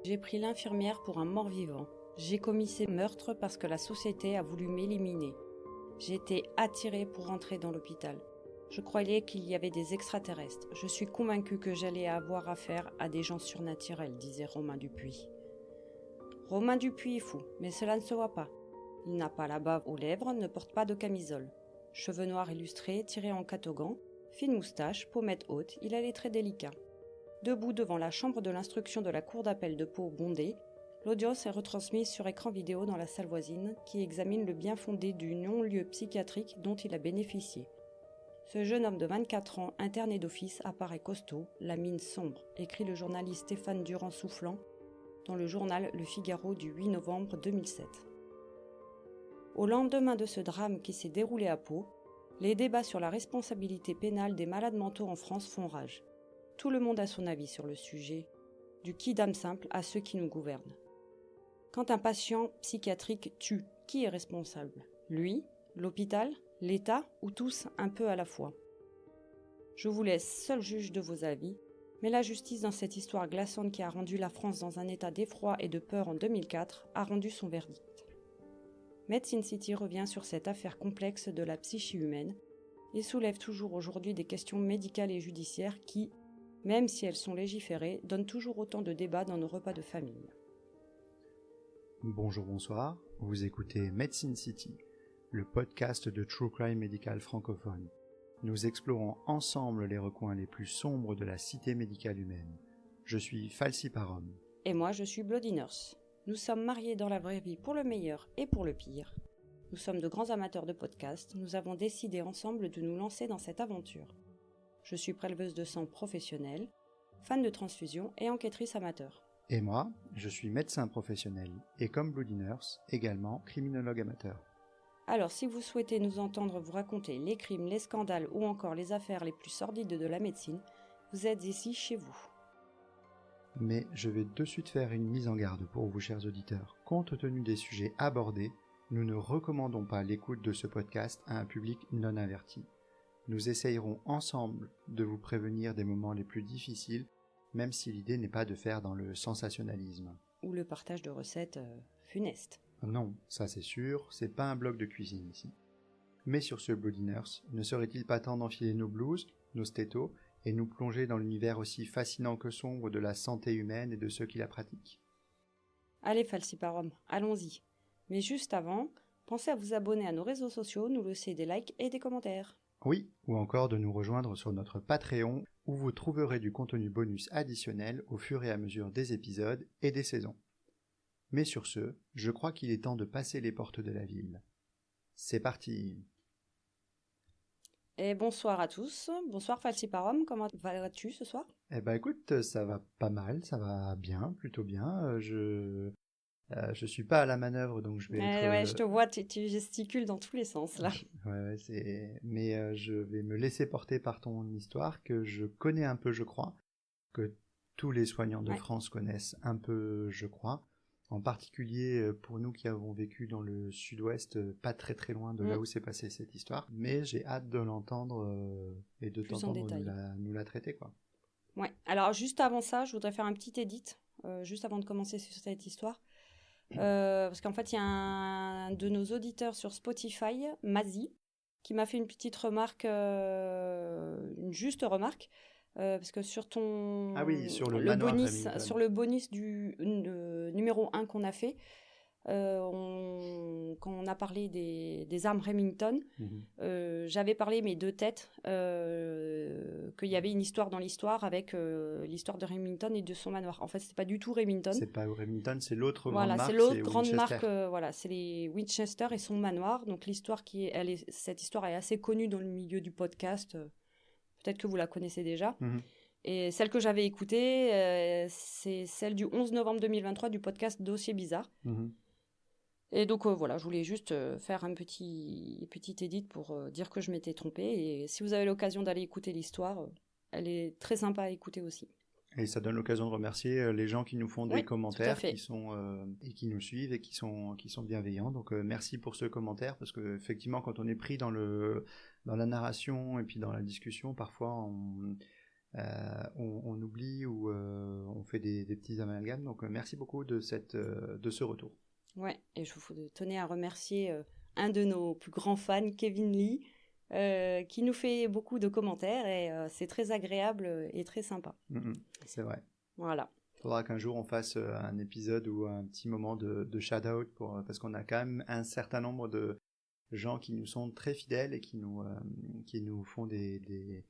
J'ai pris l'infirmière pour un mort-vivant. J'ai commis ces meurtres parce que la société a voulu m'éliminer. J'ai été attirée pour entrer dans l'hôpital. Je croyais qu'il y avait des extraterrestres. Je suis convaincue que j'allais avoir affaire à des gens surnaturels, disait Romain Dupuis. Romain Dupuis est fou, mais cela ne se voit pas. Il n'a pas la bave aux lèvres, ne porte pas de camisole. Cheveux noirs illustrés, tirés en catogan, fine moustache, pommettes hautes, il a les traits délicats. Debout devant la chambre de l'instruction de la cour d'appel de Pau bondée, l'audience est retransmise sur écran vidéo dans la salle voisine qui examine le bien fondé du non-lieu psychiatrique dont il a bénéficié. Ce jeune homme de 24 ans, interné d'office, apparaît costaud, la mine sombre, écrit le journaliste Stéphane Durand-Soufflant dans le journal Le Figaro du 8 novembre 2007. Au lendemain de ce drame qui s'est déroulé à Pau, les débats sur la responsabilité pénale des malades mentaux en France font rage. Tout le monde a son avis sur le sujet, du quidam simple à ceux qui nous gouvernent. Quand un patient psychiatrique tue, qui est responsable ? Lui, l'hôpital, l'État ou tous un peu à la fois ? Je vous laisse seul juge de vos avis, mais la justice dans cette histoire glaçante qui a rendu la France dans un état d'effroi et de peur en 2004 a rendu son verdict. Medicine City revient sur cette affaire complexe de la psyché humaine et soulève toujours aujourd'hui des questions médicales et judiciaires qui, même si elles sont légiférées, donnent toujours autant de débats dans nos repas de famille. Bonjour, bonsoir, vous écoutez Medicine City, le podcast de True Crime médical francophone. Nous explorons ensemble les recoins les plus sombres de la cité médicale humaine. Je suis Falsiparum. Et moi, je suis Bloody Nurse. Nous sommes mariés dans la vraie vie pour le meilleur et pour le pire. Nous sommes de grands amateurs de podcasts. Nous avons décidé ensemble de nous lancer dans cette aventure. Je suis préleveuse de sang professionnelle, fan de transfusion et enquêtrice amateur. Et moi, je suis médecin professionnel et comme Bloody Nurse, également criminologue amateur. Alors si vous souhaitez nous entendre vous raconter les crimes, les scandales ou encore les affaires les plus sordides de la médecine, vous êtes ici chez vous. Mais je vais de suite faire une mise en garde pour vous, chers auditeurs. Compte tenu des sujets abordés, nous ne recommandons pas l'écoute de ce podcast à un public non averti. Nous essayerons ensemble de vous prévenir des moments les plus difficiles, même si l'idée n'est pas de faire dans le sensationnalisme. Ou le partage de recettes funestes. Non, ça c'est sûr, c'est pas un bloc de cuisine ici. Mais sur ce Bloody Nurse, ne serait-il pas temps d'enfiler nos blouses, nos stétos, et nous plonger dans l'univers aussi fascinant que sombre de la santé humaine et de ceux qui la pratiquent ? Allez Falsiparum, allons-y. Mais juste avant, pensez à vous abonner à nos réseaux sociaux, nous laisser des likes et des commentaires. Oui, ou encore de nous rejoindre sur notre Patreon, où vous trouverez du contenu bonus additionnel au fur et à mesure des épisodes et des saisons. Mais sur ce, je crois qu'il est temps de passer les portes de la ville. C'est parti! Et bonsoir à tous, bonsoir Falsiparum, comment vas-tu ce soir ? Eh ben écoute, ça va pas mal, ça va bien, plutôt bien. Je suis pas à la manœuvre, donc je vais être... Ouais, je te vois, tu gesticules dans tous les sens là. Ouais, mais je vais me laisser porter par ton histoire que je connais un peu, je crois, que tous les soignants de France connaissent un peu, je crois. En particulier pour nous qui avons vécu dans le sud-ouest, pas très très loin de là où s'est passée cette histoire. Mais j'ai hâte de l'entendre et de t'entendre nous la traiter, quoi. Ouais, alors juste avant ça, je voudrais faire un petit edit, juste avant de commencer sur cette histoire. Parce qu'en fait, il y a un de nos auditeurs sur Spotify, Mazi, qui m'a fait une petite remarque, une juste remarque. Parce que sur ton sur le bonus Remington. Sur le bonus du numéro 1 qu'on a fait, quand on a parlé des armes Remington, j'avais parlé mes deux têtes, qu'il y avait une histoire dans l'histoire avec l'histoire de Remington et de son manoir. En fait, c'était pas du tout Remington. C'est pas Remington, c'est l'autre grande voilà, marque. C'est l'autre grande marque. C'est les Winchester et son manoir. Donc l'histoire cette histoire est assez connue dans le milieu du podcast. Peut-être que vous la connaissez déjà. Et celle que j'avais écoutée, c'est celle du 11 novembre 2023 du podcast Dossier Bizarre. Et donc voilà, je voulais juste faire un petit edit pour dire que je m'étais trompée. Et si vous avez l'occasion d'aller écouter l'histoire, elle est très sympa à écouter aussi. Et ça donne l'occasion de remercier les gens qui nous font des commentaires, qui sont et qui nous suivent et qui sont bienveillants. Donc merci pour ce commentaire, parce que effectivement, quand on est pris dans la narration et puis dans la discussion, parfois on oublie ou on fait des petits amalgames. Donc merci beaucoup de ce retour. Ouais, et je vous tenais à remercier un de nos plus grands fans, Kevin Lee, qui nous fait beaucoup de commentaires et c'est très agréable et très sympa. C'est vrai. Voilà. Il faudra qu'un jour on fasse un épisode ou un petit moment de shout-out parce qu'on a quand même un certain nombre de gens qui nous sont très fidèles et qui nous font des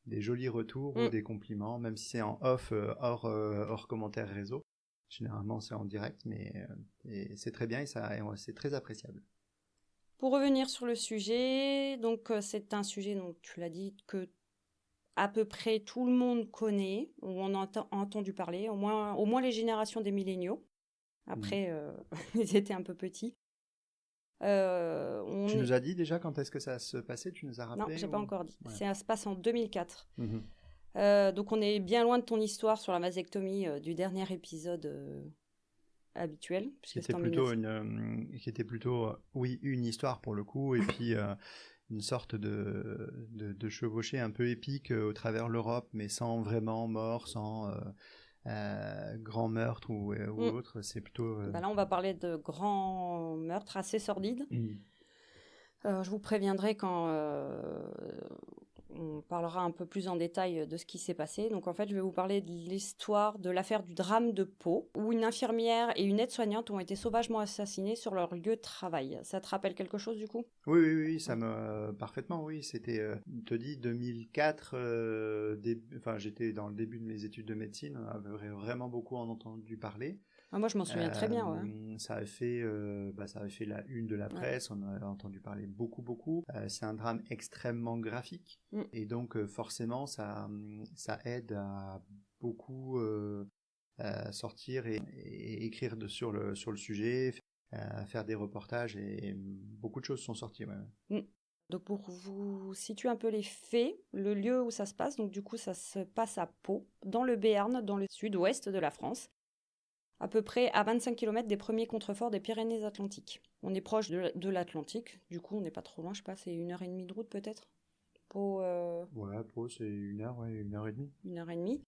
jolis retours ou des compliments, même si c'est en off, hors commentaires réseau. Généralement c'est en direct, mais et c'est très bien et c'est très appréciable. Pour revenir sur le sujet, donc c'est un sujet, donc tu l'as dit, que à peu près tout le monde connaît, ou on a entendu parler, au moins les générations des milléniaux. Après, ils étaient un peu petits. Tu nous as dit déjà quand est-ce que ça se passait? Tu nous as rappelé? Non, j'ai pas encore dit. Ouais. Ça se passe en 2004. Mm-hmm. Donc on est bien loin de ton histoire sur la vasectomie du dernier épisode habituel. Qui était plutôt une histoire pour le coup, et puis une sorte de chevauchée un peu épique au travers l'Europe, mais sans vraiment mort, sans grand meurtre ou autre. C'est plutôt... là, on va parler de grands meurtres assez sordides. Je vous préviendrai quand on parlera un peu plus en détail de ce qui s'est passé. Donc en fait, je vais vous parler de l'histoire de l'affaire du drame de Pau, où une infirmière et une aide-soignante ont été sauvagement assassinées sur leur lieu de travail. Ça te rappelle quelque chose du coup? Oui, ça me... Parfaitement, oui. C'était, je te dis, 2004, j'étais dans le début de mes études de médecine, on avait vraiment beaucoup entendu parler. Moi, je m'en souviens très bien. Ouais. Ça avait fait la une de la presse, on en a entendu parler beaucoup. C'est un drame extrêmement graphique, et donc forcément, ça aide à beaucoup sortir et écrire sur le sujet, faire des reportages, et beaucoup de choses sont sorties. Ouais. Donc pour vous situer un peu les faits, le lieu où ça se passe, donc du coup ça se passe à Pau, dans le Béarn, dans le sud-ouest de la France, à peu près à 25 km des premiers contreforts des Pyrénées-Atlantiques. On est proche de l'Atlantique, du coup on n'est pas trop loin, je sais pas, c'est 1h30 de route peut-être. Pau, Pau c'est 1h, 1h30. 1h30.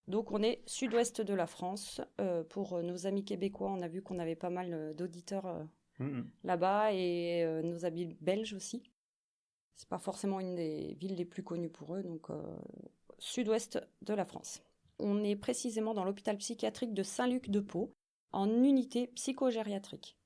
Donc on est sud-ouest de la France. Pour nos amis québécois, on a vu qu'on avait pas mal d'auditeurs là-bas, et nos amis belges aussi. C'est pas forcément une des villes les plus connues pour eux, donc sud-ouest de la France. On est précisément dans l'hôpital psychiatrique de Saint-Luc de Pau, en unité psychogériatrique.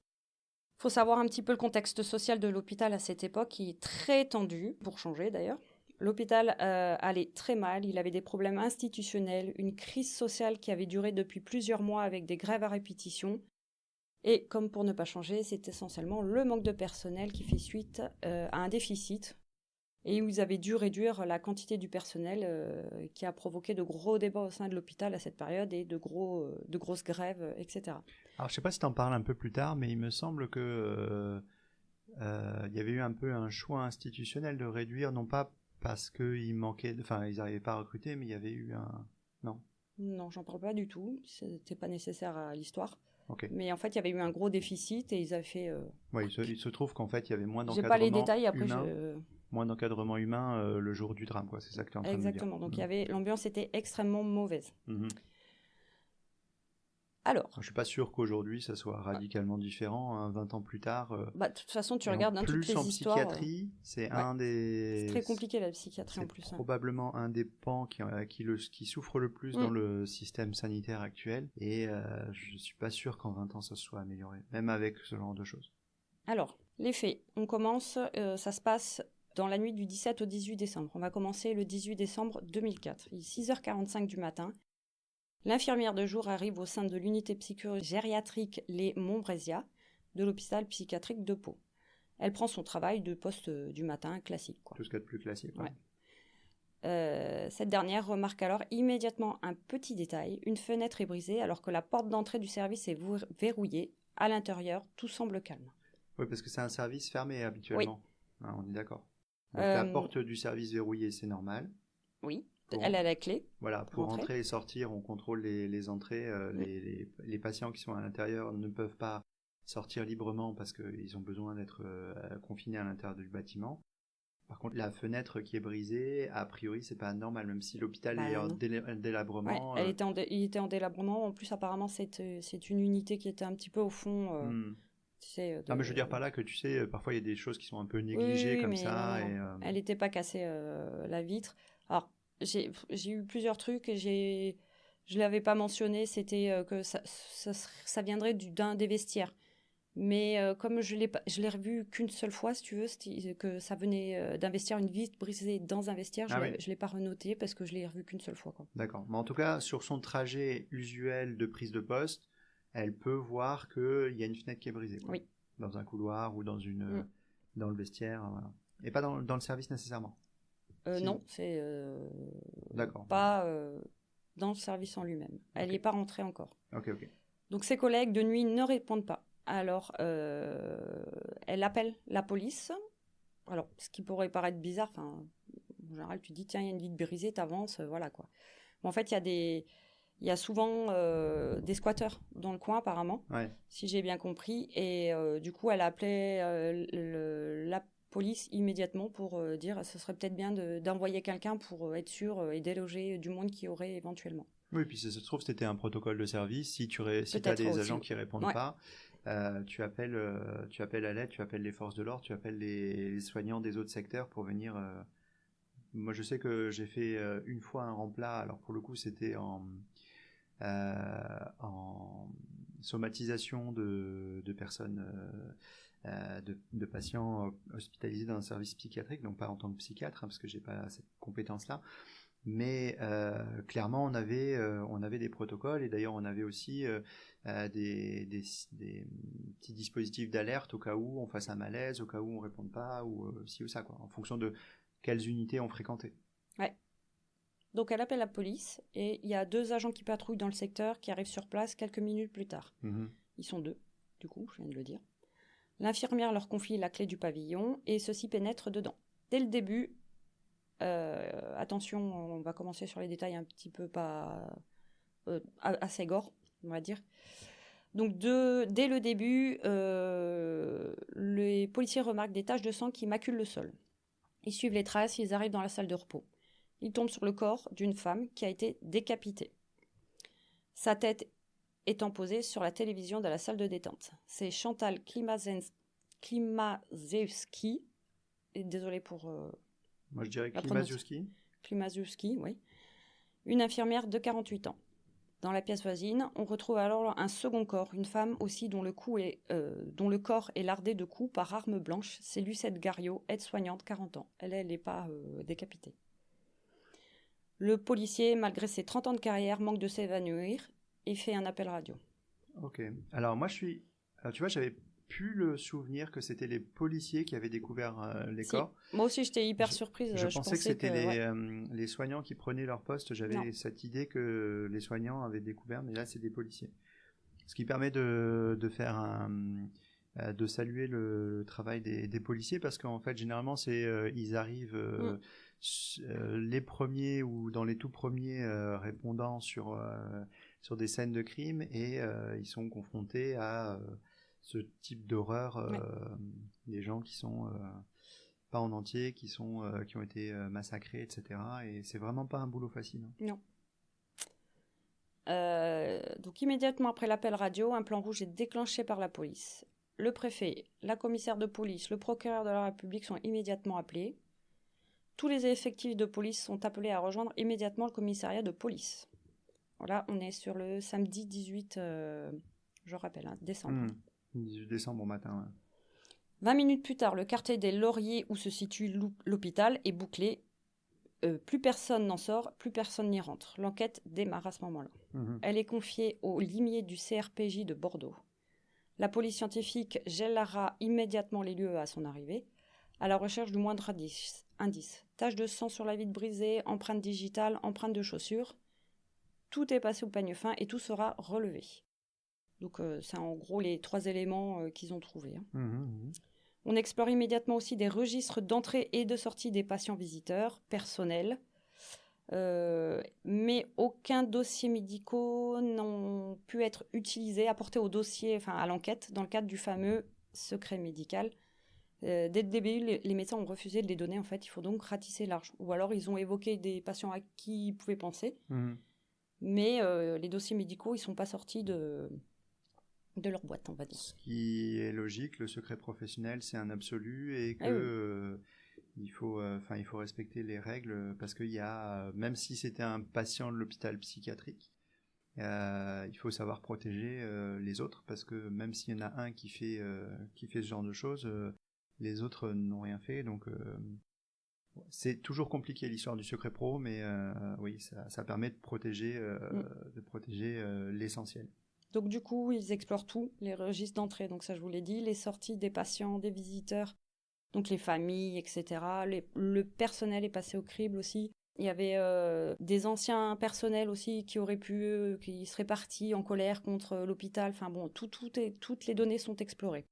Il faut savoir un petit peu le contexte social de l'hôpital à cette époque, qui est très tendu, pour changer d'ailleurs. L'hôpital allait très mal, il avait des problèmes institutionnels, une crise sociale qui avait duré depuis plusieurs mois avec des grèves à répétition. Et comme pour ne pas changer, c'est essentiellement le manque de personnel qui fait suite à un déficit, et où ils avaient dû réduire la quantité du personnel, qui a provoqué de gros débats au sein de l'hôpital à cette période, et de grosses grèves, etc. Alors je sais pas si tu en parles un peu plus tard, mais il me semble que y avait eu un peu un choix institutionnel de réduire, non pas parce qu'ils manquaient, ils n'arrivaient pas à recruter, mais il y avait eu un... Non, j'en parle pas du tout, c'était pas nécessaire à l'histoire. Okay. Mais en fait, il y avait eu un gros déficit et ils avaient fait... Oui, il se trouve qu'en fait, il y avait moins d'encadrement humain. J'ai pas les détails, après moins d'encadrement humain le jour du drame, quoi. C'est ça que tu es en train de dire. Exactement, donc l'ambiance était extrêmement mauvaise. Alors, je suis pas sûr qu'aujourd'hui ça soit radicalement différent, 20 ans plus tard. De toute façon, tu regardes toutes les histoires. En psychiatrie, c'est un des... C'est très compliqué la psychiatrie en plus. C'est probablement un des pans qui souffre le plus dans le système sanitaire actuel, et je suis pas sûr qu'en 20 ans ça se soit amélioré, même avec ce genre de choses. Alors, les faits, on commence, ça se passe dans la nuit du 17 au 18 décembre. On va commencer le 18 décembre 2004. Il est 6h45 du matin. L'infirmière de jour arrive au sein de l'unité psychogériatrique Les Montbrésia de l'hôpital psychiatrique de Pau. Elle prend son travail de poste du matin classique. Tout ce qu'il y a de plus classique. Ouais. Cette dernière remarque alors immédiatement un petit détail. Une fenêtre est brisée alors que la porte d'entrée du service est verrouillée. À l'intérieur, tout semble calme. Oui, parce que c'est un service fermé habituellement. Oui. On est d'accord. Donc la porte du service verrouillée, c'est normal. Oui. Elle a la clé. Voilà, pour entrer et sortir, on contrôle les entrées. Les patients qui sont à l'intérieur ne peuvent pas sortir librement parce qu'ils ont besoin d'être confinés à l'intérieur du bâtiment. Par contre, la fenêtre qui est brisée, a priori, c'est pas normal, même si l'hôpital est en non. délabrement. Ouais, il était en délabrement. En plus, apparemment, c'est une unité qui était un petit peu au fond. Tu sais, Non, mais je veux dire par là que tu sais, parfois il y a des choses qui sont un peu Oui, négligées comme mais non, ça. non. Elle n'était pas cassée, la vitre. Alors, j'ai eu plusieurs trucs et je l'avais pas mentionné, c'était que ça viendrait d'un des vestiaires. Mais comme je l'ai revu qu'une seule fois, si tu veux, que ça venait d'un vestiaire, une vitre brisée dans un vestiaire, Ah oui. je l'ai pas renoté parce que je l'ai revu qu'une seule fois, quoi. D'accord. Mais en tout cas, sur son trajet usuel de prise de poste, elle peut voir qu'il y a une fenêtre qui est brisée, quoi. Oui. Dans un couloir ou dans le vestiaire, voilà. Et pas dans le service nécessairement. Si. Non, c'est D'accord. pas dans le service en lui-même. Elle n'y est pas rentrée encore. Ok. Donc ses collègues de nuit ne répondent pas. Alors, elle appelle la police. Alors, ce qui pourrait paraître bizarre, en général, tu dis, tiens, il y a une vitre brisée, t'avances, voilà quoi. Mais en fait, il y a souvent des squatteurs dans le coin, apparemment, si j'ai bien compris. Et du coup, elle a appelé la police immédiatement pour dire, ce serait peut-être bien d'envoyer quelqu'un pour être sûr et déloger du monde qui aurait éventuellement. Oui, puis ça se trouve, c'était un protocole de service. Si tu as des agents qui répondent pas, tu appelles à l'aide, tu appelles les forces de l'ordre, tu appelles les soignants des autres secteurs pour venir. Moi, je sais que j'ai fait une fois un remplat. Alors pour le coup, c'était en somatisation de personnes, de patients hospitalisés dans un service psychiatrique, donc pas en tant que psychiatre, parce que j'ai pas cette compétence-là. Mais clairement, on avait des protocoles, et d'ailleurs, on avait aussi des petits dispositifs d'alerte au cas où on fasse un malaise, au cas où on ne réponde pas, ou ci ou ça, quoi, en fonction de quelles unités on fréquentait. Ouais. Donc elle appelle la police, et il y a 2 agents qui patrouillent dans le secteur qui arrivent sur place quelques minutes plus tard. Ils sont 2, du coup, je viens de le dire. L'infirmière leur confie la clé du pavillon, et ceux-ci pénètrent dedans. Dès le début, attention, on va commencer sur les détails un petit peu assez gore, on va dire. Donc dès le début, les policiers remarquent des taches de sang qui maculent le sol. Ils suivent les traces, ils arrivent dans la salle de repos. Ils tombent sur le corps d'une femme qui a été décapitée. Sa tête étant posée sur la télévision de la salle de détente. C'est Chantal Klimaszewski. Désolée pour... Moi, je dirais Klimaszewski. Klimaszewski, oui. Une infirmière de 48 ans. Dans la pièce voisine, on retrouve alors un second corps, une femme aussi dont le corps est lardé de coups par arme blanche. C'est Lucette Gariot, aide-soignante, 40 ans. Elle n'est pas décapitée. Le policier, malgré ses 30 ans de carrière, manque de s'évanouir et fait un appel radio. Ok. Alors moi, tu vois, j'avais plus le souvenir que c'était les policiers qui avaient découvert les corps. Moi aussi, j'étais hyper surprise. Je pensais que c'était les soignants qui prenaient leur poste. J'avais cette idée que les soignants avaient découvert, mais là, c'est des policiers. Ce qui permet de faire de saluer le travail des policiers, parce qu'en fait, généralement, ils arrivent les premiers ou dans les tout premiers répondants sur des scènes de crime, et ils sont confrontés à ce type d'horreur, des gens qui sont pas en entier, qui ont été massacrés, etc. Et c'est vraiment pas un boulot facile. Non. Donc immédiatement après l'appel radio, un plan rouge est déclenché par la police. Le préfet, la commissaire de police, le procureur de la République sont immédiatement appelés. Tous les effectifs de police sont appelés à rejoindre immédiatement le commissariat de police. Voilà, on est sur le samedi 18, je rappelle, décembre. 18 décembre au matin, ouais. 20 minutes plus tard, le quartier des Lauriers où se situe l'hôpital est bouclé. Plus personne n'en sort, plus personne n'y rentre. L'enquête démarre à ce moment-là. Elle est confiée au limier du CRPJ de Bordeaux. La police scientifique gèlera immédiatement les lieux à son arrivée, à la recherche du moindre indice. Taches de sang sur la vitre brisée, empreintes digitales, empreintes de chaussures. Tout est passé au peigne fin et tout sera relevé. Donc c'est en gros les 3 éléments qu'ils ont trouvés. On explore immédiatement aussi des registres d'entrée et de sortie des patients visiteurs, personnels, mais aucun dossier médicaux n'ont pu être utilisés, apportés au dossier, à l'enquête, dans le cadre du fameux secret médical. Dès le début, les médecins ont refusé de les donner. En fait, il faut donc ratisser large. Ou alors, ils ont évoqué des patients à qui ils pouvaient penser. Mais les dossiers médicaux, ils ne sont pas sortis de leur boîte, on va dire. Ce qui est logique, le secret professionnel, c'est un absolu et que il faut respecter les règles parce qu'il y a, même si c'était un patient de l'hôpital psychiatrique, il faut savoir protéger les autres parce que même s'il y en a un qui fait ce genre de choses, les autres n'ont rien fait. Donc c'est toujours compliqué l'histoire du secret pro, mais oui, ça permet de protéger l'essentiel. Donc du coup, ils explorent tout, les registres d'entrée, donc ça je vous l'ai dit, les sorties des patients, des visiteurs, donc les familles, etc. Le personnel est passé au crible aussi. Il y avait des anciens personnels aussi qui seraient partis en colère contre l'hôpital. Enfin bon, toutes les données sont explorées.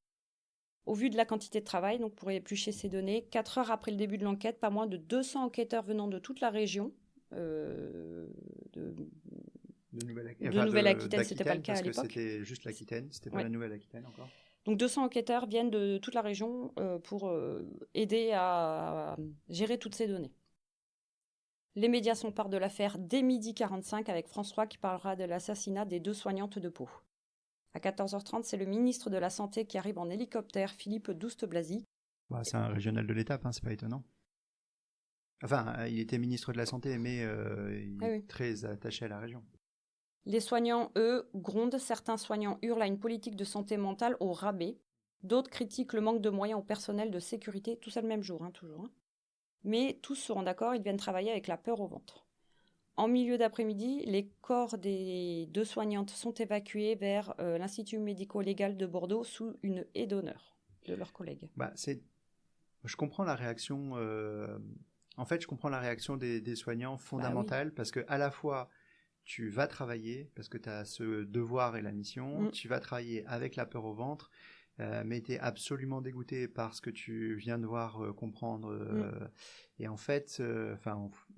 Au vu de la quantité de travail, donc pour éplucher ces données, 4 heures après le début de l'enquête, pas moins de 200 enquêteurs venant de toute la région, de Nouvelle-Aquitaine, c'était pas le cas à l'époque. C'était juste l'Aquitaine, c'était pas la Nouvelle-Aquitaine encore. Donc 200 enquêteurs viennent de toute la région pour aider à gérer toutes ces données. Les médias s'emparent de l'affaire dès 12h45 avec France 3 qui parlera de l'assassinat des 2 soignantes de Pau. À 14h30, c'est le ministre de la Santé qui arrive en hélicoptère, Philippe Douste-Blazy. C'est un régional de l'Étape, c'est pas étonnant. Enfin, il était ministre de la Santé, mais il est très attaché à la région. Les soignants, eux, grondent. Certains soignants hurlent à une politique de santé mentale au rabais. D'autres critiquent le manque de moyens au personnel de sécurité. Tout ça le même jour, toujours. Mais tous seront d'accord, ils viennent travailler avec la peur au ventre. En milieu d'après-midi, les corps des 2 soignantes sont évacués vers l'Institut médico-légal de Bordeaux sous une haie d'honneur de leurs collègues. Je comprends la réaction. En fait, je comprends la réaction des soignants fondamentale parce que à la fois tu vas travailler parce que tu as ce devoir et la mission, tu vas travailler avec la peur au ventre, mais tu es absolument dégoûté par ce que tu viens de voir, comprendre. Et en fait,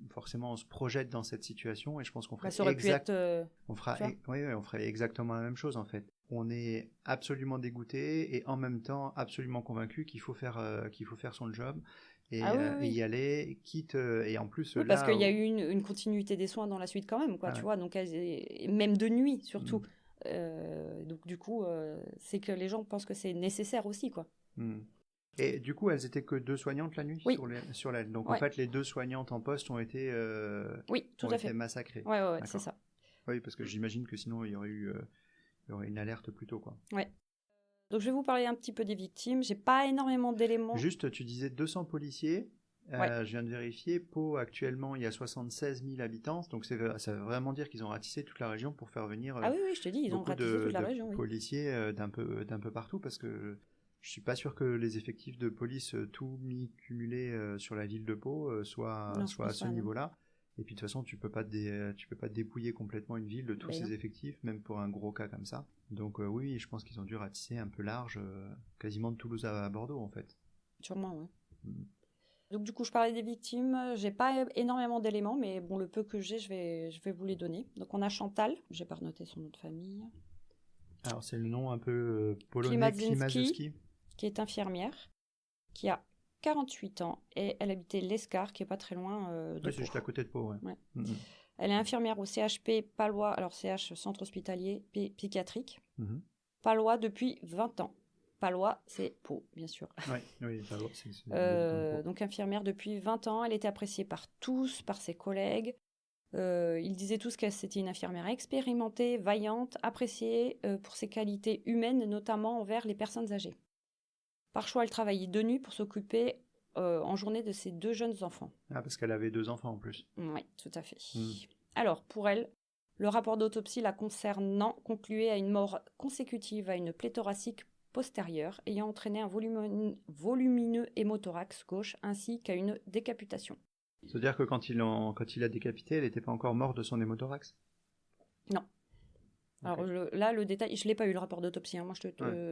forcément, on se projette dans cette situation et je pense qu'on ferait on ferait exactement la même chose en fait. On est absolument dégoûté et en même temps absolument convaincu qu'il faut faire son job. Et y aller, quitte et en plus parce qu'il y a eu une continuité des soins dans la suite quand même, quoi, vois, donc même de nuit surtout. Donc du coup, c'est que les gens pensent que c'est nécessaire aussi, quoi. Et du coup, elles étaient que 2 soignantes la nuit sur l'aile. Donc en fait, les 2 soignantes en poste ont été massacrées. Ouais, c'est ça. Oui, parce que j'imagine que sinon il y aurait une alerte plus tôt, quoi. Ouais. Donc je vais vous parler un petit peu des victimes. J'ai pas énormément d'éléments. Juste, tu disais 200 policiers. Je viens de vérifier. Pau, actuellement, il y a 76 000 habitants. Donc ça veut vraiment dire qu'ils ont ratissé toute la région pour faire venir je te dis, ils ont ratissé toute la région. Policiers d'un peu partout parce que je suis pas sûr que les effectifs de police tout mis cumulés sur la ville de Pau soient à ce niveau-là. Et puis de toute façon, tu peux pas dépouiller complètement une ville de tous ses effectifs, même pour un gros cas comme ça. Donc oui, je pense qu'ils ont dû ratisser un peu large, quasiment de Toulouse à Bordeaux en fait. Sûrement, oui. Donc du coup, je parlais des victimes. J'ai pas énormément d'éléments, mais bon, le peu que j'ai, je vais vous les donner. Donc on a Chantal, j'ai pas renoté son nom de famille. Alors c'est le nom un peu polonais, Klimaczewski, qui est infirmière, qui a 48 ans et elle habitait l'Escar, qui est pas très loin de Pau. C'est juste à côté de Pau, ouais. Elle est infirmière au CHP Palois, alors CH, Centre Hospitalier Psychiatrique, Palois depuis 20 ans. Palois, c'est Pau, bien sûr. Oui, Palois, c'est donc infirmière depuis 20 ans, elle était appréciée par tous, par ses collègues. Ils disaient tous que c'était une infirmière expérimentée, vaillante, appréciée pour ses qualités humaines, notamment envers les personnes âgées. Par choix, elle travaillait de nuit pour s'occuper en journée de ses 2 jeunes enfants. Ah, parce qu'elle avait 2 enfants en plus. Oui, tout à fait. Alors, pour elle, le rapport d'autopsie la concernant concluait à une mort consécutive à une plaie thoracique postérieure ayant entraîné un volumineux hémothorax gauche ainsi qu'à une décapitation. C'est-à-dire que quand il a décapité, elle n'était pas encore morte de son hémothorax ? Non. Alors là, le détail, je ne l'ai pas eu le rapport d'autopsie. Moi,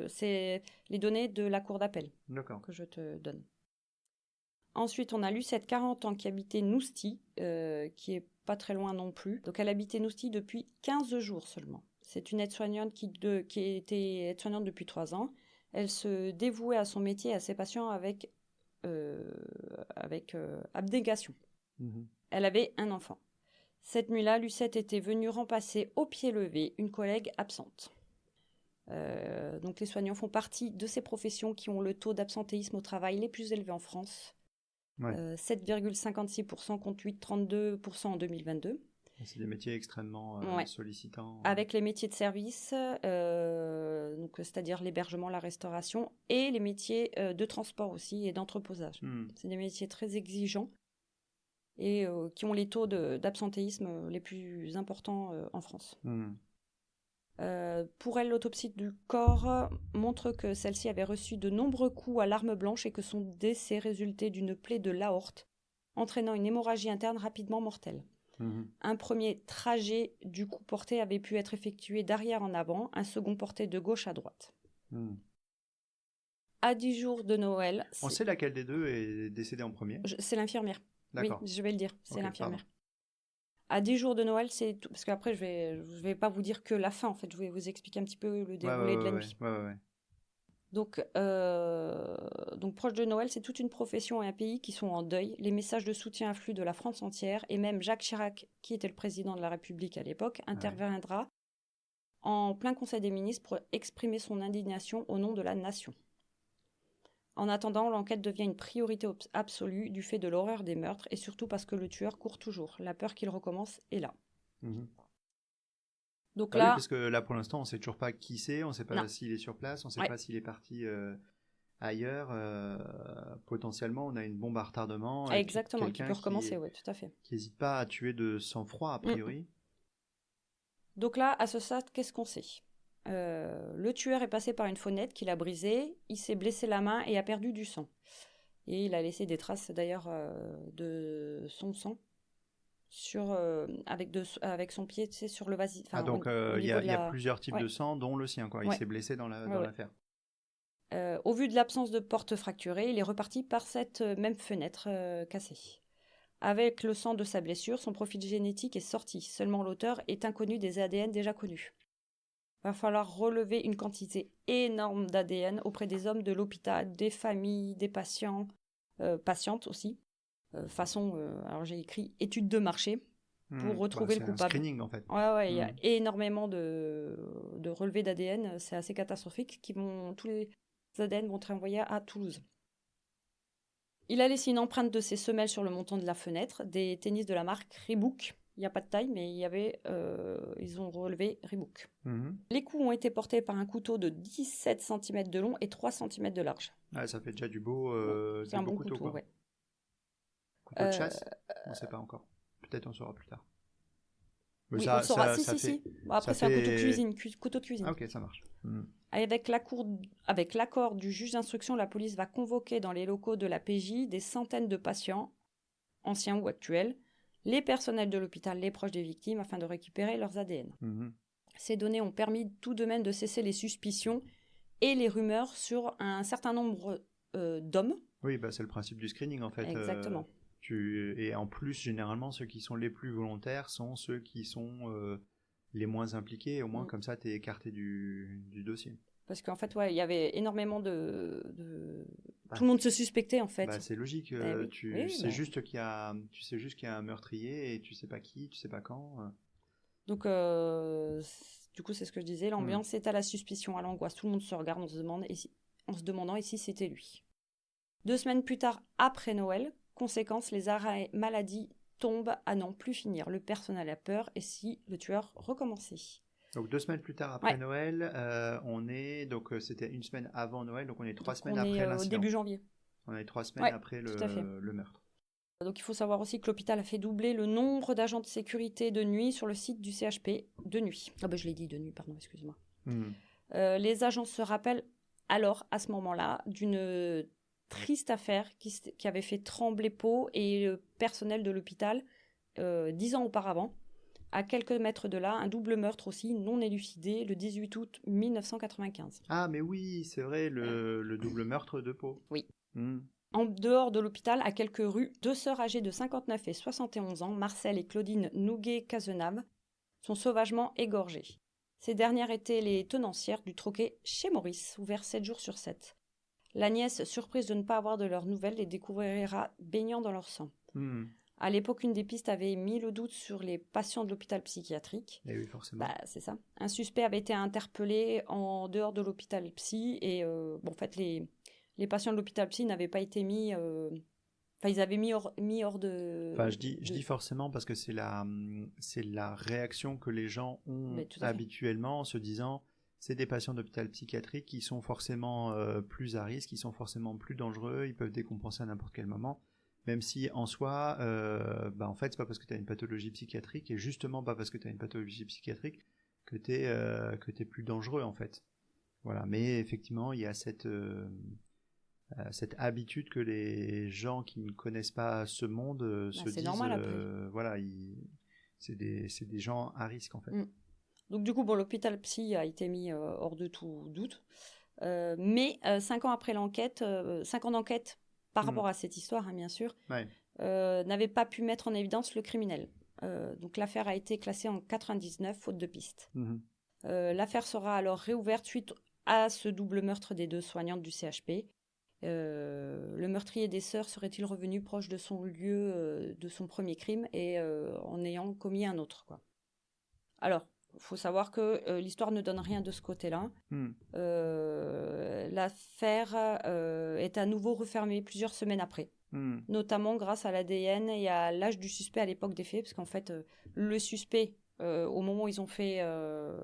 c'est les données de la cour d'appel que je te donne. Ensuite, on a Lucette, 40 ans, qui habitait Nousty, qui est pas très loin non plus. Donc, elle habitait Nousty depuis 15 jours seulement. C'est une aide-soignante qui était aide-soignante depuis 3 ans. Elle se dévouait à son métier et à ses patients avec abnégation. Elle avait un enfant. Cette nuit-là, Lucette était venue remplacer au pied levé une collègue absente. Donc les soignants font partie de ces professions qui ont le taux d'absentéisme au travail les plus élevés en France. 7,56% contre 8,32% en 2022. C'est des métiers extrêmement sollicitants. Avec les métiers de service, donc, c'est-à-dire l'hébergement, la restauration, et les métiers de transport aussi et d'entreposage. C'est des métiers très exigeants et qui ont les taux d'absentéisme les plus importants en France. Pour elle, l'autopsie du corps montre que celle-ci avait reçu de nombreux coups à l'arme blanche et que son décès résultait d'une plaie de l'aorte, entraînant une hémorragie interne rapidement mortelle. Un premier trajet du coup porté avait pu être effectué d'arrière en avant, un second porté de gauche à droite. À 10 jours de Noël... On sait laquelle des deux est décédée en premier ? C'est l'infirmière. D'accord. Oui, je vais le dire, c'est l'infirmière. À 10 jours de Noël, c'est tout, parce qu'après, je vais pas vous dire que la fin, en fait, je vais vous expliquer un petit peu le déroulé de la nuit. Donc, proche de Noël, c'est toute une profession et un pays qui sont en deuil. Les messages de soutien affluent de la France entière, et même Jacques Chirac, qui était le président de la République à l'époque, interviendra en plein Conseil des ministres pour exprimer son indignation au nom de la nation. En attendant, l'enquête devient une priorité absolue du fait de l'horreur des meurtres et surtout parce que le tueur court toujours. La peur qu'il recommence est là. Donc là, oui, parce que là, pour l'instant, on ne sait toujours pas qui c'est, on ne sait pas s'il est sur place, on ne sait pas s'il est parti ailleurs. Potentiellement, on a une bombe à retardement. Exactement, qui peut recommencer, oui, tout à fait. Qui n'hésite pas à tuer de sang-froid, a priori. Donc là, à ce stade, qu'est-ce qu'on sait ? Le tueur est passé par une fenêtre qu'il a brisée, il s'est blessé la main et a perdu du sang. Et il a laissé des traces d'ailleurs de son sang avec son pied, tu sais, sur le vasi. Donc il y a plusieurs types de sang, dont le sien, quoi. Il s'est blessé dans l'affaire. Au vu de l'absence de porte fracturée, il est reparti par cette même fenêtre cassée. Avec le sang de sa blessure, son profil génétique est sorti. Seulement l'auteur est inconnu des ADN déjà connus. Il va falloir relever une quantité énorme d'ADN auprès des hommes de l'hôpital, des familles, des patients, patientes aussi. Alors j'ai écrit étude de marché pour retrouver le coupable. C'est un screening en fait. Il y a énormément de relevés d'ADN, c'est assez catastrophique. Tous les ADN vont être envoyés à Toulouse. Il a laissé une empreinte de ses semelles sur le montant de la fenêtre, des tennis de la marque Reebok. Il n'y a pas de taille, mais ils ont relevé Reebok. Les coups ont été portés par un couteau de 17 cm de long et 3 cm de large. Ça fait déjà du beau, c'est un bon couteau. Couteau de chasse, on ne sait pas encore. Peut-être on saura plus tard. Mais on saura. Si. Bon, après, c'est un couteau de cuisine. Ah, ok, ça marche. Avec l'accord du juge d'instruction, la police va convoquer dans les locaux de la PJ des centaines de patients, anciens ou actuels, les personnels de l'hôpital, les proches des victimes, afin de récupérer leurs ADN. Ces données ont permis tout de même de cesser les suspicions et les rumeurs sur un certain nombre d'hommes. Oui, c'est le principe du screening, en fait. Exactement. Et en plus, généralement, ceux qui sont les plus volontaires sont ceux qui sont les moins impliqués. Et au moins, comme ça, tu es écarté du dossier. Parce qu'en fait, il y avait énormément de... Tout le monde se suspectait, en fait. C'est logique. Tu sais juste qu'il y a un meurtrier et tu sais pas qui, tu sais pas quand. Donc, du coup, c'est ce que je disais. L'ambiance est à la suspicion, à l'angoisse. Tout le monde se regarde en se demandant si c'était lui. 2 semaines plus tard, après Noël, conséquence, les arrêts maladie tombent à n'en plus finir. Le personnel a peur et si le tueur recommençait. Donc 2 semaines plus tard après Noël, c'était 1 semaine avant Noël, donc on est 3 semaines après l'incident. Au début janvier. On est 3 semaines après le meurtre. Donc il faut savoir aussi que l'hôpital a fait doubler le nombre d'agents de sécurité de nuit sur le site du CHP de nuit. Je l'ai dit de nuit, pardon, excusez-moi. Les agents se rappellent alors, à ce moment-là, d'une triste affaire qui avait fait trembler Pau et le personnel de l'hôpital 10 ans auparavant. À quelques mètres de là, un double meurtre aussi, non élucidé, le 18 août 1995. Ah, mais oui, c'est vrai, le double meurtre de Pau. Oui. En dehors de l'hôpital, à quelques rues, 2 sœurs âgées de 59 et 71 ans, Marcel et Claudine Nouguet-Cazenave, sont sauvagement égorgées. Ces dernières étaient les tenancières du troquet chez Maurice, ouvert 7 jours sur 7. La nièce, surprise de ne pas avoir de leurs nouvelles, les découvrira baignant dans leur sang. À l'époque, une des pistes avait mis le doute sur les patients de l'hôpital psychiatrique. Et oui, forcément. C'est ça. Un suspect avait été interpellé en dehors de l'hôpital psy et en fait, les patients de l'hôpital psy n'avaient pas été mis... ils avaient mis hors de... Enfin, je dis forcément parce que c'est la réaction que les gens ont habituellement en se disant c'est des patients d'hôpital psychiatrique qui sont forcément plus à risque, qui sont forcément plus dangereux, ils peuvent décompenser à n'importe quel moment. Même si en soi, en fait, c'est pas parce que tu as une pathologie psychiatrique et justement pas parce que tu as une pathologie psychiatrique que t'es plus dangereux en fait. Voilà. Mais effectivement, il y a cette habitude que les gens qui ne connaissent pas ce monde se disent. C'est normal après. Voilà, c'est des gens à risque en fait. Donc du coup, l'hôpital psy a été mis hors de tout doute. Mais 5 ans après l'enquête, 5 ans d'enquête par rapport à cette histoire, bien sûr, n'avait pas pu mettre en évidence le criminel. Donc l'affaire a été classée en 99, faute de piste. L'affaire sera alors réouverte suite à ce double meurtre des 2 soignantes du CHP. Le meurtrier des sœurs serait-il revenu proche de son lieu de son premier crime et en ayant commis un autre, quoi. Alors, il faut savoir que l'histoire ne donne rien de ce côté-là. L'affaire est à nouveau refermée plusieurs semaines après, notamment grâce à l'ADN et à l'âge du suspect à l'époque des faits, parce qu'en fait, le suspect, au moment où ils ont fait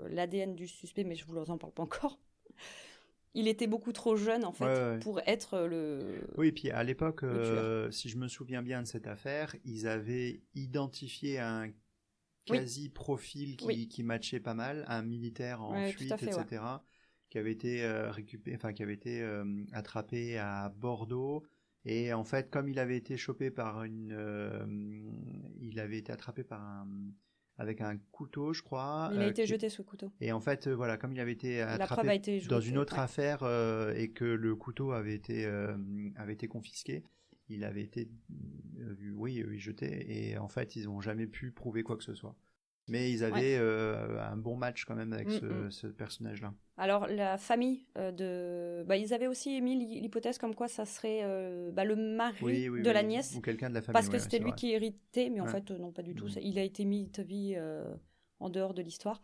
l'ADN du suspect, mais je ne vous en parle pas encore, il était beaucoup trop jeune, en fait, pour être le... Oui, puis à l'époque, si je me souviens bien de cette affaire, ils avaient identifié un quasi-profil qui matchait pas mal, un militaire en fuite, etc., qui avait été attrapé à Bordeaux. Et en fait, comme il avait été chopé par il avait été attrapé avec un couteau, je crois. Il a été jeté ce couteau. Et en fait, comme il avait été attrapé dans une autre affaire et que le couteau avait été confisqué, il avait été jeté. Et en fait, ils n'ont jamais pu prouver quoi que ce soit. Mais ils avaient un bon match quand même avec ce personnage-là. Alors, la famille ils avaient aussi émis l'hypothèse comme quoi ça serait le mari de la nièce. Ou quelqu'un de la famille. Parce que c'était lui qui héritait, mais en fait, non, pas du tout. Il a été mis en dehors de l'histoire.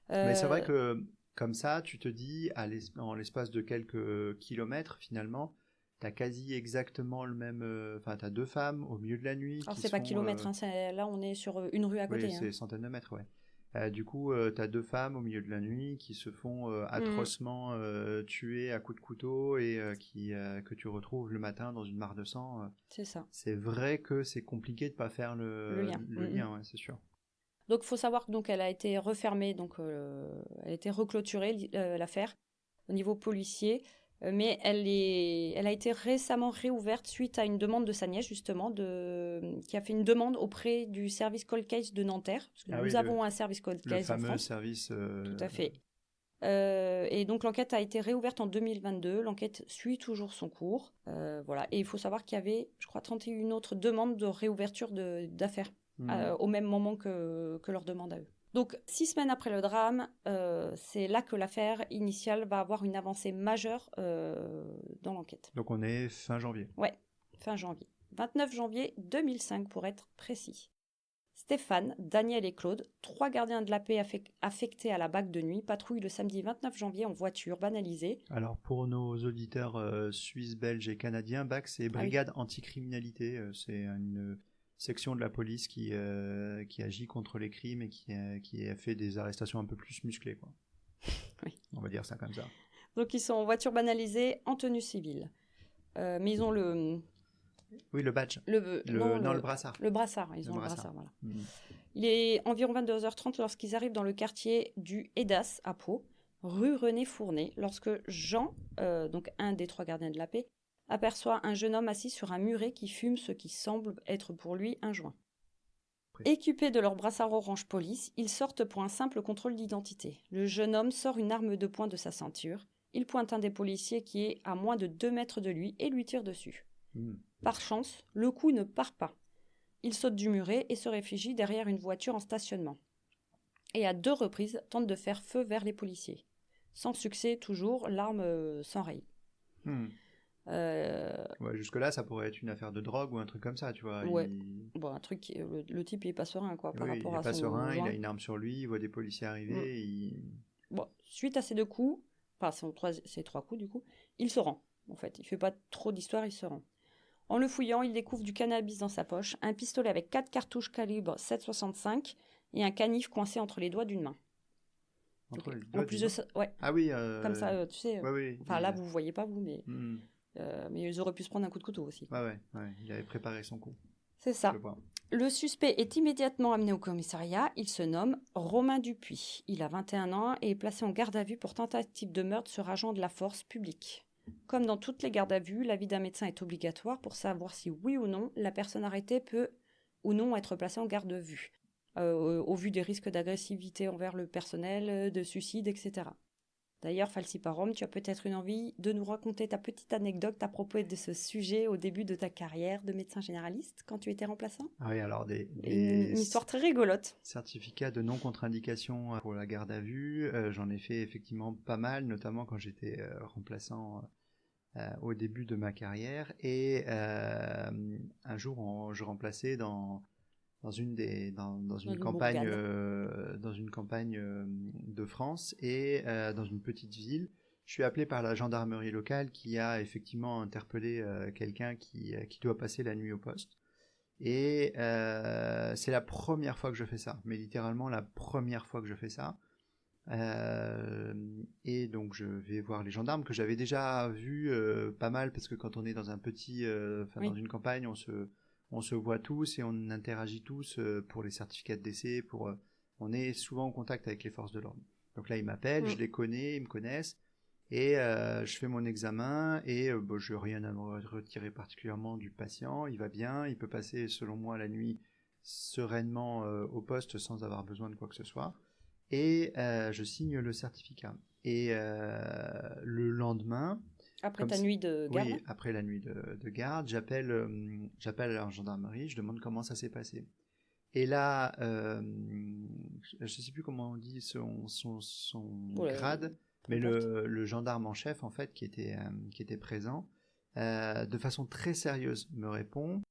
Mais c'est vrai que, comme ça, tu te dis, en l'espace de quelques kilomètres, finalement, t'as quasi exactement le même... t'as 2 femmes au milieu de la nuit. Alors, c'est pas kilomètres, là, on est sur une rue à côté. Oui, c'est centaines de mètres, du coup, t'as 2 femmes au milieu de la nuit qui se font atrocement tuer à coups de couteau et que tu retrouves le matin dans une mare de sang. C'est ça. C'est vrai que c'est compliqué de pas faire le lien, c'est sûr. Donc, il faut savoir qu'elle a été refermée, donc elle a été reclôturée, l'affaire, au niveau policier. Mais elle a été récemment réouverte suite à une demande de sa nièce, justement, qui a fait une demande auprès du service Cold Case de Nanterre. Parce que nous avons un service Cold Case en France. Le fameux service... Tout à fait. Et donc, l'enquête a été réouverte en 2022. L'enquête suit toujours son cours. Et il faut savoir qu'il y avait, je crois, 31 autres demandes de réouverture d'affaires au même moment que leur demande à eux. Donc, 6 semaines après le drame, c'est là que l'affaire initiale va avoir une avancée majeure dans l'enquête. Donc, on est fin janvier. Ouais, fin janvier. 29 janvier 2005, pour être précis. Stéphane, Daniel et Claude, 3 gardiens de la paix affectés à la BAC de nuit, patrouillent le samedi 29 janvier en voiture banalisée. Alors, pour nos auditeurs suisses, belges et canadiens, BAC, c'est Brigade Anticriminalité. C'est une... section de la police qui agit contre les crimes et qui a fait des arrestations un peu plus musclées, quoi. Oui. On va dire ça comme ça. Donc ils sont en voiture banalisée, en tenue civile. Mais ils ont le... Oui, le badge. Le brassard. Le brassard, ils ont le brassard, voilà. Il est environ 22h30 lorsqu'ils arrivent dans le quartier du Hédas, à Pau, rue René Fournet, lorsque Jean, donc un des 3 gardiens de la paix, aperçoit un jeune homme assis sur un muret qui fume ce qui semble être pour lui un joint. Équipés de leur brassard orange police, ils sortent pour un simple contrôle d'identité. Le jeune homme sort une arme de poing de sa ceinture. Il pointe un des policiers qui est à moins de 2 mètres de lui et lui tire dessus. Par chance, le coup ne part pas. Il saute du muret et se réfugie derrière une voiture en stationnement. et à 2 reprises tente de faire feu vers les policiers. Sans succès, toujours, l'arme s'enraye. Ouais, jusque-là, ça pourrait être une affaire de drogue ou un truc comme ça, tu vois. Ouais. Bon, un truc, le type, il est pas serein, quoi, par Oui, rapport il est à pas son serein, il joint. a une arme sur lui, il voit des policiers arriver, Bon, suite à ces 2 coups, enfin, ces 3 coups, du coup, il se rend, en fait. Il fait pas trop d'histoire, il se rend. En le fouillant, il découvre du cannabis dans sa poche, un pistolet avec 4 cartouches calibre 7,65 et un canif coincé entre les doigts d'une main. Entre les En doigts plus d'une de main. ça, ouais, Ah oui, comme ça, tu sais. ouais, oui, Enfin, là, vous voyez pas, vous, mais ils auraient pu se prendre un coup de couteau aussi. Ouais, il avait préparé son coup. C'est ça. Je vois. Le suspect est immédiatement amené au commissariat. Il se nomme Romain Dupuis. Il a 21 ans et est placé en garde à vue pour tentative de meurtre sur agent de la force publique. Comme dans toutes les gardes à vue, l'avis d'un médecin est obligatoire pour savoir si oui ou non la personne arrêtée peut ou non être placée en garde à vue, au vu des risques d'agressivité envers le personnel, de suicide, etc. D'ailleurs, Falciparum, tu as peut-être une envie de nous raconter ta petite anecdote à propos de ce sujet au début de ta carrière de médecin généraliste, quand tu étais remplaçant. Ah oui, alors Une histoire très rigolote. Certificats de non-contre-indication pour la garde à vue, j'en ai fait effectivement pas mal, notamment quand j'étais remplaçant au début de ma carrière. Et un jour, je remplaçais dans une campagne de France et dans une petite ville. Je suis appelé par la gendarmerie locale qui a effectivement interpellé quelqu'un qui doit passer la nuit au poste. Et c'est la première fois que je fais ça, mais littéralement la première fois que je fais ça. Et donc je vais voir les gendarmes que j'avais déjà vus pas mal, parce que quand on est dans dans une campagne, on se voit tous et on interagit tous pour les certificats de décès. On est souvent en contact avec les forces de l'ordre. Donc là, ils m'appellent, je les connais, ils me connaissent. Et je fais mon examen et je n'ai rien à me retirer particulièrement du patient. Il va bien, il peut passer selon moi la nuit sereinement au poste sans avoir besoin de quoi que ce soit. Et je signe le certificat. Et le lendemain... Après ta nuit de garde. Oui, après la nuit de garde, j'appelle la gendarmerie, je demande comment ça s'est passé. Et là, je ne sais plus comment on dit son grade, mais le gendarme en chef, en fait, qui était présent, de façon très sérieuse, me répond: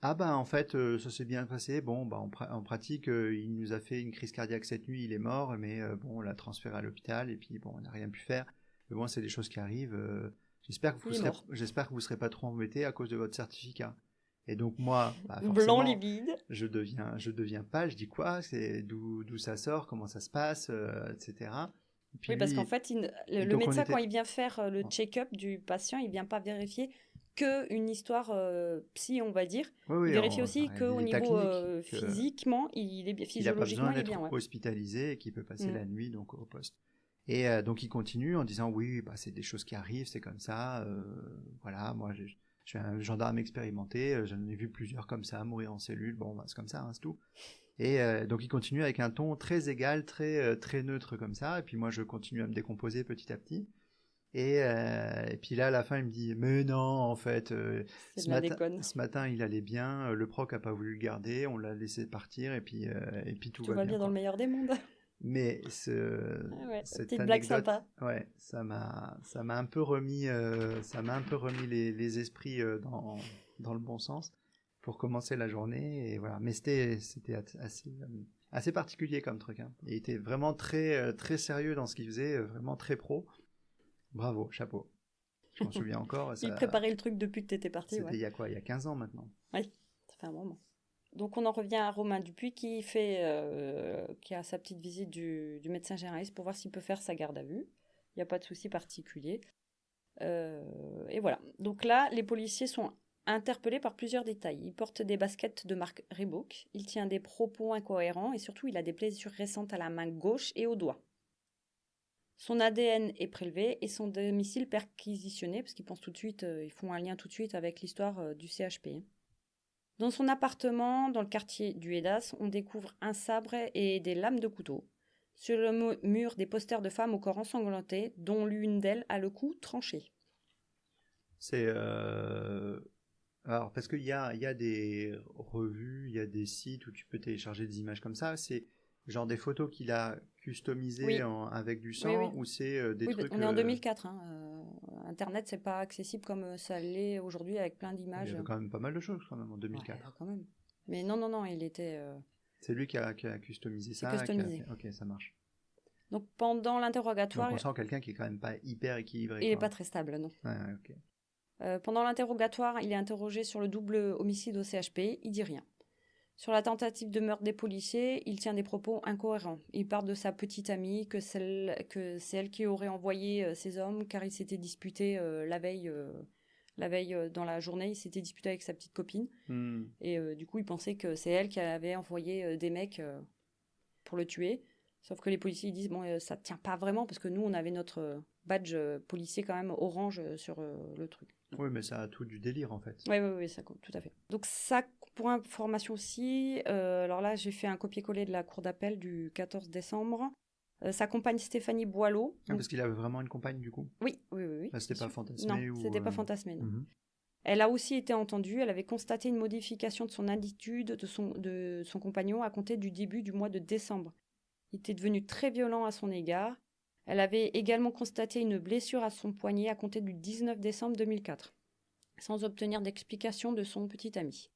ah ben en fait, ça s'est bien passé. Bon, bah en pratique, il nous a fait une crise cardiaque cette nuit, il est mort, mais bon, on l'a transféré à l'hôpital et puis bon, on n'a rien pu faire. Mais bon, c'est des choses qui arrivent. J'espère que vous serez pas trop embêtés à cause de votre certificat. Et donc moi, forcément, blanc livide, je deviens pâle. Je dis quoi? C'est d'où ça sort? Comment ça se passe, etc. Et puis oui, parce qu'en fait, le médecin, quand il vient faire le check-up du patient, il vient pas vérifier qu'une histoire psy, on va dire. Oui, il vérifie aussi qu'au niveau physiquement, physiologiquement, il est bien. Il a pas besoin d'être hospitalisé et qu'il peut passer la nuit donc au poste. Et donc il continue en disant: oui, bah, c'est des choses qui arrivent, c'est comme ça. Voilà, moi je suis un gendarme expérimenté, j'en ai vu plusieurs comme ça mourir en cellule. Bon, bah, c'est comme ça, hein, c'est tout. Et donc il continue avec un ton très égal, très neutre comme ça. Et puis moi je continue à me décomposer petit à petit. Et puis là à la fin il me dit: mais non, en fait ce matin il allait bien, le proc a pas voulu le garder, on l'a laissé partir et puis tout va bien dans le meilleur des mondes. Mais cette petite blague sympa. Ouais, ça m'a un peu remis les esprits dans le bon sens pour commencer la journée. Et voilà, mais c'était assez particulier comme truc, hein. Il était vraiment très très sérieux dans ce qu'il faisait, vraiment très pro. Bravo, chapeau. Je m'en souviens encore. Il préparait le truc depuis que tu étais parti. C'était il y a quoi? Il y a 15 ans maintenant. Oui, ça fait un moment. Donc on en revient à Romain Dupuis qui a sa petite visite du médecin généraliste pour voir s'il peut faire sa garde à vue. Il n'y a pas de souci particulier. Et voilà. Donc là, les policiers sont interpellés par plusieurs détails. Il porte des baskets de marque Reebok, il tient des propos incohérents et surtout il a des blessures récentes à la main gauche et au doigt. Son ADN est prélevé et son domicile perquisitionné parce qu'ils pensent tout de suite, ils font un lien tout de suite avec l'histoire du CHP. Dans son appartement, dans le quartier du Hédas, on découvre un sabre et des lames de couteau. Sur le mur, des posters de femmes au corps ensanglanté, dont l'une d'elles a le cou tranché. C'est alors parce qu'il y a des revues, il y a des sites où tu peux télécharger des images comme ça. Genre des photos qu'il a customisées Oui. avec du sang, Oui. ou c'est des Oui, trucs... on est en 2004. Internet, c'est pas accessible comme ça l'est aujourd'hui avec plein Il y d'images. avait quand même pas mal de choses quand même en Ouais, 2004. quand même. Mais non, il était... C'est lui qui a customisé c'est ça, customisé. Ok, ça marche. Donc pendant Donc l'interrogatoire, on sent quelqu'un qui est quand même pas hyper équilibré, il n'est quoi. pas très stable, non. Ouais, ok. Pendant l'interrogatoire, il est interrogé sur le double homicide au CHP, il dit rien. Sur la tentative de meurtre des policiers, il tient des propos incohérents. Il parle de sa petite amie, que c'est elle qui aurait envoyé ces hommes, car il s'était disputé la veille dans la journée, il s'était disputé avec sa petite copine. Et du coup, il pensait que c'est elle qui avait envoyé des mecs pour le tuer. Sauf que les policiers ils disent bon, ça tient pas vraiment parce que nous on avait notre badge policier quand même orange sur le truc. Oui, mais ça a tout du délire en fait. Oui, ça compte, tout à fait. Donc ça, pour information aussi, alors là j'ai fait un copier-coller de la cour d'appel du 14 décembre. Sa compagne Stéphanie Boileau. Ah, parce qu'il avait vraiment une compagne du coup. Oui. Là, c'était pas fantasmé Non, c'était pas fantasmé, non. Mhm. Elle a aussi été entendue, elle avait constaté une modification de son attitude de son compagnon à compter du début du mois de décembre. Il était devenu très violent à son égard. Elle avait également constaté une blessure à son poignet à compter du 19 décembre 2004, sans obtenir d'explication de son petit ami.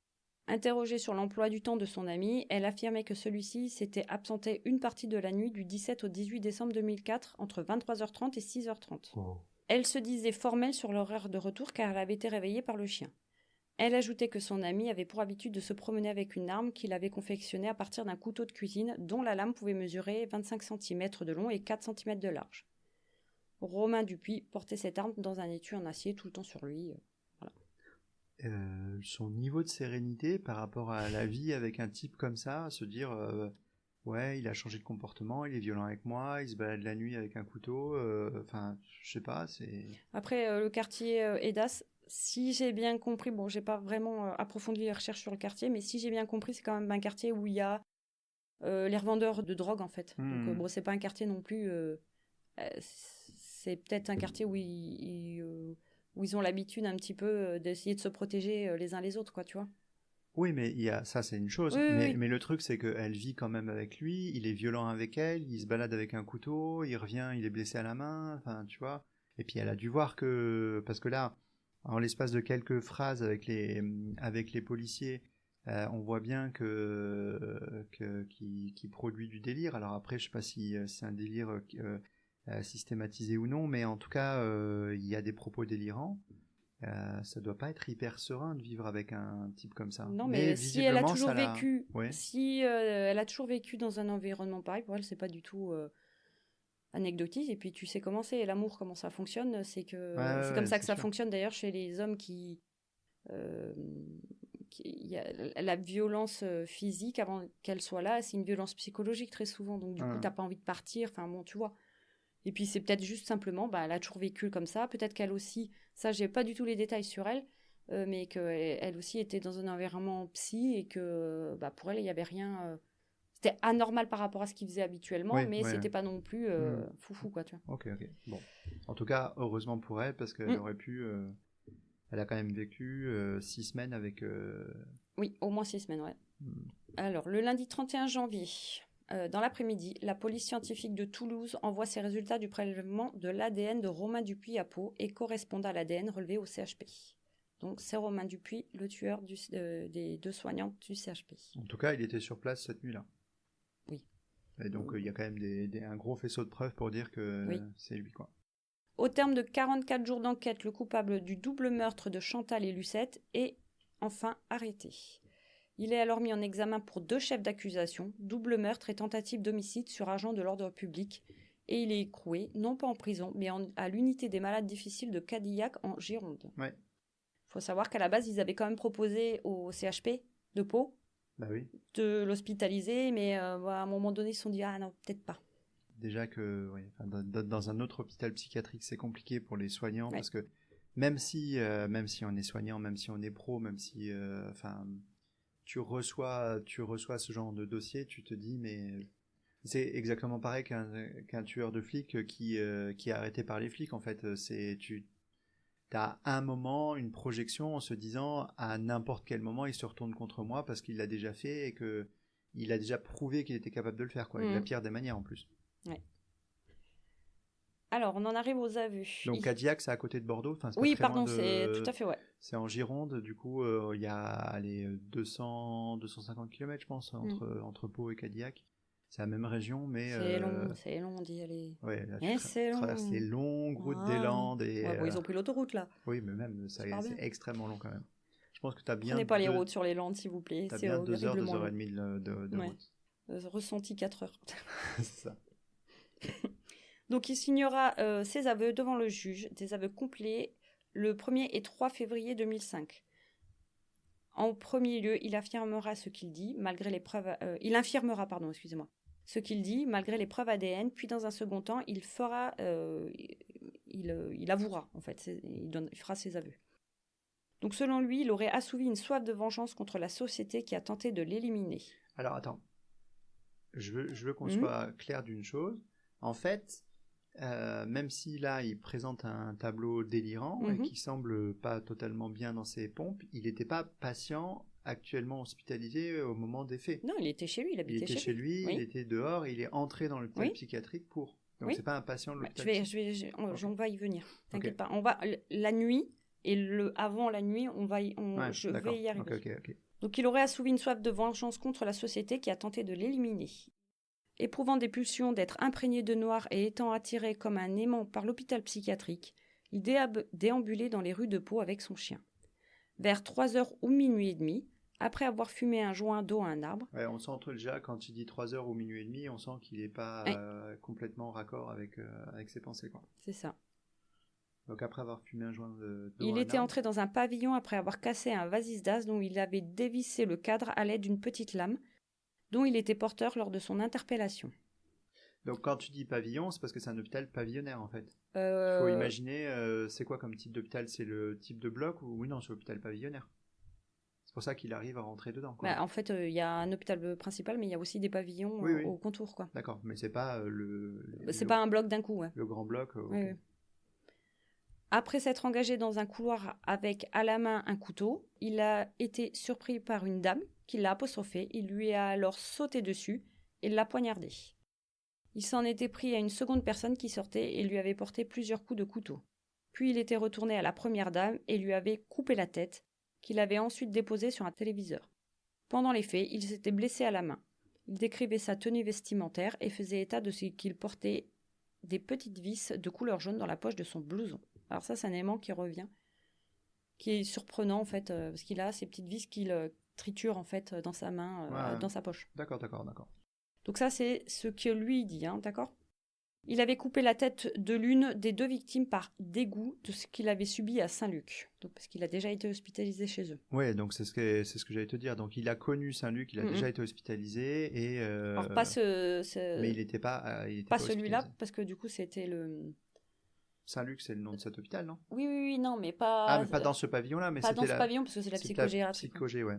Interrogée sur l'emploi du temps de son ami, elle affirmait que celui-ci s'était absenté une partie de la nuit du 17 au 18 décembre 2004 entre 23h30 et 6h30. Oh. Elle se disait formelle sur l'horaire de retour car elle avait été réveillée par le chien. Elle ajoutait que son ami avait pour habitude de se promener avec une arme qu'il avait confectionnée à partir d'un couteau de cuisine dont la lame pouvait mesurer 25 cm de long et 4 cm de large. Romain Dupuis portait cette arme dans un étui en acier tout le temps sur lui. Voilà. Son niveau de sérénité par rapport à la vie avec un type comme ça, se dire ouais, il a changé de comportement, il est violent avec moi, il se balade la nuit avec un couteau, enfin, je sais pas, c'est... Après, le quartier Edas, si j'ai bien compris, bon, j'ai pas vraiment approfondi les recherches sur le quartier, mais si j'ai bien compris, c'est quand même un quartier où il y a les revendeurs de drogue, en fait. Donc, bon, c'est pas un quartier non plus... c'est peut-être un quartier où ils ont l'habitude un petit peu d'essayer de se protéger les uns les autres, quoi, tu vois. Oui, mais ça, c'est une chose. Oui. Mais le truc, c'est qu'elle vit quand même avec lui, il est violent avec elle, il se balade avec un couteau, il revient, il est blessé à la main, enfin, tu vois. Et puis elle a dû voir que... Parce que là, en l'espace de quelques phrases avec les policiers, on voit bien qu'il produit du délire. Alors après, je sais pas si c'est un délire systématisé ou non, mais en tout cas, il y a des propos délirants. Ça doit pas être hyper serein de vivre avec un type comme ça. Non, mais si elle a toujours vécu, ouais. si elle a toujours vécu dans un environnement pareil, pour elle c'est pas du tout anecdotique. Et puis tu sais comment c'est l'amour, comment ça fonctionne, c'est comme ça que ça fonctionne d'ailleurs chez les hommes qui y a la violence physique avant qu'elle soit là, c'est une violence psychologique très souvent. Donc du coup t'as pas envie de partir. Enfin bon, tu vois. Et puis c'est peut-être juste simplement, elle a toujours vécu comme ça. Peut-être qu'elle aussi, ça j'ai pas du tout les détails sur elle, mais qu'elle aussi était dans un environnement psy et que pour elle il y avait rien. C'était anormal par rapport à ce qu'il faisait habituellement, mais c'était pas non plus foufou, quoi, tu vois. Ok. Bon. En tout cas, heureusement pour elle, parce qu'elle aurait pu. Elle a quand même vécu 6 semaines avec. Oui, au moins 6 semaines, ouais. Alors, le lundi 31 janvier. Dans l'après-midi, la police scientifique de Toulouse envoie ses résultats du prélèvement de l'ADN de Romain Dupuis à Pau et correspondent à l'ADN relevé au CHP. Donc c'est Romain Dupuis, le tueur des 2 soignantes du CHP. En tout cas, il était sur place cette nuit-là. Oui. Et donc il y a quand même un gros faisceau de preuves pour dire que c'est lui, quoi. Au terme de 44 jours d'enquête, le coupable du double meurtre de Chantal et Lucette est enfin arrêté. Il est alors mis en examen pour 2 chefs d'accusation, double meurtre et tentative d'homicide sur agent de l'ordre public, et il est écroué, non pas en prison, mais à l'unité des malades difficiles de Cadillac en Gironde. Ouais. Faut savoir qu'à la base, ils avaient quand même proposé au CHP de Pau de l'hospitaliser, mais à un moment donné, ils se sont dit « Ah non, peut-être pas ». Déjà que dans un autre hôpital psychiatrique, c'est compliqué pour les soignants, parce que même si on est soignant, même si on est pro, même si... tu reçois ce genre de dossier, tu te dis, mais c'est exactement pareil qu'un tueur de flic qui est arrêté par les flics, en fait. T'as un moment, une projection en se disant, à n'importe quel moment, il se retourne contre moi parce qu'il l'a déjà fait et que il a déjà prouvé qu'il était capable de le faire, quoi, avec la pire des manières en plus. Ouais. Alors, on en arrive aux aveux. Donc Cadillac, c'est à côté de Bordeaux. Enfin, c'est oui, pas très pardon, loin c'est tout à fait, ouais. C'est en Gironde, du coup, il y a 250 km, je pense, entre Pau et Cadillac. C'est la même région, mais... C'est long d'y aller. Ouais, là, c'est long. traverses les longues routes des Landes. Et, ouais, bon, ils ont pris l'autoroute, là. Oui, mais même, c'est extrêmement long quand même. Je pense que tu as bien... Prenez pas les routes sur les Landes, s'il vous plaît. T'as bien 2 heures, 2 heures et demie de route. Ressenti 4 heures. C'est ça. Donc, il signera ses aveux devant le juge, des aveux complets, le 1er et 3 février 2005. En premier lieu, il affirmera ce qu'il dit, malgré les preuves... ce qu'il dit, malgré les preuves ADN, puis dans un second temps, il avouera, en fait, il fera ses aveux. Donc, selon lui, il aurait assouvi une soif de vengeance contre la société qui a tenté de l'éliminer. Alors, attends. Je veux qu'on soit clair d'une chose. En fait... même si là il présente un tableau délirant et qui semble pas totalement bien dans ses pompes, il n'était pas patient actuellement hospitalisé au moment des faits. Non, il était chez lui, il habitait chez lui. Il était dehors, il est entré dans l'hôpital psychiatrique pour. Donc c'est pas un patient de l'hôpital. On va y venir. T'inquiète pas. On va la nuit et avant la nuit, je vais y arriver. Ok. Donc il aurait assouvi une soif de vengeance contre la société qui a tenté de l'éliminer. Éprouvant des pulsions d'être imprégné de noir et étant attiré comme un aimant par l'hôpital psychiatrique, il déambulait dans les rues de Pau avec son chien. Vers 3h ou minuit et demi, après avoir fumé un joint d'eau à un arbre... Ouais, on sent déjà, quand il dit 3h ou minuit et demi, on sent qu'il n'est pas complètement raccord avec ses pensées, quoi. C'est ça. Donc après avoir fumé un joint d'eau il était entré dans un pavillon après avoir cassé un vasisdas dont il avait dévissé le cadre à l'aide d'une petite lame, dont il était porteur lors de son interpellation. Donc quand tu dis pavillon, c'est parce que c'est un hôpital pavillonnaire en fait. Il faut imaginer, c'est quoi comme type d'hôpital? C'est le type de bloc ou oui non, c'est l'hôpital pavillonnaire. C'est pour ça qu'il arrive à rentrer dedans, quoi. En fait, il y a un hôpital principal, mais il y a aussi des pavillons au contour, quoi. D'accord, mais c'est pas pas un bloc d'un coup, ouais. Le grand bloc. Oui. Après s'être engagé dans un couloir avec à la main un couteau, il a été surpris par une dame qui l'a apostrophé. Il lui a alors sauté dessus et l'a poignardé. Il s'en était pris à une seconde personne qui sortait et lui avait porté plusieurs coups de couteau. Puis il était retourné à la première dame et lui avait coupé la tête, qu'il avait ensuite déposée sur un téléviseur. Pendant les faits, il s'était blessé à la main. Il décrivait sa tenue vestimentaire et faisait état de ce qu'il portait des petites vis de couleur jaune dans la poche de son blouson. Alors ça, c'est un élément qui revient, qui est surprenant en fait, parce qu'il a ces petites vis qu'il triture en fait dans sa main, dans sa poche. D'accord. Donc ça, c'est ce que lui dit, d'accord ? Il avait coupé la tête de l'une des deux victimes par dégoût de ce qu'il avait subi à Saint-Luc, donc parce qu'il a déjà été hospitalisé chez eux. Oui, donc c'est ce que j'allais te dire. Donc il a connu Saint-Luc, il a déjà été hospitalisé et. Alors pas Mais il n'était pas. Pas celui-là, parce que du coup c'était le. Saint-Luc, c'est le nom de cet hôpital, non ? Oui, non, mais pas. Ah, mais pas dans ce pavillon-là, mais pas c'était dans ce pavillon parce que c'est la psychogériatrie. Ouais.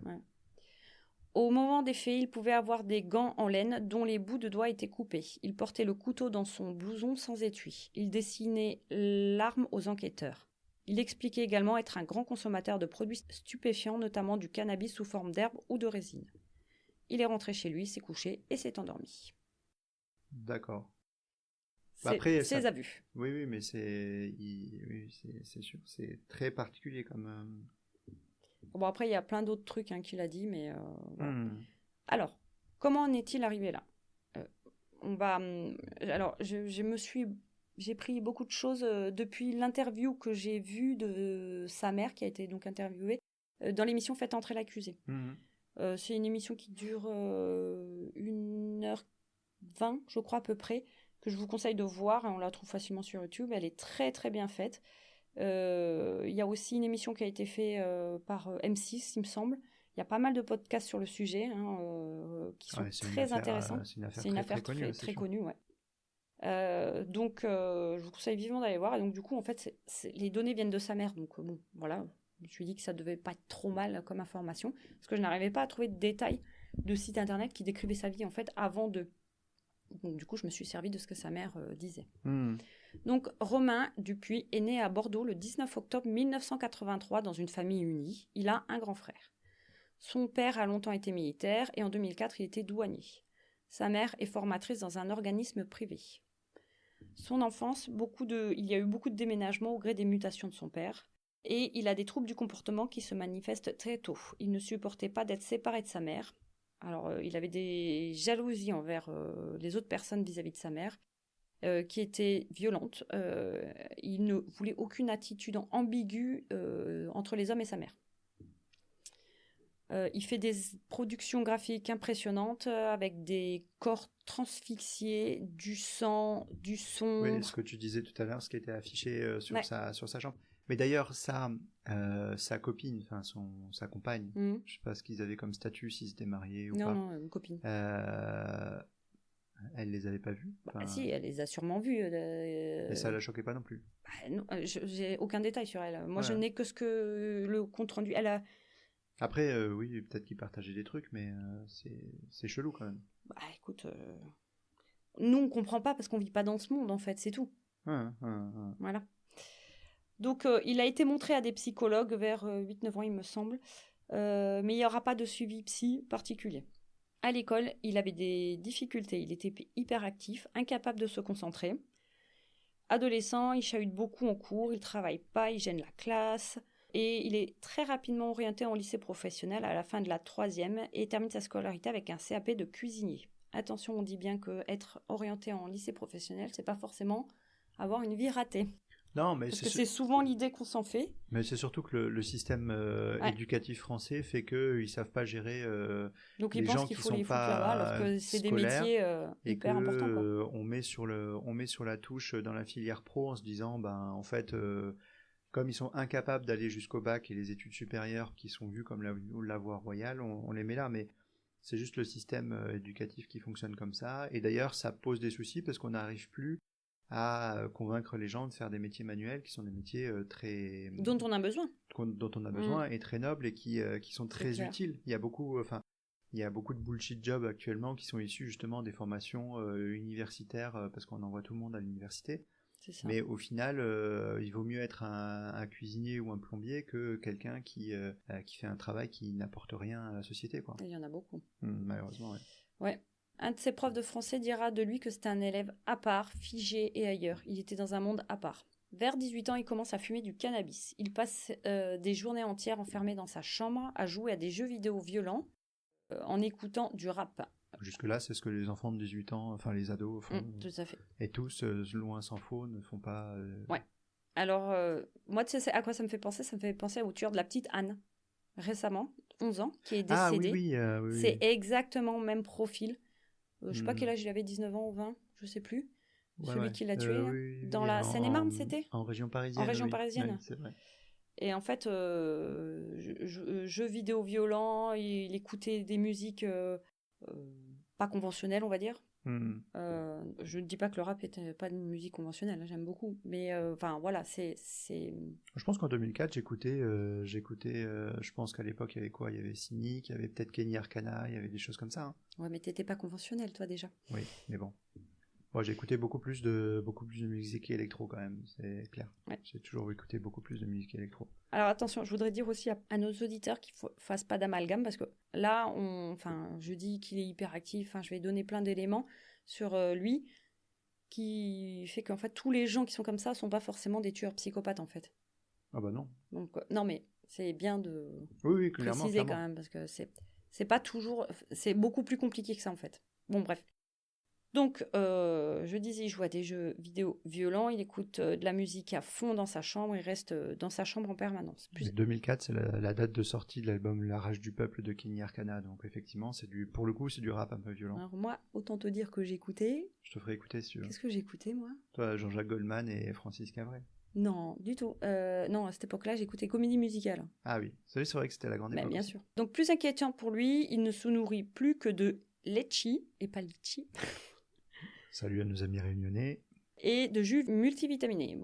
Au moment des faits, il pouvait avoir des gants en laine dont les bouts de doigts étaient coupés. Il portait le couteau dans son blouson sans étui. Il dessinait l'arme aux enquêteurs. Il expliquait également être un grand consommateur de produits stupéfiants, notamment du cannabis sous forme d'herbe ou de résine. Il est rentré chez lui, s'est couché et s'est endormi. D'accord. Après, ses abus. Oui, mais c'est sûr, c'est très particulier comme. Bon, après, il y a plein d'autres trucs qu'il a dit, mais... Alors, comment en est-il arrivé là ? Alors, j'ai pris beaucoup de choses depuis l'interview que j'ai vue de sa mère, qui a été donc interviewée, dans l'émission Faites entrer l'accusé. C'est une émission qui dure 1h20, je crois à peu près, que je vous conseille de voir. On la trouve facilement sur YouTube. Elle est très, très bien faite. Il y a aussi une émission qui a été faite par M6, il me semble. Il y a pas mal de podcasts sur le sujet qui sont très intéressants. C'est une affaire très connue, ouais. Donc, je vous conseille vivement d'aller voir. Et donc, du coup, en fait, les données viennent de sa mère. Donc, bon, voilà. Je me suis dit que ça devait pas être trop mal comme information. Parce que je n'arrivais pas à trouver de détails de sites internet qui décrivaient sa vie, en fait, avant de... Donc, du coup, je me suis servi de ce que sa mère disait. Donc, Romain Dupuis est né à Bordeaux le 19 octobre 1983 dans une famille unie. Il a un grand frère. Son père a longtemps été militaire et en 2004, il était douanier. Sa mère est formatrice dans un organisme privé. Son enfance, il y a eu beaucoup de déménagements au gré des mutations de son père. Et il a des troubles du comportement qui se manifestent très tôt. Il ne supportait pas d'être séparé de sa mère. Alors, il avait des jalousies envers les autres personnes vis-à-vis de sa mère, qui étaient violentes. Il ne voulait aucune attitude ambiguë entre les hommes et sa mère. Il fait des productions graphiques impressionnantes avec des corps transfixiés, du sang, du son. Oui, ce que tu disais tout à l'heure, ce qui était affiché sur sa jambe. Mais d'ailleurs, sa copine, enfin sa compagne, je sais pas ce qu'ils avaient comme statut, s'ils étaient mariés ou pas. Non, une copine. Elle les avait pas vus. Si, elle les a sûrement vus. Et ça la choquait pas non plus. Non, j'ai aucun détail sur elle. Moi, je n'ai que le compte rendu. Elle a. Après, oui, peut-être qu'ils partageaient des trucs, mais c'est chelou quand même. Écoute, nous on comprend pas parce qu'on vit pas dans ce monde en fait, c'est tout. Voilà. Donc, il a été montré à des psychologues vers 8-9 ans, il me semble, mais il n'y aura pas de suivi psy particulier. À l'école, il avait des difficultés, il était hyperactif, incapable de se concentrer. Adolescent, il chahute beaucoup en cours, il travaille pas, il gêne la classe, et il est très rapidement orienté en lycée professionnel à la fin de la 3e et termine sa scolarité avec un CAP de cuisinier. Attention, on dit bien que être orienté en lycée professionnel, c'est pas forcément avoir une vie ratée. Non, mais parce que c'est souvent l'idée qu'on s'en fait. Mais c'est surtout que le système éducatif français fait qu'ils ne savent pas gérer donc les gens qui ne sont pas alors que c'est des métiers hyper importants. On met sur la touche dans la filière pro en se disant, en fait, comme ils sont incapables d'aller jusqu'au bac et les études supérieures qui sont vues comme la voie royale, on les met là. Mais c'est juste le système éducatif qui fonctionne comme ça. Et d'ailleurs, ça pose des soucis parce qu'on n'arrive plus à convaincre les gens de faire des métiers manuels qui sont des métiers dont on a besoin et très nobles et qui sont très utiles. Il y a beaucoup de bullshit jobs actuellement qui sont issus justement des formations universitaires parce qu'on envoie tout le monde à l'université. C'est ça. Mais au final, il vaut mieux être un cuisinier ou un plombier que quelqu'un qui fait un travail qui n'apporte rien à la société, quoi. Il y en a beaucoup. Malheureusement, oui. Ouais. Un de ses profs de français dira de lui que c'était un élève à part, figé et ailleurs. Il était dans un monde à part. Vers 18 ans, il commence à fumer du cannabis. Il passe des journées entières enfermé dans sa chambre à jouer à des jeux vidéo violents en écoutant du rap. Jusque-là, c'est ce que les enfants de 18 ans, enfin les ados font. Tout à fait. Et tous, loin s'en faut, ne font pas... Ouais. Alors, moi, tu sais à quoi ça me fait penser ? Ça me fait penser au tueur de la petite Anne, récemment, 11 ans, qui est décédé. Ah oui. C'est exactement le même profil. Je sais pas quel âge il avait, 19 ans ou 20, je sais plus. Celui qui l'a tué, dans la Seine-et-Marne, c'était ? En région parisienne. En région parisienne. Oui, c'est vrai. Et en fait, jeux vidéo violents, il écoutait des musiques pas conventionnelles, on va dire. Je ne dis pas que le rap n'était pas une musique conventionnelle, j'aime beaucoup. Mais voilà, c'est... Je pense qu'en 2004, j'écoutais, je pense qu'à l'époque, il y avait quoi ? Il y avait Cynic, il y avait peut-être Kenny Arcana, il y avait des choses comme ça. Hein. Ouais, mais t'étais pas conventionnel, toi, déjà. Oui, mais bon. Moi, j'ai écouté beaucoup plus de musique électro, quand même, c'est clair. Ouais. J'ai toujours écouté beaucoup plus de musique électro. Alors attention, je voudrais dire aussi à nos auditeurs qu'ils ne fassent pas d'amalgame, parce que là, je dis qu'il est hyperactif, je vais donner plein d'éléments sur lui, qui fait qu'en fait, tous les gens qui sont comme ça ne sont pas forcément des tueurs psychopathes, en fait. Ah bah non. Donc, non, mais c'est bien de clairement, préciser quand même, parce que c'est pas toujours... C'est beaucoup plus compliqué que ça, en fait. Bon, bref. Donc, je disais, il joue à des jeux vidéo violents, il écoute de la musique à fond dans sa chambre, il reste dans sa chambre en permanence. 2004, c'est la date de sortie de l'album La Rage du Peuple de Kenny Arcana, donc effectivement, pour le coup, c'est du rap un peu violent. Alors moi, autant te dire que j'écoutais... Je te ferai écouter si tu veux. Qu'est-ce que j'écoutais, moi ? Toi, Jean-Jacques Goldman et Francis Cabrel. Non, du tout. Non, à cette époque-là, j'écoutais comédie musicale. Ah oui, c'est vrai que c'était la grande époque. Bien sûr. Donc, plus inquiétant pour lui, il ne se nourrit plus que de litchi, et pas litchi. Salut à nos amis réunionnais. Et de jus multivitaminés.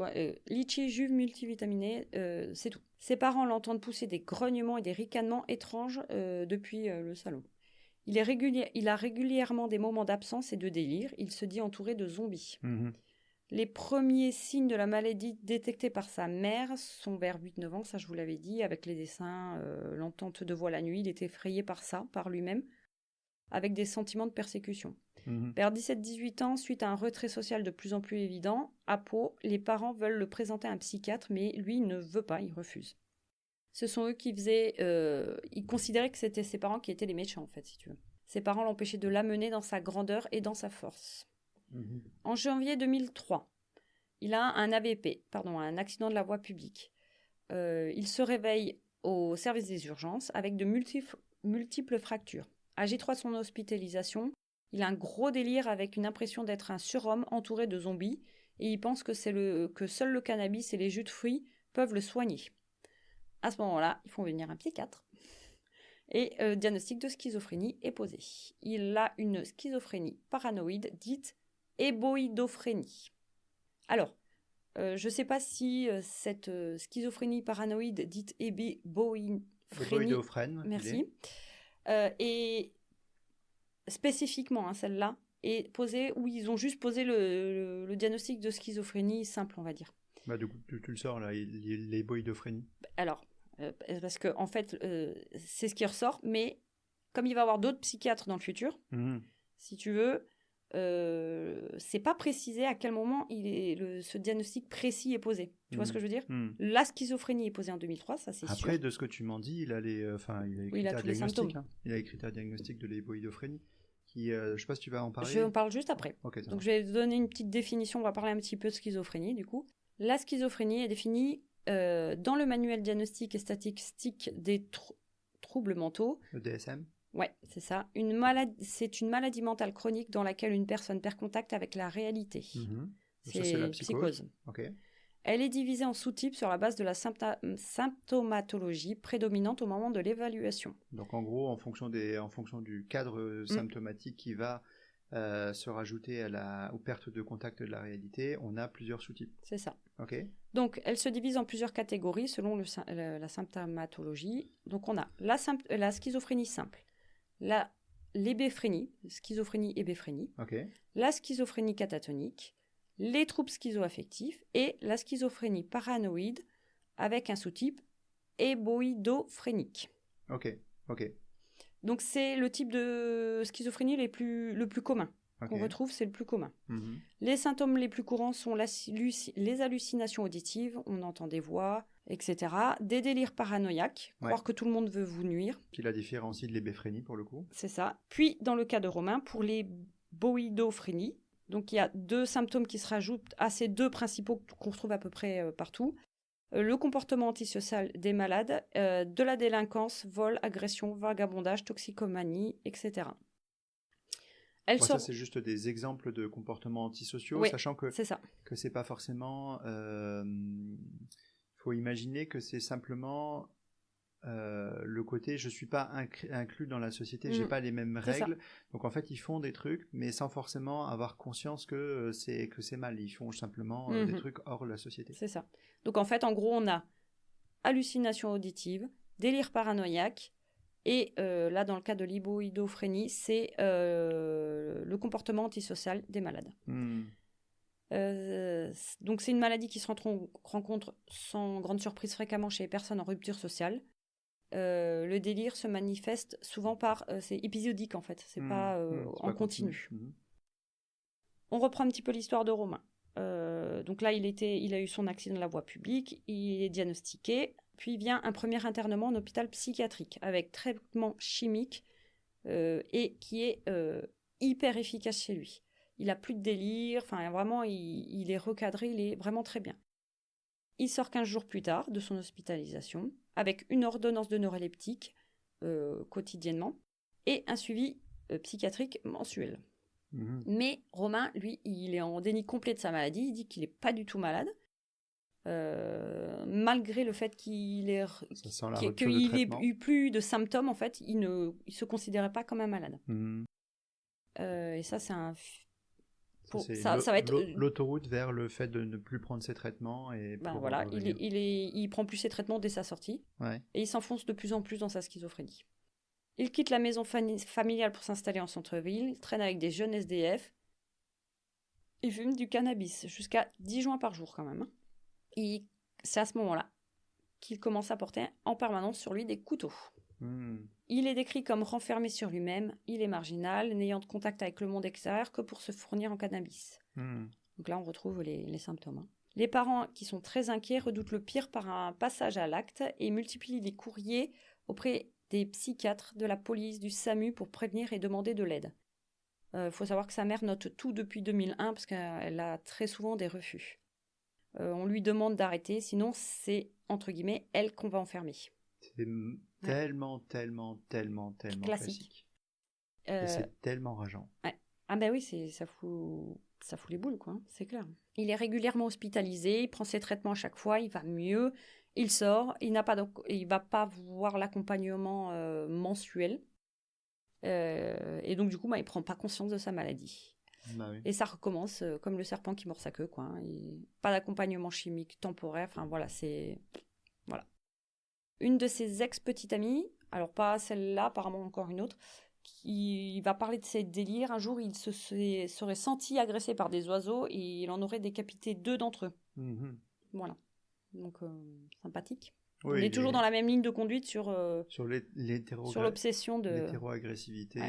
Litchi, jus multivitaminés, c'est tout. Ses parents l'entendent pousser des grognements et des ricanements étranges depuis le salon. Il a régulièrement des moments d'absence et de délire. Il se dit entouré de zombies. Les premiers signes de la maladie détectés par sa mère sont vers 8-9 ans, ça je vous l'avais dit, avec les dessins, l'entente de voix la nuit, il était effrayé par ça, par lui-même, avec des sentiments de persécution. Vers 17-18 ans, suite à un retrait social de plus en plus évident, à Pau, les parents veulent le présenter à un psychiatre, mais lui il ne veut pas, il refuse. Ce sont eux qui faisaient... ils considéraient que c'était ses parents qui étaient les méchants, en fait, si tu veux. Ses parents l'empêchaient de l'amener dans sa grandeur et dans sa force. En janvier 2003, il a un AVP, un accident de la voie publique. Il se réveille au service des urgences avec de multiples fractures. Âgé 3 de son hospitalisation, il a un gros délire avec une impression d'être un surhomme entouré de zombies et il pense que seul le cannabis et les jus de fruits peuvent le soigner. À ce moment-là, ils font venir un psychiatre et diagnostic de schizophrénie est posé. Il a une schizophrénie paranoïde dite éboïdophrénie. Alors, je ne sais pas si cette schizophrénie paranoïde dite éboïdophrénie, merci, et spécifiquement celle-là est posée où ils ont juste posé le diagnostic de schizophrénie simple, on va dire. Bah du coup, tu le sors là, l'éboïdophrénie. Alors, parce que en fait, c'est ce qui ressort, mais comme il va y avoir d'autres psychiatres dans le futur, si tu veux, c'est pas précisé à quel moment ce diagnostic précis est posé. Tu vois ce que je veux dire? La schizophrénie est posée en 2003, ça c'est sûr. Après, de ce que tu m'en dis, il a tous les symptômes. Il a les critères diagnostiques de l'éboïdophrénie. Je sais pas si tu vas en parler. Je en parle juste après. Okay, donc je vais donner une petite définition, on va parler un petit peu de schizophrénie du coup. La schizophrénie est définie dans le manuel diagnostique et statistique des troubles mentaux. Le DSM. Ouais, c'est ça. C'est une maladie mentale chronique dans laquelle une personne perd contact avec la réalité. C'est la psychose. Okay. Elle est divisée en sous-types sur la base de la symptomatologie prédominante au moment de l'évaluation. Donc en gros, en fonction du cadre symptomatique qui va se rajouter aux pertes de contact de la réalité, on a plusieurs sous-types. C'est ça. Okay. Donc elle se divise en plusieurs catégories selon la symptomatologie. Donc on a la schizophrénie simple, l'hébéphrénie, schizophrénie hébéphrénie, la schizophrénie catatonique, les troubles schizoaffectifs et la schizophrénie paranoïde avec un sous-type éboïdophrénique. Ok. Donc c'est le type de schizophrénie le plus commun qu'on retrouve, c'est le plus commun. Les symptômes les plus courants sont les hallucinations auditives, on entend des voix, etc. Des délires paranoïaques, croire que tout le monde veut vous nuire. Qui la différencie de l'hébéphrénie pour le coup. C'est ça. Puis dans le cas de Romain, pour l'éboïdophrénie, donc il y a 2 symptômes qui se rajoutent à ces 2 principaux qu'on retrouve à peu près partout. Le comportement antisocial des malades, de la délinquance, vol, agression, vagabondage, toxicomanie, etc. Ça, c'est juste des exemples de comportements antisociaux, sachant que c'est pas forcément... faut imaginer que c'est simplement... le côté je suis pas inclus dans la société, j'ai pas les mêmes règles, donc en fait ils font des trucs mais sans forcément avoir conscience que c'est mal, ils font simplement des trucs hors la société. C'est ça. Donc en fait en gros on a hallucination auditive, délire paranoïaque et là dans le cas de l'éboïdophrénie c'est le comportement antisocial des malades. Donc c'est une maladie qui se rencontre sans grande surprise fréquemment chez les personnes en rupture sociale. Le délire se manifeste souvent c'est épisodique en fait, c'est pas en continu. On reprend un petit peu l'histoire de Romain. Donc là, il a eu son accident de la voie publique, il est diagnostiqué, puis vient un premier internement en hôpital psychiatrique avec traitement chimique et qui est hyper efficace chez lui. Il a plus de délire, enfin vraiment, il est recadré, il est vraiment très bien. Il sort 15 jours plus tard de son hospitalisation avec une ordonnance de neuroleptique quotidiennement et un suivi psychiatrique mensuel. Mais Romain, lui, il est en déni complet de sa maladie, il dit qu'il n'est pas du tout malade, malgré le fait qu'il ait eu plus de symptômes, en fait, il se considérait pas comme un malade. Et ça, c'est un... ça va être l'autoroute vers le fait de ne plus prendre ses traitements et voilà, il prend plus ses traitements dès sa sortie et il s'enfonce de plus en plus dans sa schizophrénie. Il quitte la maison familiale pour s'installer en centre-ville, il traîne avec des jeunes SDF Il fume du cannabis jusqu'à 10 joints par jour quand même. C'est à ce moment-là qu'il commence à porter en permanence sur lui des couteaux. Il est décrit comme renfermé sur lui-même, il est marginal, n'ayant de contact avec le monde extérieur que pour se fournir en cannabis. Donc là, on retrouve les symptômes. Les parents, qui sont très inquiets, redoutent le pire par un passage à l'acte et multiplient les courriers auprès des psychiatres, de la police, du SAMU pour prévenir et demander de l'aide. Faut savoir que sa mère note tout depuis 2001 parce qu'elle a très souvent des refus. On lui demande d'arrêter, sinon c'est, entre guillemets, elle qu'on va enfermer. C'est tellement classique. Et c'est tellement rageant. Ouais. Ah ben oui, ça fout les boules, quoi, c'est clair. Il est régulièrement hospitalisé, il prend ses traitements à chaque fois, il va mieux, il sort, il va pas voir l'accompagnement mensuel. Et donc du coup, il prend pas conscience de sa maladie. Bah oui. Et ça recommence comme le serpent qui mord sa queue, quoi. Pas d'accompagnement chimique temporaire, enfin voilà, voilà. Une de ses ex-petites amies, alors pas celle-là, apparemment encore une autre, qui va parler de ses délires. Un jour, il serait senti agressé par des oiseaux et il en aurait décapité 2 d'entre eux. Voilà. Donc, sympathique. Oui, on est toujours dans la même ligne de conduite sur l'obsession de... l'hétéroagressivité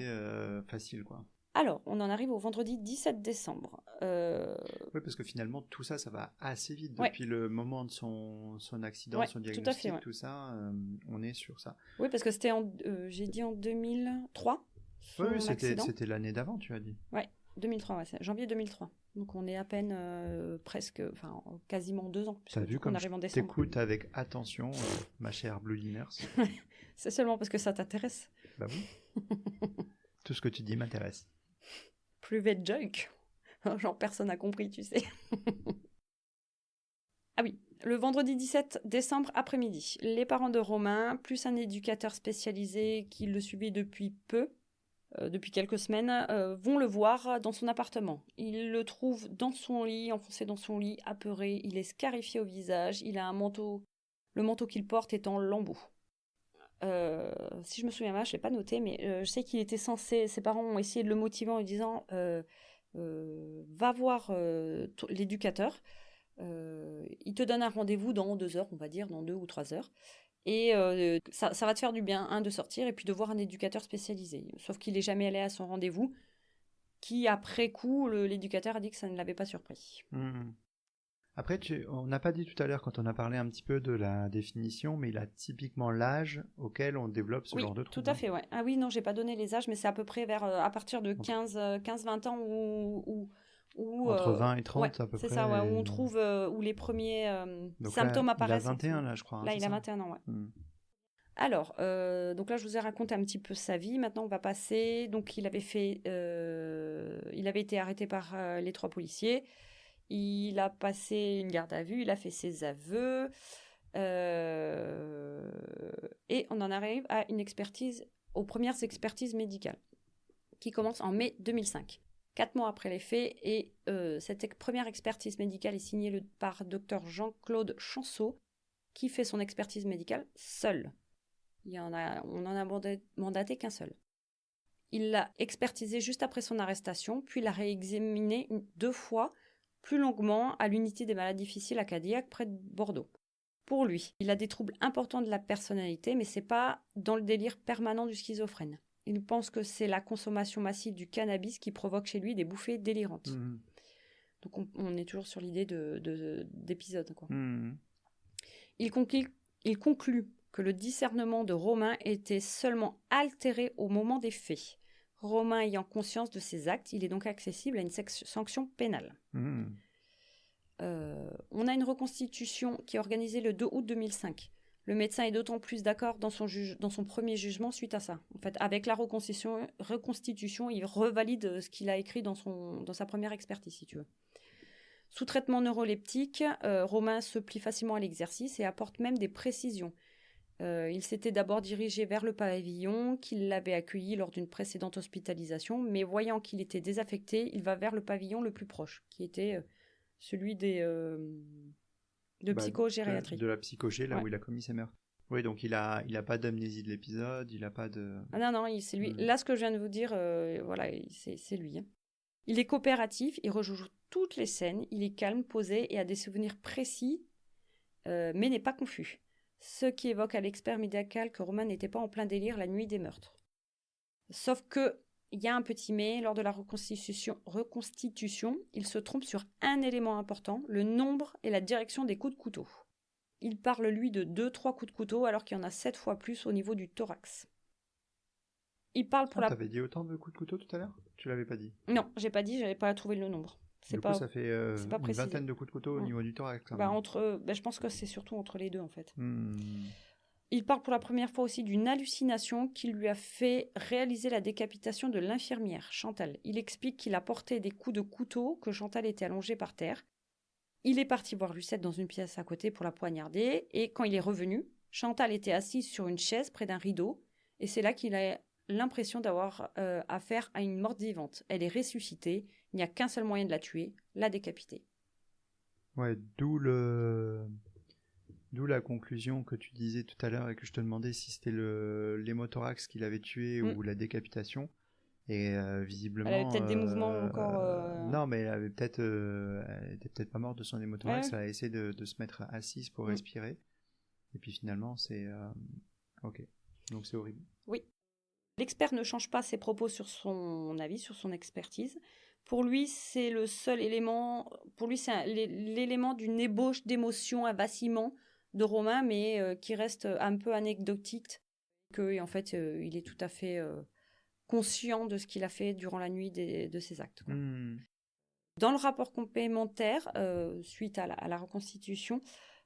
facile, quoi. Alors, on en arrive au vendredi 17 décembre. Oui, parce que finalement, tout ça va assez vite. Depuis le moment de son accident, son diagnostic, tout ça, on est sur ça. Oui, parce que c'était, j'ai dit en 2003. Oui, c'était l'année d'avant, tu as dit. Oui, 2003, c'est janvier 2003. Donc on est à peine quasiment 2 ans. T'as vu comme je t'écoute avec attention, ma chère Bloody Nurse. C'est seulement parce que ça t'intéresse. Bah oui. Tout ce que tu dis m'intéresse. Private joke. Genre personne n'a compris, tu sais. Ah oui, le vendredi 17 décembre après-midi, les parents de Romain, plus un éducateur spécialisé qui le suivait depuis quelques semaines, vont le voir dans son appartement. Ils le trouvent dans son lit, enfoncé dans son lit, apeuré, il est scarifié au visage, il a un manteau, le manteau qu'il porte est en lambeaux. Si je me souviens mal, je ne l'ai pas noté, mais je sais qu'il était censé, ses parents ont essayé de le motiver en lui disant va voir l'éducateur, il te donne un rendez-vous dans 2 heures, on va dire, dans 2 ou 3 heures. Et ça va te faire du bien, de sortir et puis de voir un éducateur spécialisé. Sauf qu'il n'est jamais allé à son rendez-vous, qui après coup, l'éducateur a dit que ça ne l'avait pas surpris. Après, on n'a pas dit tout à l'heure quand on a parlé un petit peu de la définition, mais il a typiquement l'âge auquel on développe ce genre de trouble. Tout à fait, ouais. Ah oui, non, j'ai pas donné les âges, mais c'est à peu près à partir de 15-20 ans où entre 20 et 30 à peu près. C'est ça, où on trouve où les premiers symptômes apparaissent. Il a 21 là, je crois. Là, il a 21 ans, ouais. Alors, donc là, je vous ai raconté un petit peu sa vie. Maintenant, on va passer. Donc, il avait été arrêté par les 3 policiers. Il a passé une garde à vue. Il a fait ses aveux. Et on en arrive à aux premières expertises médicales, qui commencent en mai 2005. 4 mois après les faits, et cette première expertise médicale est signée par Dr Jean-Claude Chanceau, qui fait son expertise médicale seul. On en a mandaté qu'un seul. Il l'a expertisé juste après son arrestation, puis l'a réexaminé 2 fois plus longuement à l'unité des maladies difficiles à Cadillac, près de Bordeaux. Pour lui, il a des troubles importants de la personnalité, mais c'est pas dans le délire permanent du schizophrène. Il pense que c'est la consommation massive du cannabis qui provoque chez lui des bouffées délirantes. Donc on est toujours sur l'idée d'épisode, quoi. Il conclut que le discernement de Romain était seulement altéré au moment des faits. Romain ayant conscience de ses actes, il est donc accessible à une sanction pénale. On a une reconstitution qui est organisée le 2 août 2005. Le médecin est d'autant plus d'accord dans son premier jugement suite à ça. En fait, avec la reconstitution, il revalide ce qu'il a écrit dans sa première expertise, si tu veux. Sous traitement neuroleptique, Romain se plie facilement à l'exercice et apporte même des précisions. Il s'était d'abord dirigé vers le pavillon qu'il l'avait accueilli lors d'une précédente hospitalisation, mais voyant qu'il était désaffecté, il va vers le pavillon le plus proche, qui était celui de psychogériatrie. De la psychogé, là où il a commis ses meurtres. Oui, donc il a pas d'amnésie de l'épisode, il a pas de... Ah non, c'est lui. Là, ce que je viens de vous dire, voilà, c'est lui. Il est coopératif, il rejoue toutes les scènes, il est calme, posé et a des souvenirs précis, mais n'est pas confus. Ce qui évoque à l'expert médical que Romain n'était pas en plein délire la nuit des meurtres. Sauf que, il y a un petit mais, lors de la reconstitution, il se trompe sur un élément important, le nombre et la direction des coups de couteau. Il parle, lui, de 2-3 coups de couteau, alors qu'il y en a 7 fois plus au niveau du thorax. Il parle pour T'avais dit autant de coups de couteau tout à l'heure ? Tu l'avais pas dit ? Non, j'ai pas dit, j'avais pas trouvé le nombre. Du coup, ça fait une vingtaine de coups de couteau au niveau du thorax. Je pense que c'est surtout entre les deux, en fait. Il parle pour la première fois aussi d'une hallucination qui lui a fait réaliser la décapitation de l'infirmière, Chantal. Il explique qu'il a porté des coups de couteau, que Chantal était allongée par terre. Il est parti voir Lucette dans une pièce à côté pour la poignarder, et quand il est revenu, Chantal était assise sur une chaise près d'un rideau, et c'est là qu'il a l'impression d'avoir affaire à une morte vivante. Elle est ressuscitée, il n'y a qu'un seul moyen de la tuer, la décapiter. Ouais, d'où la conclusion que tu disais tout à l'heure et que je te demandais si c'était l'hémothorax qui l'avait tué ou la décapitation. Et visiblement... Elle avait peut-être des mouvements encore... Non, mais elle était peut-être pas morte de son hémothorax, elle a essayé de se mettre assise pour respirer. Et puis finalement, c'est... Ok, donc c'est horrible. Oui. L'expert ne change pas ses propos sur son avis, sur son expertise. Pour lui, c'est le seul élément... Pour lui, c'est l'élément d'une ébauche d'émotion, un vacillement de Romain, mais qui reste un peu anecdotique. En fait, il est tout à fait conscient de ce qu'il a fait durant la nuit de ses actes. Dans le rapport complémentaire, suite à la reconstitution,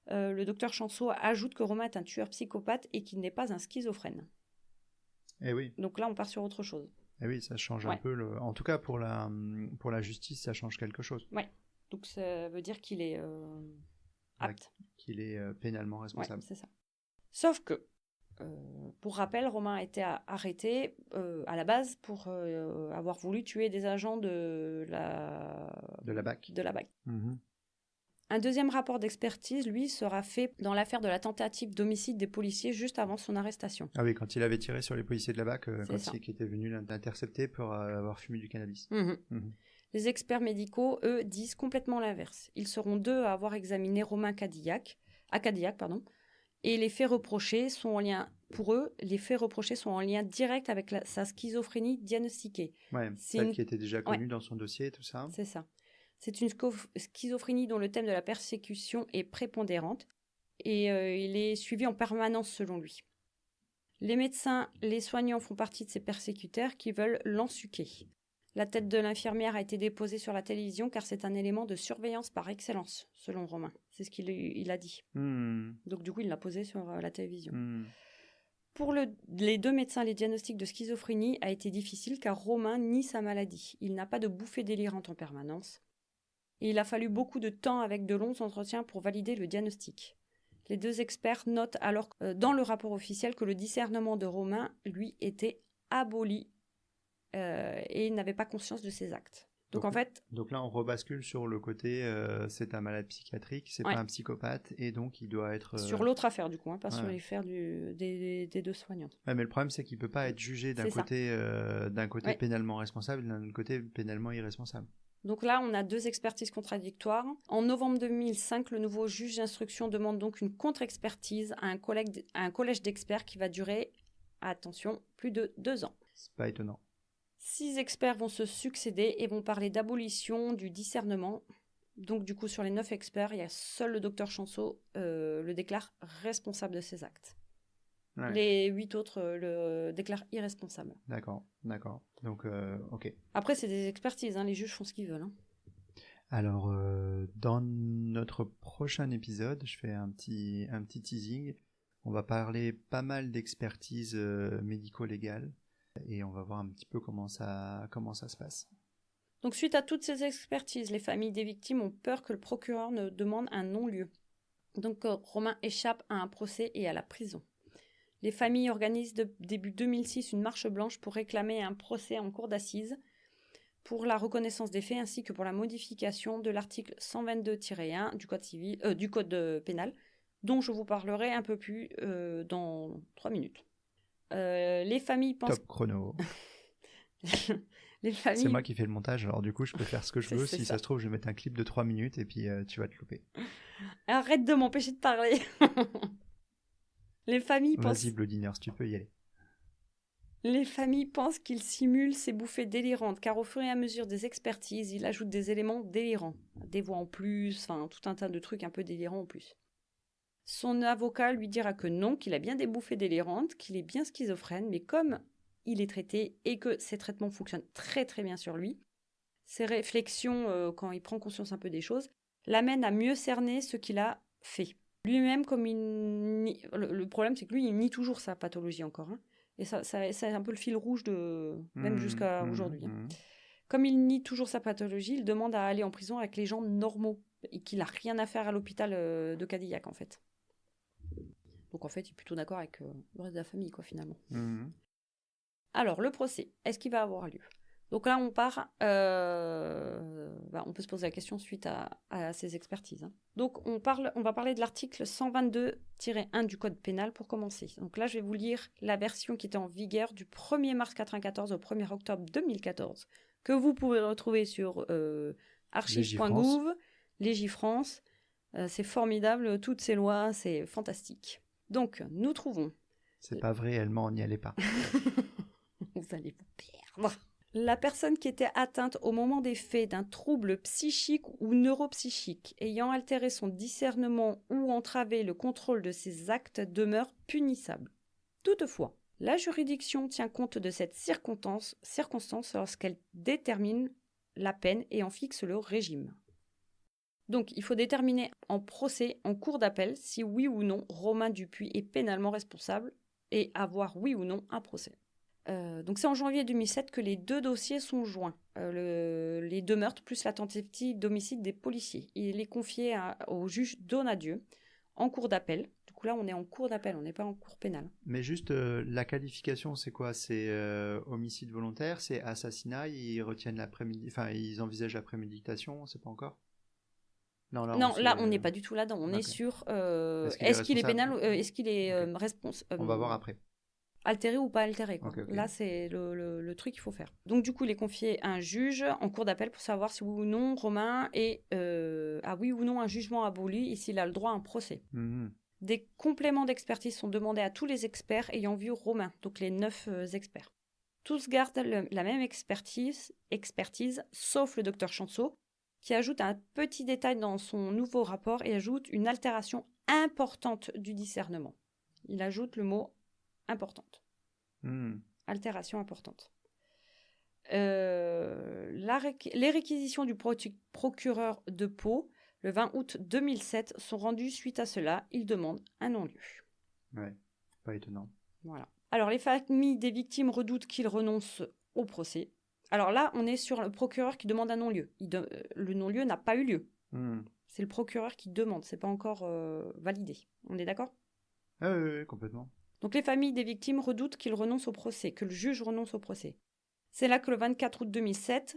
le docteur Chanceau ajoute que Romain est un tueur psychopathe et qu'il n'est pas un schizophrène. Eh oui. Donc là, on part sur autre chose. Eh oui, ça change un peu. En tout cas, pour la justice, ça change quelque chose. Ouais. Donc ça veut dire qu'il est apte. Qu'il est pénalement responsable. Ouais, c'est ça. Sauf que, pour rappel, Romain a été arrêté à la base pour avoir voulu tuer des agents de la BAC. Un deuxième rapport d'expertise, lui, sera fait dans l'affaire de la tentative d'homicide des policiers juste avant son arrestation. Ah oui, quand il avait tiré sur les policiers de la BAC, qui étaient venus l'intercepter pour avoir fumé du cannabis. Les experts médicaux, eux, disent complètement l'inverse. Ils seront 2 à avoir examiné Romain à Cadillac, et les faits reprochés sont en lien, pour eux, en lien direct avec sa schizophrénie diagnostiquée. Ouais, celle qui était déjà connue dans son dossier, tout ça. C'est ça. C'est une schizophrénie dont le thème de la persécution est prépondérante et il est suivi en permanence selon lui. Les médecins, les soignants font partie de ces persécuteurs qui veulent l'ensuquer. La tête de l'infirmière a été déposée sur la télévision car c'est un élément de surveillance par excellence, selon Romain. C'est ce qu'il a dit. Donc du coup, il l'a posée sur la télévision. Pour les 2 médecins, les diagnostics de schizophrénie a été difficile car Romain nie sa maladie. Il n'a pas de bouffée délirante en permanence. Et il a fallu beaucoup de temps avec de longs entretiens pour valider le diagnostic. Les 2 experts notent alors dans le rapport officiel que le discernement de Romain, lui, était aboli et il n'avait pas conscience de ses actes. Donc en fait... Donc là, on rebascule sur le côté c'est un malade psychiatrique, c'est pas un psychopathe, et donc il doit être... Sur l'autre affaire, du coup, pas sur l'affaire des 2 soignantes. Ouais, mais le problème, c'est qu'il peut pas être jugé d'un côté pénalement responsable et d'un autre côté pénalement irresponsable. Donc là, on a 2 expertises contradictoires. En novembre 2005, le nouveau juge d'instruction demande donc une contre-expertise à un collège d'experts qui va durer, attention, plus de 2 ans. C'est pas étonnant. 6 experts vont se succéder et vont parler d'abolition du discernement. Donc du coup, sur les 9 experts, il y a seul le docteur Chanceau le déclare responsable de ses actes. Ouais. Les 8 autres le déclarent irresponsable. D'accord. Donc, ok. Après, c'est des expertises, les juges font ce qu'ils veulent. Alors, dans notre prochain épisode, je fais un petit teasing. On va parler pas mal d'expertise médico-légale et on va voir un petit peu comment ça se passe. Donc, suite à toutes ces expertises, les familles des victimes ont peur que le procureur ne demande un non-lieu. Donc, Romain échappe à un procès et à la prison. Les familles organisent début 2006 une marche blanche pour réclamer un procès en cour d'assises pour la reconnaissance des faits ainsi que pour la modification de l'article 122-1 du code pénal, dont je vous parlerai un peu plus dans 3 minutes. Les familles pensent... Top chrono. Les familles... C'est moi qui fais le montage, alors du coup, je peux faire ce que je veux. Si ça ça se trouve, je vais mettre un clip de 3 minutes et puis tu vas te louper. Arrête de m'empêcher de parler. Les familles pensent... Vas-y, Bloodiners, tu peux y aller. Les familles pensent qu'il simule ces bouffées délirantes, car au fur et à mesure des expertises, il ajoute des éléments délirants. Des voix en plus, enfin tout un tas de trucs un peu délirants en plus. Son avocat lui dira que non, qu'il a bien des bouffées délirantes, qu'il est bien schizophrène, mais comme il est traité et que ses traitements fonctionnent très très bien sur lui, ses réflexions, quand il prend conscience un peu des choses, l'amènent à mieux cerner ce qu'il a fait. Lui-même, comme le problème, c'est que lui, il nie toujours sa pathologie encore. Hein. Et ça, c'est un peu le fil rouge même jusqu'à aujourd'hui. Hein. Comme il nie toujours sa pathologie, il demande à aller en prison avec les gens normaux et qu'il n'a rien à faire à l'hôpital de Cadillac, en fait. Donc, en fait, il est plutôt d'accord avec le reste de la famille, quoi, finalement. Alors, le procès, est-ce qu'il va avoir lieu ? Donc là, on part... on peut se poser la question suite à ces expertises. Hein. Donc, on va parler de l'article 122-1 du Code pénal pour commencer. Donc là, je vais vous lire la version qui était en vigueur du 1er mars 1994 au 1er octobre 2014, que vous pouvez retrouver sur archives.gouv, Légifrance. C'est formidable, toutes ces lois, c'est fantastique. Donc, nous trouvons... C'est pas vrai, on n'y allait pas. Vous allez vous perdre. La personne qui était atteinte au moment des faits d'un trouble psychique ou neuropsychique ayant altéré son discernement ou entravé le contrôle de ses actes demeure punissable. Toutefois, la juridiction tient compte de cette circonstance lorsqu'elle détermine la peine et en fixe le régime. Donc, il faut déterminer en procès, en cour d'appel, si oui ou non Romain Dupuis est pénalement responsable et avoir oui ou non un procès. Donc c'est en janvier 2007 que les deux dossiers sont joints, les deux meurtres plus la tentative d'homicide des policiers. Il est confié au juge Donadieu en cour d'appel. Du coup là on est en cour d'appel, on n'est pas en cour pénale. Mais juste la qualification c'est quoi ? C'est homicide volontaire, c'est assassinat, ils envisagent la préméditation, c'est pas encore ? Non, on n'est pas du tout là-dedans, on est sur est-ce qu'il est pénal, est-ce qu'il est responsable. On va voir après. Altéré ou pas altéré, quoi. Okay. Là, c'est le truc qu'il faut faire. Donc, du coup, il est confié à un juge en cour d'appel pour savoir si oui ou non Romain a oui ou non un jugement aboli et s'il a le droit à un procès. Des compléments d'expertise sont demandés à tous les experts ayant vu Romain, donc les 9 experts. Tous gardent la même expertise, sauf le docteur Chanceau, qui ajoute un petit détail dans son nouveau rapport et ajoute une altération importante du discernement. Il ajoute le mot importante. Altération importante. Les réquisitions du procureur de Pau, le 20 août 2007, sont rendues suite à cela. Il demande un non-lieu. Ouais, pas étonnant. Voilà. Alors, les familles des victimes redoutent qu'il renonce au procès. Alors là, on est sur le procureur qui demande un non-lieu. Le non-lieu n'a pas eu lieu. C'est le procureur qui demande, c'est pas encore validé. On est d'accord ? Oui, complètement. Donc les familles des victimes redoutent qu'il renonce au procès, que le juge renonce au procès. C'est là que le 24 août 2007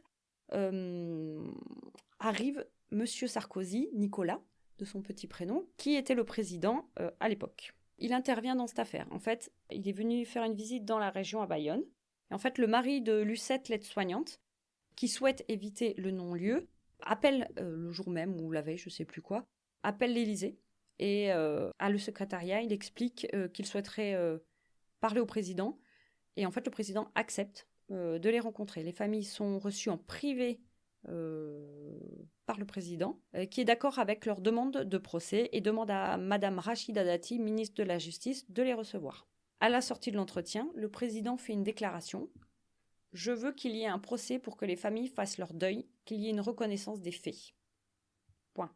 arrive Monsieur Sarkozy, Nicolas, de son petit prénom, qui était le président à l'époque. Il intervient dans cette affaire. En fait, il est venu faire une visite dans la région à Bayonne. Et en fait, le mari de Lucette, l'aide-soignante, qui souhaite éviter le non-lieu, appelle le jour même ou la veille, je ne sais plus quoi, appelle l'Élysée. Et à le secrétariat, il explique qu'il souhaiterait parler au président. Et en fait, le président accepte de les rencontrer. Les familles sont reçues en privé par le président, qui est d'accord avec leur demande de procès et demande à Madame Rachida Dati, ministre de la Justice, de les recevoir. À la sortie de l'entretien, le président fait une déclaration. « Je veux qu'il y ait un procès pour que les familles fassent leur deuil, qu'il y ait une reconnaissance des faits. » Point.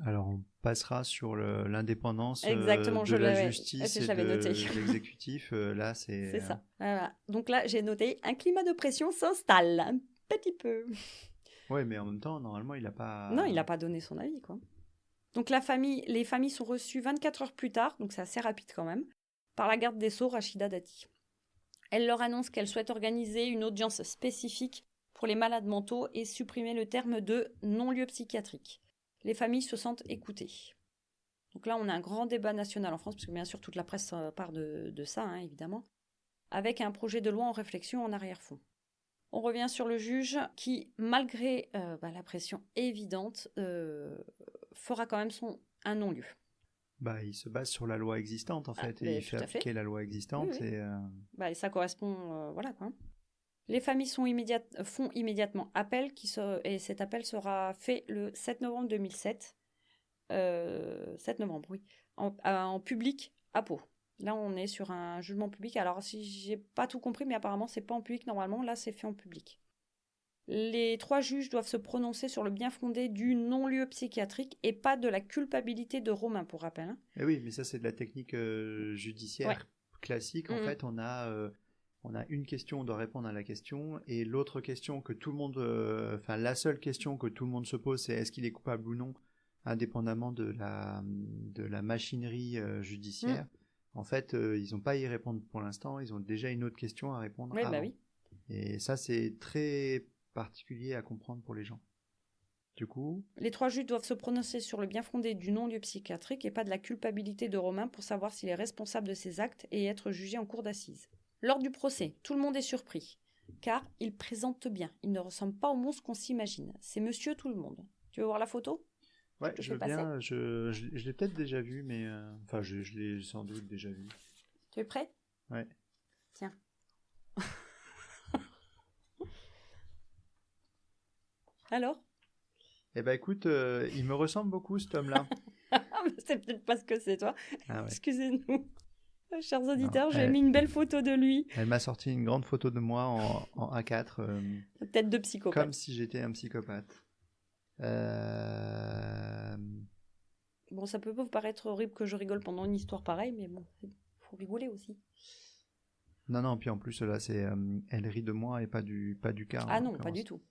Alors, on passera sur l'indépendance de la justice et de noté. l'exécutif. Là, c'est ça. Voilà. Donc là, j'ai noté « Un climat de pression s'installe. » Un petit peu. Oui, mais en même temps, normalement, il n'a pas... Non, il n'a pas donné son avis, quoi. Donc les familles sont reçues 24 heures plus tard, donc c'est assez rapide quand même, par la garde des Sceaux, Rachida Dati. Elle leur annonce qu'elle souhaite organiser une audience spécifique pour les malades mentaux et supprimer le terme de non-lieu psychiatrique. Les familles se sentent écoutées. Donc là, on a un grand débat national en France, parce que bien sûr, toute la presse part de ça, hein, évidemment, avec un projet de loi en réflexion en arrière-fond. On revient sur le juge qui, malgré la pression évidente, fera quand même un non-lieu. Il se base sur la loi existante, en fait, et il fait appliquer la loi existante. Oui, oui. Et ça correspond, voilà quoi. Les familles font immédiatement appel, et cet appel sera fait le 7 novembre 2007. 7 novembre, oui. En public, à Pau. Là, on est sur un jugement public. Alors, si j'ai pas tout compris, mais apparemment, c'est pas en public normalement. Là, c'est fait en public. Les 3 juges doivent se prononcer sur le bien-fondé du non-lieu psychiatrique et pas de la culpabilité de Romain, pour rappel. Hein. Et oui, mais ça, c'est de la technique judiciaire classique. En fait, on a une question, on doit répondre à la question, et l'autre question que tout le monde, la seule question que tout le monde se pose, c'est est-ce qu'il est coupable ou non, indépendamment de la machinerie judiciaire. En fait, ils n'ont pas à y répondre pour l'instant, ils ont déjà une autre question à répondre avant. Oui. Et ça, c'est très particulier à comprendre pour les gens. Du coup, les 3 juges doivent se prononcer sur le bien-fondé du non-lieu psychiatrique et pas de la culpabilité de Romain pour savoir s'il est responsable de ses actes et être jugé en cour d'assises. Lors du procès, tout le monde est surpris, car il présente bien. Il ne ressemble pas au monstre qu'on s'imagine. C'est monsieur tout le monde. Tu veux voir la photo ? Ouais, je veux bien. Je l'ai peut-être déjà vu, mais... je l'ai sans doute déjà vu. Tu es prêt ? Ouais. Tiens. Alors ? Eh ben écoute, il me ressemble beaucoup cet homme-là. C'est peut-être parce que c'est toi. Ah ouais. Excusez-nous. Chers auditeurs, j'ai mis une belle photo de lui. Elle m'a sorti une grande photo de moi en A4. Tête de psychopathe. Comme si j'étais un psychopathe. Bon, ça peut vous paraître horrible que je rigole pendant une histoire pareille, mais bon, faut rigoler aussi. Non, puis en plus, là, c'est elle rit de moi et pas du cas. Ah non, pas du tout.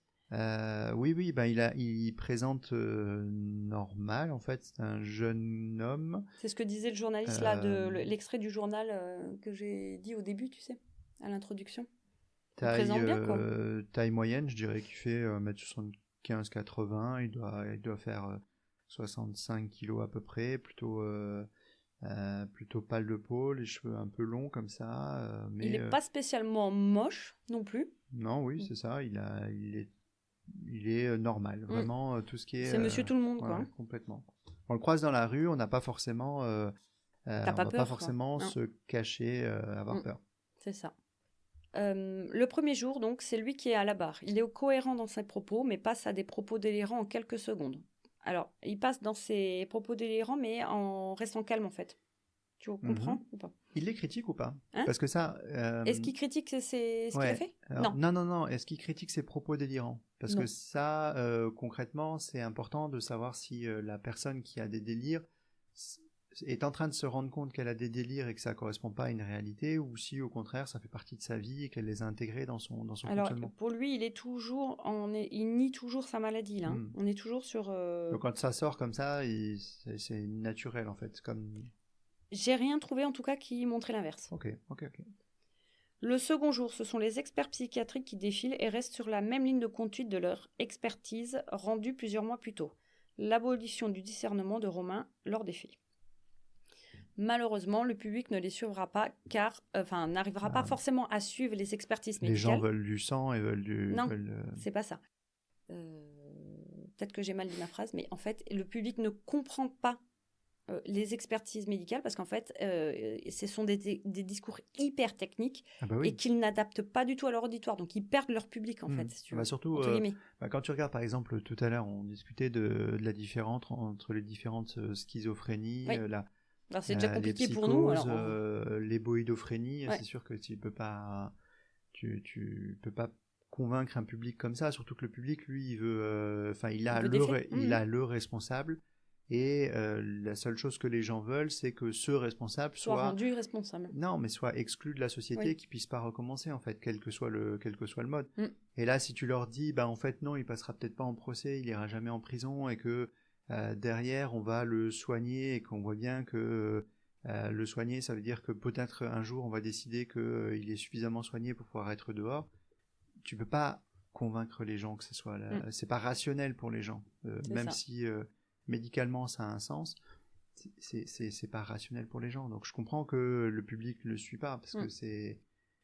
Oui, il présente normal, en fait, c'est un jeune homme. C'est ce que disait le journaliste, là, l'extrait du journal que j'ai dit au début, tu sais, à l'introduction. Il présente bien, quoi. Taille moyenne, je dirais qu'il fait 1m75-80, il doit faire 65 kilos à peu près, plutôt pâle de peau, les cheveux un peu longs comme ça. Mais, il n'est pas spécialement moche non plus. Non, oui, c'est ça, il est normal, vraiment tout ce qui est... C'est monsieur tout le monde, quoi. Complètement. On le croise dans la rue, on n'a pas forcément, se cacher, avoir peur. C'est ça. Le premier jour, donc, c'est lui qui est à la barre. Il est cohérent dans ses propos, mais passe à des propos délirants en quelques secondes. Alors, il passe dans ses propos délirants, mais en restant calme, en fait. Tu comprends ou pas ? Il les critique ou pas ? Parce que ça... Est-ce qu'il critique ce qu'il a fait ? Alors, non. Est-ce qu'il critique ses propos délirants ? Parce que ça, concrètement, c'est important de savoir si la personne qui a des délires est en train de se rendre compte qu'elle a des délires et que ça ne correspond pas à une réalité, ou si au contraire ça fait partie de sa vie et qu'elle les a intégrés dans son fonctionnement. Alors pour lui, il nie toujours sa maladie là. On est toujours sur. Donc quand ça sort comme ça, c'est naturel en fait, comme. J'ai rien trouvé en tout cas qui montrait l'inverse. Ok. Le second jour, ce sont les experts psychiatriques qui défilent et restent sur la même ligne de conduite de leur expertise rendue plusieurs mois plus tôt. L'abolition du discernement de Romain lors des faits. Malheureusement, le public ne les suivra pas n'arrivera pas forcément à suivre les expertises médicales. Les gens veulent du sang et veulent du... Non, c'est pas ça. Peut-être que j'ai mal dit ma phrase, mais en fait, le public ne comprend pas les expertises médicales parce qu'en fait, ce sont des discours hyper techniques et qu'ils n'adaptent pas du tout à leur auditoire. Donc, ils perdent leur public, en fait. Si tu veux, surtout, quand tu regardes, par exemple, tout à l'heure, on discutait de la différence entre les différentes schizophrénies, alors c'est déjà compliqué pour nous. L'éboïdophrénie, c'est sûr que tu peux pas convaincre un public comme ça, surtout que le public, lui, il veut, il a le responsable, et la seule chose que les gens veulent, c'est que ce responsable soit rendu responsable. Non, mais soit exclu de la société, qu'il puisse pas recommencer en fait, quel que soit le mode. Et là, si tu leur dis, en fait non, il passera peut-être pas en procès, il ira jamais en prison, et que derrière, on va le soigner et qu'on voit bien que le soigner, ça veut dire que peut-être un jour, on va décider qu'il est suffisamment soigné pour pouvoir être dehors. Tu peux pas convaincre les gens que ce soit c'est pas rationnel pour les gens, même si médicalement ça a un sens. C'est pas rationnel pour les gens. Donc je comprends que le public ne le suit pas parce que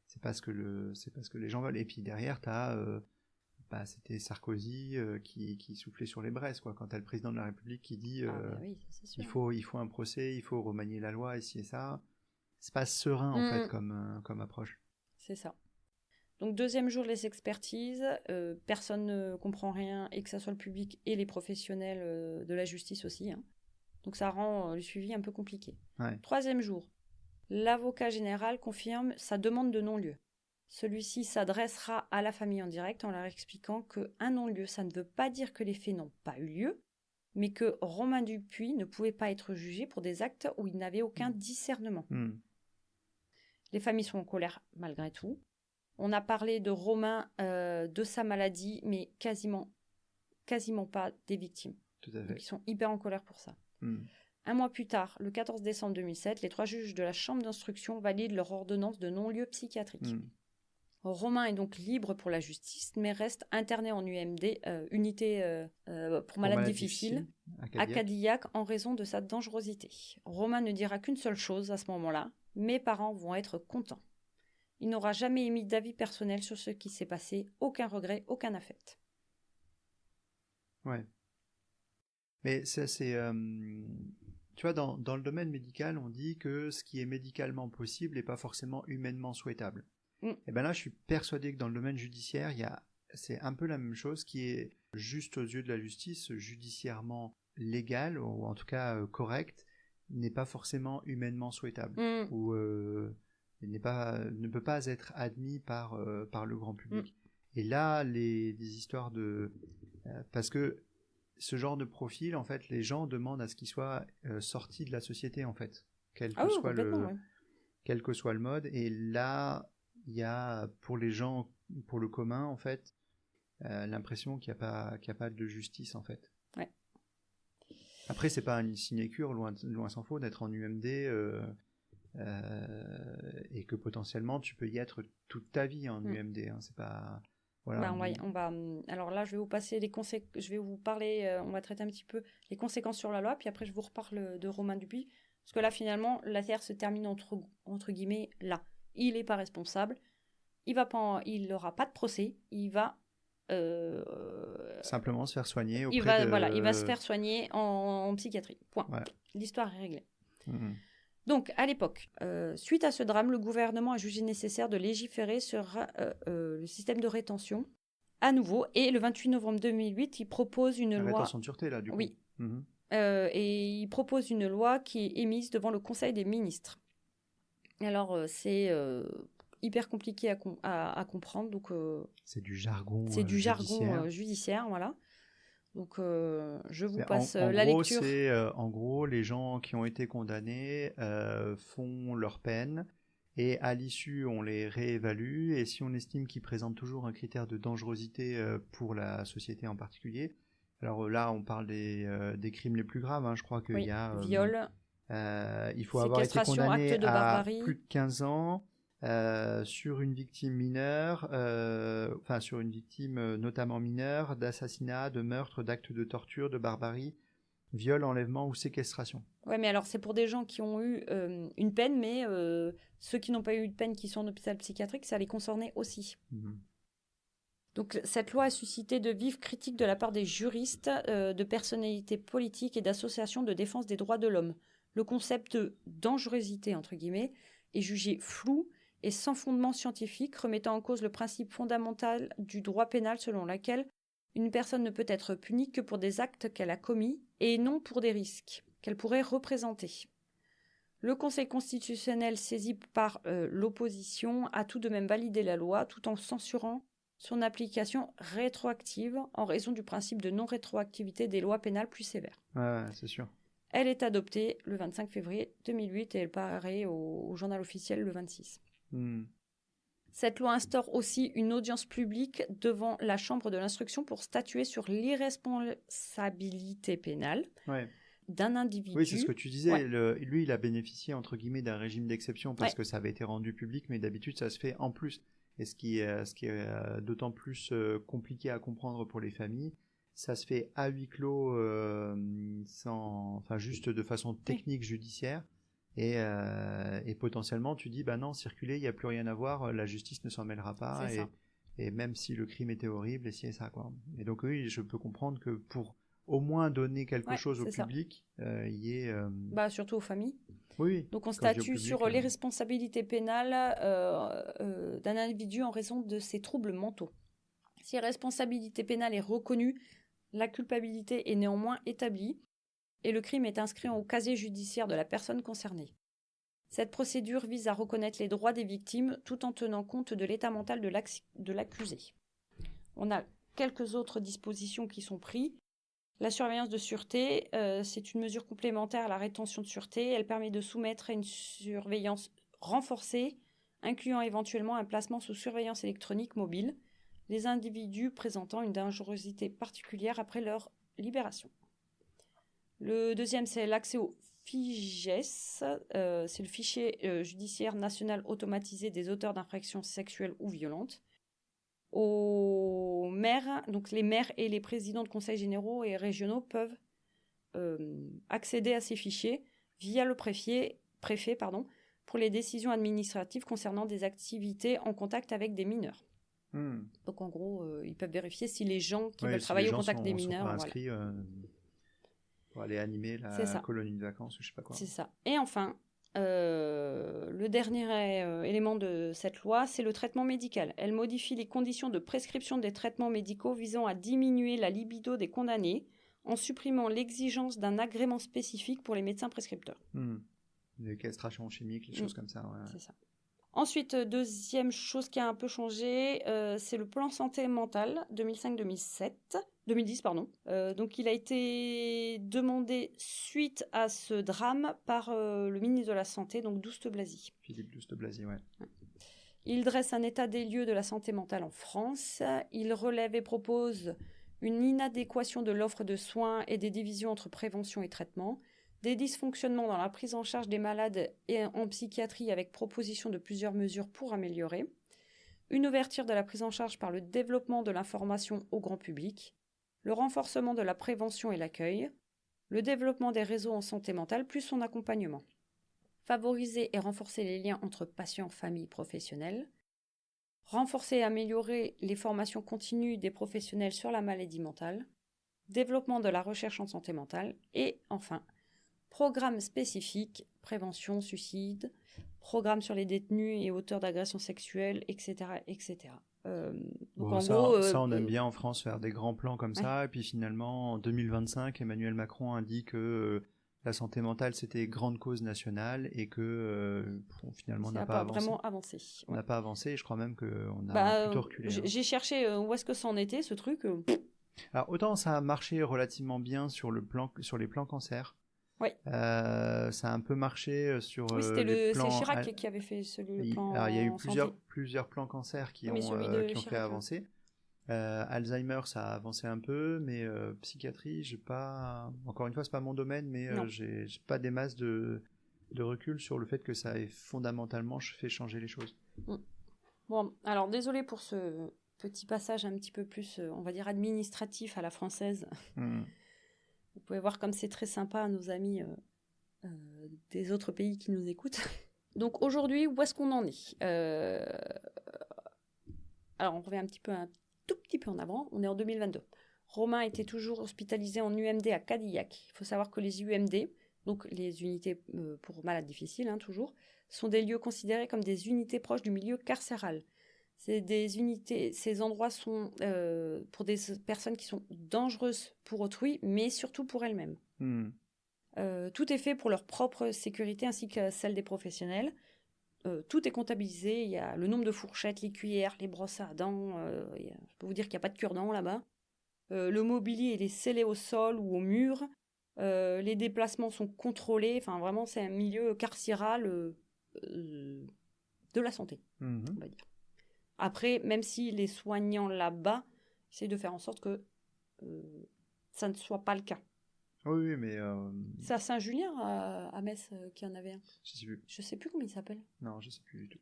c'est pas ce que les gens veulent. Et puis derrière, c'était Sarkozy qui soufflait sur les braises, quoi. Quand t'as le président de la République qui dit oui, c'est sûr. il faut un procès, il faut remanier la loi, ici et ça. C'est pas serein en fait comme approche. C'est ça. Donc deuxième jour les expertises, personne ne comprend rien, et que ça soit le public et les professionnels de la justice aussi. Hein. Donc ça rend le suivi un peu compliqué. Ouais. Troisième jour, l'avocat général confirme sa demande de non-lieu. Celui-ci s'adressera à la famille en direct en leur expliquant qu'un non-lieu, ça ne veut pas dire que les faits n'ont pas eu lieu, mais que Romain Dupuis ne pouvait pas être jugé pour des actes où il n'avait aucun discernement. Les familles sont en colère malgré tout. On a parlé de Romain, de sa maladie, mais quasiment pas des victimes. Tout à fait. Donc, ils sont hyper en colère pour ça. Un mois plus tard, le 14 décembre 2007, les 3 juges de la chambre d'instruction valident leur ordonnance de non-lieu psychiatrique. Romain est donc libre pour la justice, mais reste interné en UMD, unité pour malades difficiles, à Cadillac, en raison de sa dangerosité. Romain ne dira qu'une seule chose à ce moment-là, mes parents vont être contents. Il n'aura jamais émis d'avis personnel sur ce qui s'est passé, aucun regret, aucun affect. Ouais. Mais ça, c'est... tu vois, dans le domaine médical, on dit que ce qui est médicalement possible n'est pas forcément humainement souhaitable. Et bien là, je suis persuadé que dans le domaine judiciaire, c'est un peu la même chose, qui est juste aux yeux de la justice, judiciairement légal, ou en tout cas correct, n'est pas forcément humainement souhaitable, ou ne peut pas être admis par le grand public. Et là, les histoires de... parce que ce genre de profil, en fait, les gens demandent à ce qu'il soit sorti de la société, en fait, quel que soit le mode. Et là, il y a, pour les gens, pour le commun, en fait, l'impression qu'il n'y a pas de justice, en fait. Ouais. Après, c'est pas une sinécure, loin s'en faut, d'être en UMD, et que potentiellement, tu peux y être toute ta vie en UMD. Hein, c'est pas... Voilà. Alors là, je vais vous passer je vais vous parler, on va traiter un petit peu les conséquences sur la loi, puis après je vous reparle de Romain Dupuis, parce que là finalement, l'affaire se termine entre guillemets là. Il n'est pas responsable, il n'aura pas de procès, il va simplement se faire soigner il va se faire soigner en psychiatrie. Point. Voilà. L'histoire est réglée. Donc, à l'époque, suite à ce drame, le gouvernement a jugé nécessaire de légiférer sur le système de rétention à nouveau. Et le 28 novembre 2008, il propose une loi... rétention de sûreté, là, du coup. Oui. Et il propose une loi qui est émise devant le Conseil des ministres. Alors, c'est hyper compliqué à comprendre. Donc, c'est du jargon judiciaire, voilà. Donc, je vous passe la lecture. En gros, les gens qui ont été condamnés font leur peine et à l'issue, on les réévalue. Et si on estime qu'ils présentent toujours un critère de dangerosité pour la société en particulier, alors là, on parle des crimes les plus graves. Hein. Je crois qu'il y a... viol, il faut avoir été condamné à plus de 15 ans. Sur une victime mineure, sur une victime notamment mineure, d'assassinat, de meurtre, d'actes de torture, de barbarie, viol, enlèvement ou séquestration. Ouais, mais alors c'est pour des gens qui ont eu une peine, mais ceux qui n'ont pas eu de peine, qui sont en hôpital psychiatrique, ça les concernait aussi. Donc cette loi a suscité de vives critiques de la part des juristes, de personnalités politiques et d'associations de défense des droits de l'homme. Le concept de dangerosité, entre guillemets, est jugé flou et sans fondement scientifique, remettant en cause le principe fondamental du droit pénal selon lequel une personne ne peut être punie que pour des actes qu'elle a commis et non pour des risques qu'elle pourrait représenter. Le Conseil constitutionnel, saisi par l'opposition, a tout de même validé la loi tout en censurant son application rétroactive en raison du principe de non-rétroactivité des lois pénales plus sévères. Ouais, c'est sûr. Elle est adoptée le 25 février 2008 et elle paraît au journal officiel le 26. Cette loi instaure aussi une audience publique devant la chambre de l'instruction pour statuer sur l'irresponsabilité pénale d'un individu. Oui, c'est ce que tu disais. Lui, il a bénéficié, entre guillemets, d'un régime d'exception parce que ça avait été rendu public, mais d'habitude, ça se fait en plus. Et ce qui est d'autant plus compliqué à comprendre pour les familles, ça se fait à huis clos, juste de façon technique judiciaire. Et potentiellement, tu dis, bah non, circuler, il n'y a plus rien à voir, la justice ne s'en mêlera pas, et même si le crime était horrible, et si et ça, quoi. Et donc oui, je peux comprendre que pour au moins donner quelque chose au public, il y ait... surtout aux familles. Oui. Donc on statue sur les responsabilités pénales d'un individu en raison de ses troubles mentaux. Si la responsabilité pénale est reconnue, la culpabilité est néanmoins établie et le crime est inscrit au casier judiciaire de la personne concernée. Cette procédure vise à reconnaître les droits des victimes tout en tenant compte de l'état mental de l'accusé. On a quelques autres dispositions qui sont prises. La surveillance de sûreté, c'est une mesure complémentaire à la rétention de sûreté. Elle permet de soumettre à une surveillance renforcée, incluant éventuellement un placement sous surveillance électronique mobile, les individus présentant une dangerosité particulière après leur libération. Le deuxième, c'est l'accès au FIJES, c'est le fichier judiciaire national automatisé des auteurs d'infractions sexuelles ou violentes. Aux maires, donc les maires et les présidents de conseils généraux et régionaux peuvent accéder à ces fichiers via le préfet, pour les décisions administratives concernant des activités en contact avec des mineurs. Donc en gros, ils peuvent vérifier si les gens qui veulent travailler au contact des mineurs sont pas inscrits, pour aller animer la colonie de vacances ou je sais pas quoi. C'est ça. Et enfin, le dernier élément de cette loi, c'est le traitement médical. Elle modifie les conditions de prescription des traitements médicaux visant à diminuer la libido des condamnés en supprimant l'exigence d'un agrément spécifique pour les médecins prescripteurs. Les castrations chimiques, les choses comme ça. Ouais. C'est ça. Ensuite, deuxième chose qui a un peu changé, c'est le plan santé mentale 2010. Donc, il a été demandé suite à ce drame par le ministre de la Santé, donc Douste-Blazy. Philippe Douste-Blazy, ouais. Il dresse un état des lieux de la santé mentale en France. Il relève et propose une inadéquation de l'offre de soins et des divisions entre prévention et traitement, des dysfonctionnements dans la prise en charge des malades et en psychiatrie avec proposition de plusieurs mesures pour améliorer, une ouverture de la prise en charge par le développement de l'information au grand public, le renforcement de la prévention et l'accueil, le développement des réseaux en santé mentale plus son accompagnement, favoriser et renforcer les liens entre patients, familles, professionnels, renforcer et améliorer les formations continues des professionnels sur la maladie mentale, développement de la recherche en santé mentale et enfin, programme spécifique, prévention, suicide, programme sur les détenus et auteurs d'agressions sexuelles, etc. etc. Donc en gros, ça, on aime bien en France faire des grands plans comme ça, et puis finalement, en 2025, Emmanuel Macron indique que la santé mentale, c'était grande cause nationale, et que finalement, on n'a pas vraiment avancé. On n'a pas avancé, et je crois même qu'on a plutôt reculé. J'ai cherché où est-ce que ça en était, ce truc. Alors, autant ça a marché relativement bien sur les plans cancer. Oui. Ça a un peu marché sur c'était les plans... C'est Chirac qui avait fait le plan. Alors, il y a eu plusieurs plans cancer qui ont fait avancer. Alzheimer, ça a avancé un peu, mais psychiatrie, j'ai pas... Encore une fois, c'est pas mon domaine, mais j'ai pas des masses de recul sur le fait que ça ait fondamentalement fait changer les choses. Bon, alors désolé pour ce petit passage un petit peu plus, on va dire, administratif à la française. Vous pouvez voir comme c'est très sympa à nos amis des autres pays qui nous écoutent. Donc aujourd'hui, où est-ce qu'on en est Alors on revient un tout petit peu en avant, on est en 2022. Romain était toujours hospitalisé en UMD à Cadillac. Il faut savoir que les UMD, donc les unités pour malades difficiles, toujours, sont des lieux considérés comme des unités proches du milieu carcéral. Ces endroits sont pour des personnes qui sont dangereuses pour autrui, mais surtout pour elles-mêmes. Tout est fait pour leur propre sécurité ainsi que celle des professionnels. Tout est comptabilisé, il y a le nombre de fourchettes, les cuillères, les brosses à dents, je peux vous dire qu'il n'y a pas de cure-dents là-bas. Le mobilier il est scellé au sol ou au mur, les déplacements sont contrôlés, enfin vraiment c'est un milieu carcéral de la santé, on va dire. Après, même si les soignants là-bas essaient de faire en sorte que ça ne soit pas le cas. Oui, mais... C'est à Saint-Julien, à Metz, qu'il y en avait un. Je sais plus comment il s'appelle. Non, je sais plus du tout.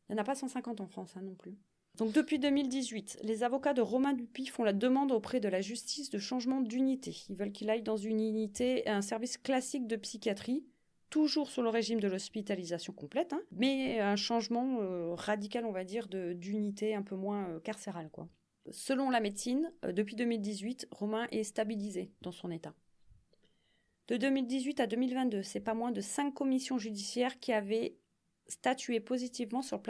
Il n'y en a pas 150 en France, non plus. Donc depuis 2018, les avocats de Romain Dupuis font la demande auprès de la justice de changement d'unité. Ils veulent qu'il aille dans une unité, un service classique de psychiatrie, toujours sous le régime de l'hospitalisation complète, hein, mais un changement radical, on va dire, d'unité un peu moins carcérale, quoi. Selon la médecine, depuis 2018, Romain est stabilisé dans son état. De 2018 à 2022, c'est pas moins de 5 commissions judiciaires qui avaient statué positivement sur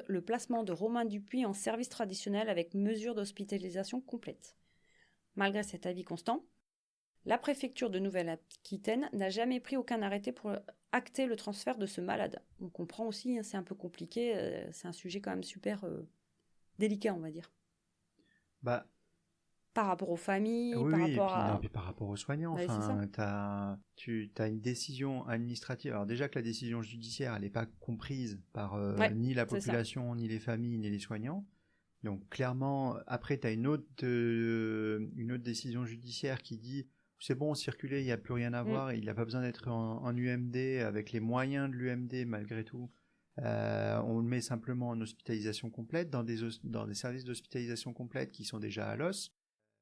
le placement de Romain Dupuis en service traditionnel avec mesure d'hospitalisation complète. Malgré cet avis constant, la préfecture de Nouvelle-Aquitaine n'a jamais pris aucun arrêté pour acter le transfert de ce malade. On comprend aussi, hein, c'est un peu compliqué, c'est un sujet quand même super délicat, on va dire. Bah, par rapport aux familles, oui, par oui, rapport et à... puis par rapport aux soignants, Ouais, tu as une décision administrative. Alors déjà que la décision judiciaire, elle n'est pas comprise par ni la population, ni les familles, ni les soignants. Donc clairement, après, tu as une autre décision judiciaire qui dit c'est bon, circuler, il n'y a plus rien à voir, il n'a pas besoin d'être en UMD avec les moyens de l'UMD malgré tout. On le met simplement en hospitalisation complète, dans des services d'hospitalisation complète qui sont déjà à l'os,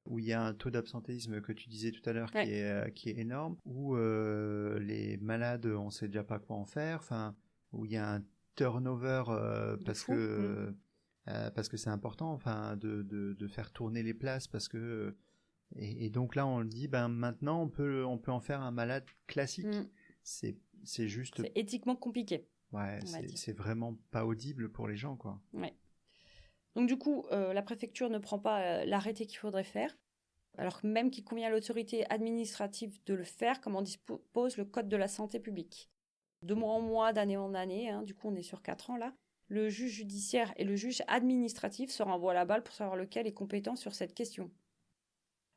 où il y a un taux d'absentéisme que tu disais tout à l'heure qui est énorme, où les malades, on ne sait déjà pas quoi en faire, où il y a un turnover parce que c'est important, de faire tourner les places, parce que et donc là on dit maintenant on peut en faire un malade classique. C'est juste, c'est éthiquement compliqué. Ouais, c'est vraiment pas audible pour les gens, quoi. Ouais. Donc du coup, la préfecture ne prend pas l'arrêté qu'il faudrait faire, alors même qu'il convient à l'autorité administrative de le faire, comme en dispose le Code de la santé publique. De mois en mois, d'année en année, hein, du coup on est sur 4 ans là, le juge judiciaire et le juge administratif se renvoient la balle pour savoir lequel est compétent sur cette question.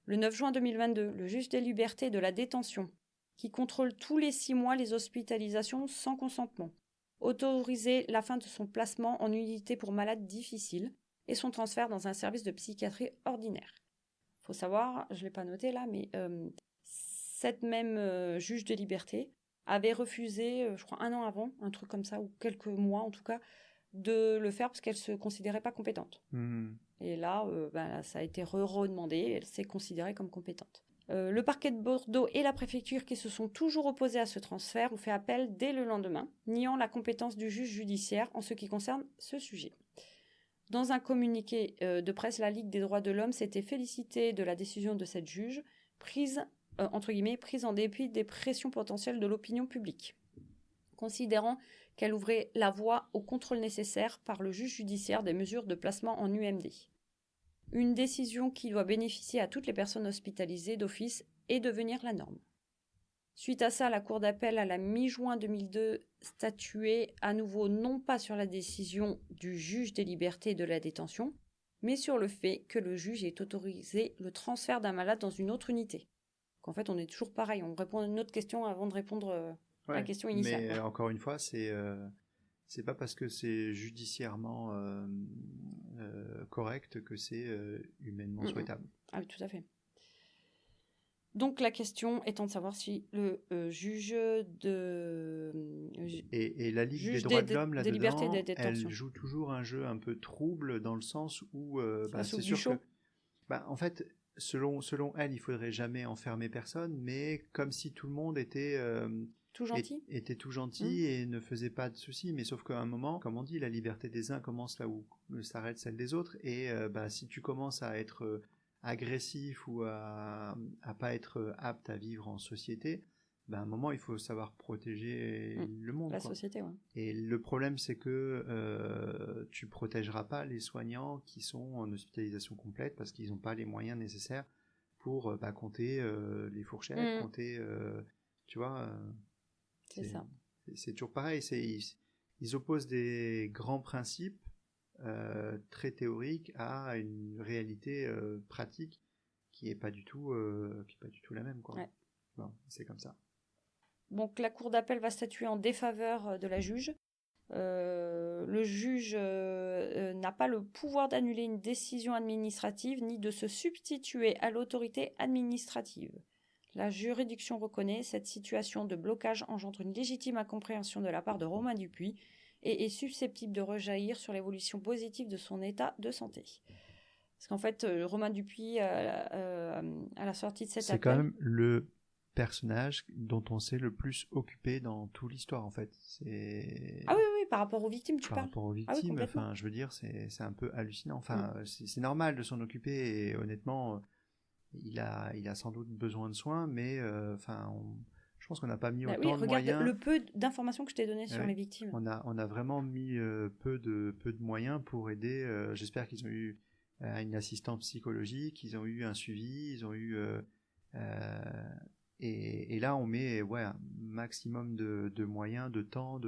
Le 9 juin 2022, le juge des libertés et de la détention, qui contrôle tous les 6 mois les hospitalisations sans consentement, autorisait la fin de son placement en unité pour malades difficiles et son transfert dans un service de psychiatrie ordinaire. Il faut savoir, je ne l'ai pas noté là, mais cette même juge de liberté avait refusé, je crois 1 an avant, un truc comme ça, ou quelques mois en tout cas, de le faire parce qu'elle ne se considérait pas compétente. Et là, ça a été redemandé, elle s'est considérée comme compétente. Le parquet de Bordeaux et la préfecture, qui se sont toujours opposés à ce transfert, ont fait appel dès le lendemain, niant la compétence du juge judiciaire en ce qui concerne ce sujet. Dans un communiqué de presse, la Ligue des droits de l'homme s'était félicitée de la décision de cette juge, prise en dépit des pressions potentielles de l'opinion publique, considérant qu'elle ouvrait la voie au contrôle nécessaire par le juge judiciaire des mesures de placement en UMD. Une décision qui doit bénéficier à toutes les personnes hospitalisées d'office et devenir la norme. Suite à ça, la Cour d'appel à la mi-juin 2002 statuait à nouveau non pas sur la décision du juge des libertés et de la détention, mais sur le fait que le juge ait autorisé le transfert d'un malade dans une autre unité. En fait, on est toujours pareil, on répond à une autre question avant de répondre à la question initiale. Mais encore une fois, c'est pas parce que c'est judiciairement correct que c'est humainement souhaitable. Ah oui, tout à fait. Donc la question étant de savoir si le juge de... Et la Ligue des droits de l'homme, là-dedans, elle joue toujours un jeu un peu trouble, dans le sens où c'est sûr que... en fait, selon elle, il faudrait jamais enfermer personne, mais comme si tout le monde était... était tout gentil et ne faisait pas de soucis, mais sauf qu'à un moment, comme on dit, la liberté des uns commence là où s'arrête celle des autres, et si tu commences à être agressif ou à pas être apte à vivre en société, à un moment il faut savoir protéger le monde, la société, ouais. Et le problème, c'est que tu protégeras pas les soignants qui sont en hospitalisation complète, parce qu'ils n'ont pas les moyens nécessaires pour compter les fourchettes, compter tu vois, c'est ça. C'est toujours pareil, ils opposent des grands principes très théoriques à une réalité pratique qui est pas du tout la même, quoi. Ouais. Bon, c'est comme ça. Donc la cour d'appel va statuer en défaveur de la juge. Le juge n'a pas le pouvoir d'annuler une décision administrative ni de se substituer à l'autorité administrative. La juridiction reconnaît cette situation de blocage engendre une légitime incompréhension de la part de Romain Dupuis et est susceptible de rejaillir sur l'évolution positive de son état de santé. Parce qu'en fait, Romain Dupuis, à la sortie de cet appel... C'est quand même le personnage dont on s'est le plus occupé dans toute l'histoire, en fait. C'est... Ah oui, oui, par rapport aux victimes, tu Par parles. rapport aux Ah oui, victimes, complètement. enfin, je veux dire, c'est un peu hallucinant. Enfin, c'est normal de s'en occuper et honnêtement, il a sans doute besoin de soins, mais enfin, je pense qu'on n'a pas mis Bah oui, autant de regarde moyens. le peu d'informations que je t'ai données sur Oui. les victimes. On a vraiment mis peu de moyens pour aider. J'espère qu'ils ont eu une assistante psychologique, ils ont eu un suivi, ils ont eu et là on met un maximum de moyens, de temps,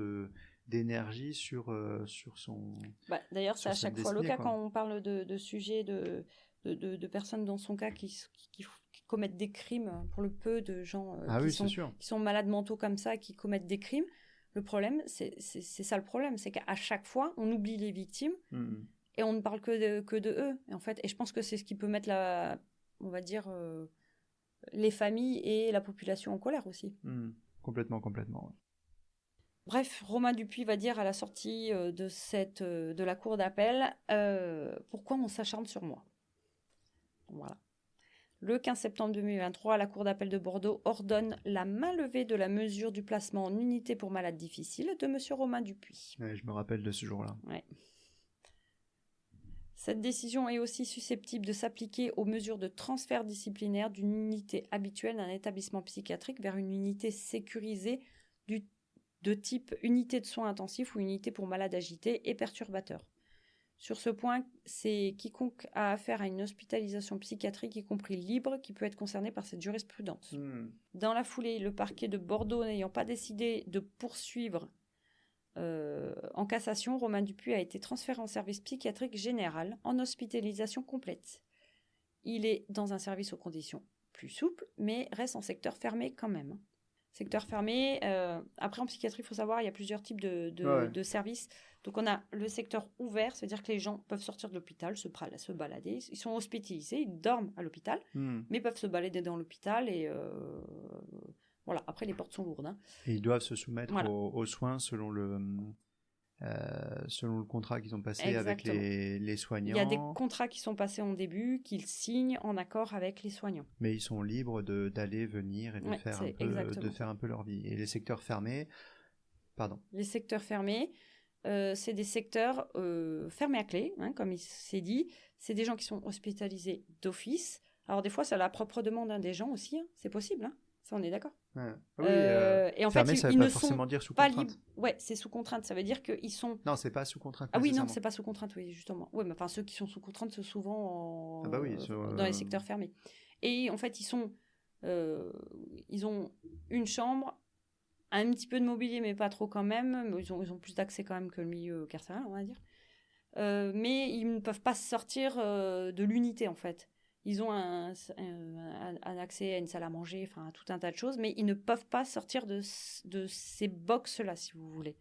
d'énergie sur son. Bah, d'ailleurs, c'est sur à cette chaque fois le destinée, cas quoi. quand on parle de sujets de personnes dans son cas qui commettent des crimes, pour le peu de gens Ah oui, c'est sûr. qui sont malades mentaux comme ça, qui commettent des crimes. Le problème, c'est ça le problème, c'est qu'à chaque fois, on oublie les victimes et on ne parle que de eux. Et en fait, et je pense que c'est ce qui peut mettre on va dire, les familles et la population en colère aussi. Complètement. Ouais. Bref, Romain Dupuis va dire à la sortie de la cour d'appel pourquoi on s'acharne sur moi. Voilà. Le 15 septembre 2023, la cour d'appel de Bordeaux ordonne la mainlevée de la mesure du placement en unité pour malades difficiles de M. Romain Dupuis. Ouais, je me rappelle de ce jour-là. Ouais. Cette décision est aussi susceptible de s'appliquer aux mesures de transfert disciplinaire d'une unité habituelle d'un établissement psychiatrique vers une unité sécurisée de type unité de soins intensifs ou unité pour malades agités et perturbateurs. Sur ce point, c'est quiconque a affaire à une hospitalisation psychiatrique, y compris libre, qui peut être concerné par cette jurisprudence. Dans la foulée, le parquet de Bordeaux n'ayant pas décidé de poursuivre en cassation, Romain Dupuis a été transféré en service psychiatrique général en hospitalisation complète. Il est dans un service aux conditions plus souples, mais reste en secteur fermé quand même. Secteur fermé, après en psychiatrie, il faut savoir, il y a plusieurs types de services. Donc on a le secteur ouvert, c'est-à-dire que les gens peuvent sortir de l'hôpital, se balader, ils sont hospitalisés, ils dorment à l'hôpital, mais peuvent se balader dans l'hôpital et voilà, après les portes sont lourdes. Hein. Et ils doivent se soumettre Voilà. aux soins selon le contrat qu'ils ont passé Exactement. avec les soignants. Il y a des contrats qui sont passés en début, qu'ils signent en accord avec les soignants. Mais ils sont libres d'aller, venir et de faire un peu leur vie. Et les secteurs fermés, pardon. Les secteurs fermés, c'est des secteurs fermés à clé, hein, comme il s'est dit. C'est des gens qui sont hospitalisés d'office. Alors des fois, c'est à la propre demande des gens aussi, hein. C'est possible, hein. Ça on est d'accord. Ouais. Oui, et en fermé, fait, ça ils veut ne pas forcément sont dire sous pas contrainte. libres. Ouais, c'est sous contrainte. Ça veut dire qu'ils sont. Non, c'est pas sous contrainte. Ah oui, non, c'est pas sous contrainte, oui, justement. Oui, mais enfin, ceux qui sont sous contrainte, c'est souvent dans les secteurs fermés. Et en fait, ils ont une chambre, un petit peu de mobilier, mais pas trop quand même. Mais ils ont plus d'accès quand même que le milieu carcéral, on va dire. Mais ils ne peuvent pas sortir de l'unité, en fait. Ils ont un accès à une salle à manger, enfin, tout un tas de choses, mais ils ne peuvent pas sortir de ces box-là, si vous voulez.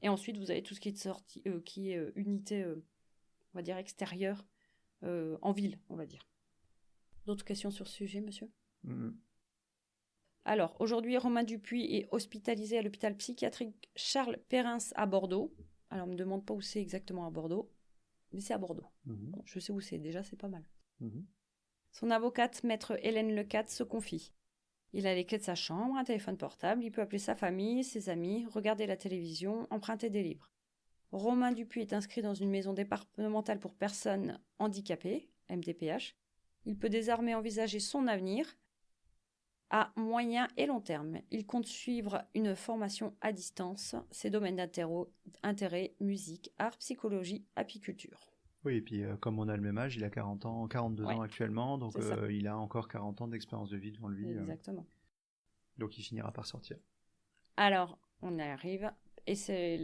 Et ensuite, vous avez tout ce qui est sorti, qui est unité, on va dire, extérieure, en ville, on va dire. D'autres questions sur ce sujet, monsieur ? Alors, aujourd'hui, Romain Dupuis est hospitalisé à l'hôpital psychiatrique Charles Perrins à Bordeaux. Alors, on ne me demande pas où c'est exactement à Bordeaux, mais c'est à Bordeaux. Bon, je sais où c'est, déjà, c'est pas mal. Son avocate, maître Hélène Lecate, se confie. Il a les clés de sa chambre, un téléphone portable, il peut appeler sa famille, ses amis, regarder la télévision, emprunter des livres. Romain Dupuis est inscrit dans une maison départementale pour personnes handicapées, MDPH. Il peut désormais envisager son avenir à moyen et long terme. Il compte suivre une formation à distance, ses domaines d'intérêt, musique, art, psychologie, apiculture. Oui, et puis comme on a le même âge, il a 42 ans actuellement, donc il a encore 40 ans d'expérience de vie devant lui. Exactement. Donc il finira par sortir. Alors, on y arrive, et c'est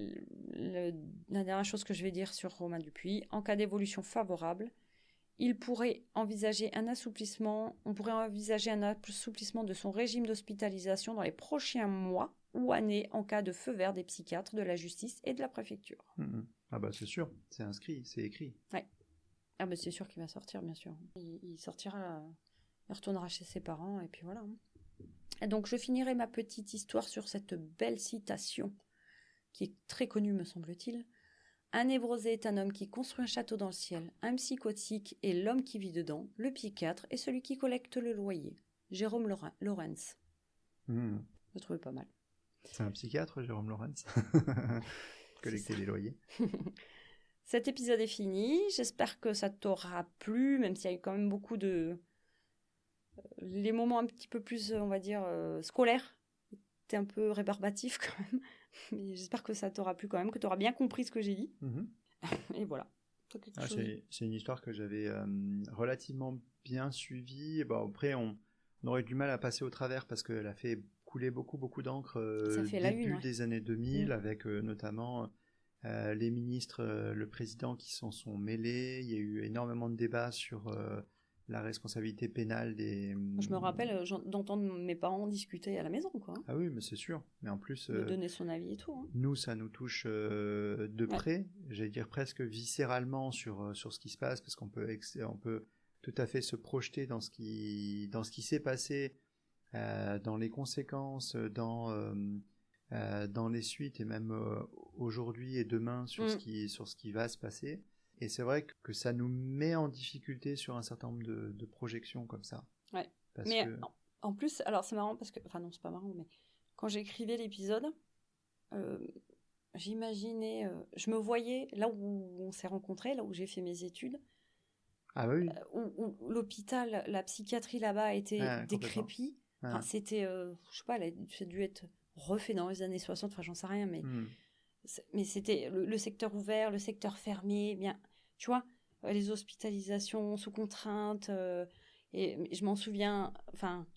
la dernière chose que je vais dire sur Romain Dupuis. En cas d'évolution favorable, on pourrait envisager un assouplissement de son régime d'hospitalisation dans les prochains mois ou années en cas de feu vert des psychiatres, de la justice et de la préfecture. Ah bah c'est sûr, c'est inscrit, c'est écrit. Ouais. Ah bah c'est sûr qu'il va sortir, bien sûr. Il sortira, il retournera chez ses parents et puis voilà. Et donc je finirai ma petite histoire sur cette belle citation qui est très connue, me semble-t-il. Un névrosé est un homme qui construit un château dans le ciel. Un psychotique est l'homme qui vit dedans. Le psychiatre est celui qui collecte le loyer. Jérôme Lawrence. Je trouvais pas mal. C'est un psychiatre, Jérôme Lawrence. Collecter les loyers. Cet épisode est fini. J'espère que ça t'aura plu, même s'il y a eu quand même beaucoup de... Les moments un petit peu plus, on va dire, scolaires. C'était un peu rébarbatif quand même. Mais j'espère que ça t'aura plu quand même, que tu auras bien compris ce que j'ai dit. Et voilà. C'est une histoire que j'avais relativement bien suivie. Bon, après, on aurait du mal à passer au travers parce qu'elle a fait couler beaucoup d'encre début des années 2000, avec notamment les ministres, le président qui s'en sont mêlés. Il y a eu énormément de débats sur la responsabilité pénale des... Je me rappelle d'entendre mes parents discuter à la maison, quoi. Ah oui, mais c'est sûr. Mais en plus... de donner son avis et tout. Nous, ça nous touche de près, j'allais dire presque viscéralement sur ce qui se passe, parce qu'on peut tout à fait se projeter dans ce qui s'est passé, dans les conséquences, dans les suites, et même aujourd'hui et demain sur ce qui va se passer. Et c'est vrai que ça nous met en difficulté sur un certain nombre de projections comme ça. Ouais. Mais en plus, alors c'est marrant parce que... Enfin non, c'est pas marrant, mais quand j'écrivais l'épisode, j'imaginais... je me voyais là où on s'est rencontrés, là où j'ai fait mes études. Ah bah oui. Où l'hôpital, la psychiatrie là-bas était décrépie. Enfin, c'était... je sais pas, ça a dû être refait dans les années 60, enfin j'en sais rien, mais... Mais c'était le secteur ouvert, le secteur fermé, bien, tu vois, les hospitalisations sous contrainte, et je m'en souviens, enfin,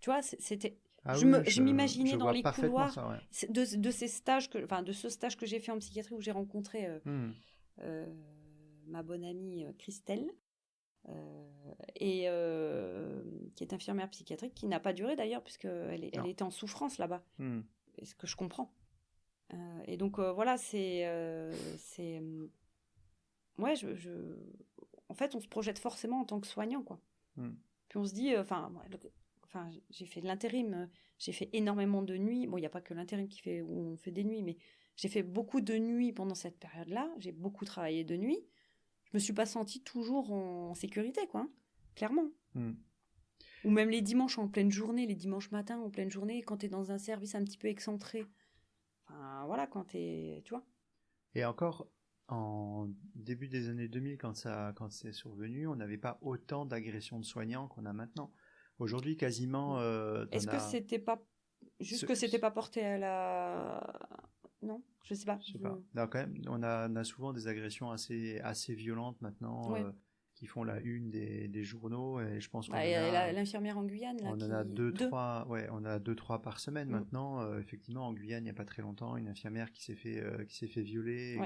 tu vois, c'était... je m'imaginais dans les couloirs ça, de ces stages de ce stage que j'ai fait en psychiatrie où j'ai rencontré ma bonne amie Christelle, et qui est infirmière psychiatrique, qui n'a pas duré d'ailleurs, puisqu'elle était en souffrance là-bas, et ce que je comprends. Et donc voilà, ouais, en fait, on se projette forcément en tant que soignant, quoi. Puis on se dit, j'ai fait de l'intérim, j'ai fait énormément de nuits. Bon, il n'y a pas que l'intérim où on fait des nuits, mais j'ai fait beaucoup de nuits pendant cette période-là. J'ai beaucoup travaillé de nuit. Je me suis pas sentie toujours en sécurité, quoi, clairement. Ou même les dimanches en pleine journée, les dimanches matins en pleine journée, quand tu es dans un service un petit peu excentré. Enfin, voilà, tu vois. Et encore, en début des années 2000, quand c'est survenu, on n'avait pas autant d'agressions de soignants qu'on a maintenant. Aujourd'hui, quasiment... Est-ce que c'était pas... Juste que c'était pas porté à la... Non, je sais pas. Je sais pas. Non, quand même, on a souvent des agressions assez violentes maintenant, qui font la une des journaux, et je pense qu'on l'infirmière en Guyane, là, on en a on a 2-3 par semaine maintenant. Effectivement, en Guyane, il n'y a pas très longtemps, une infirmière qui s'est fait violer,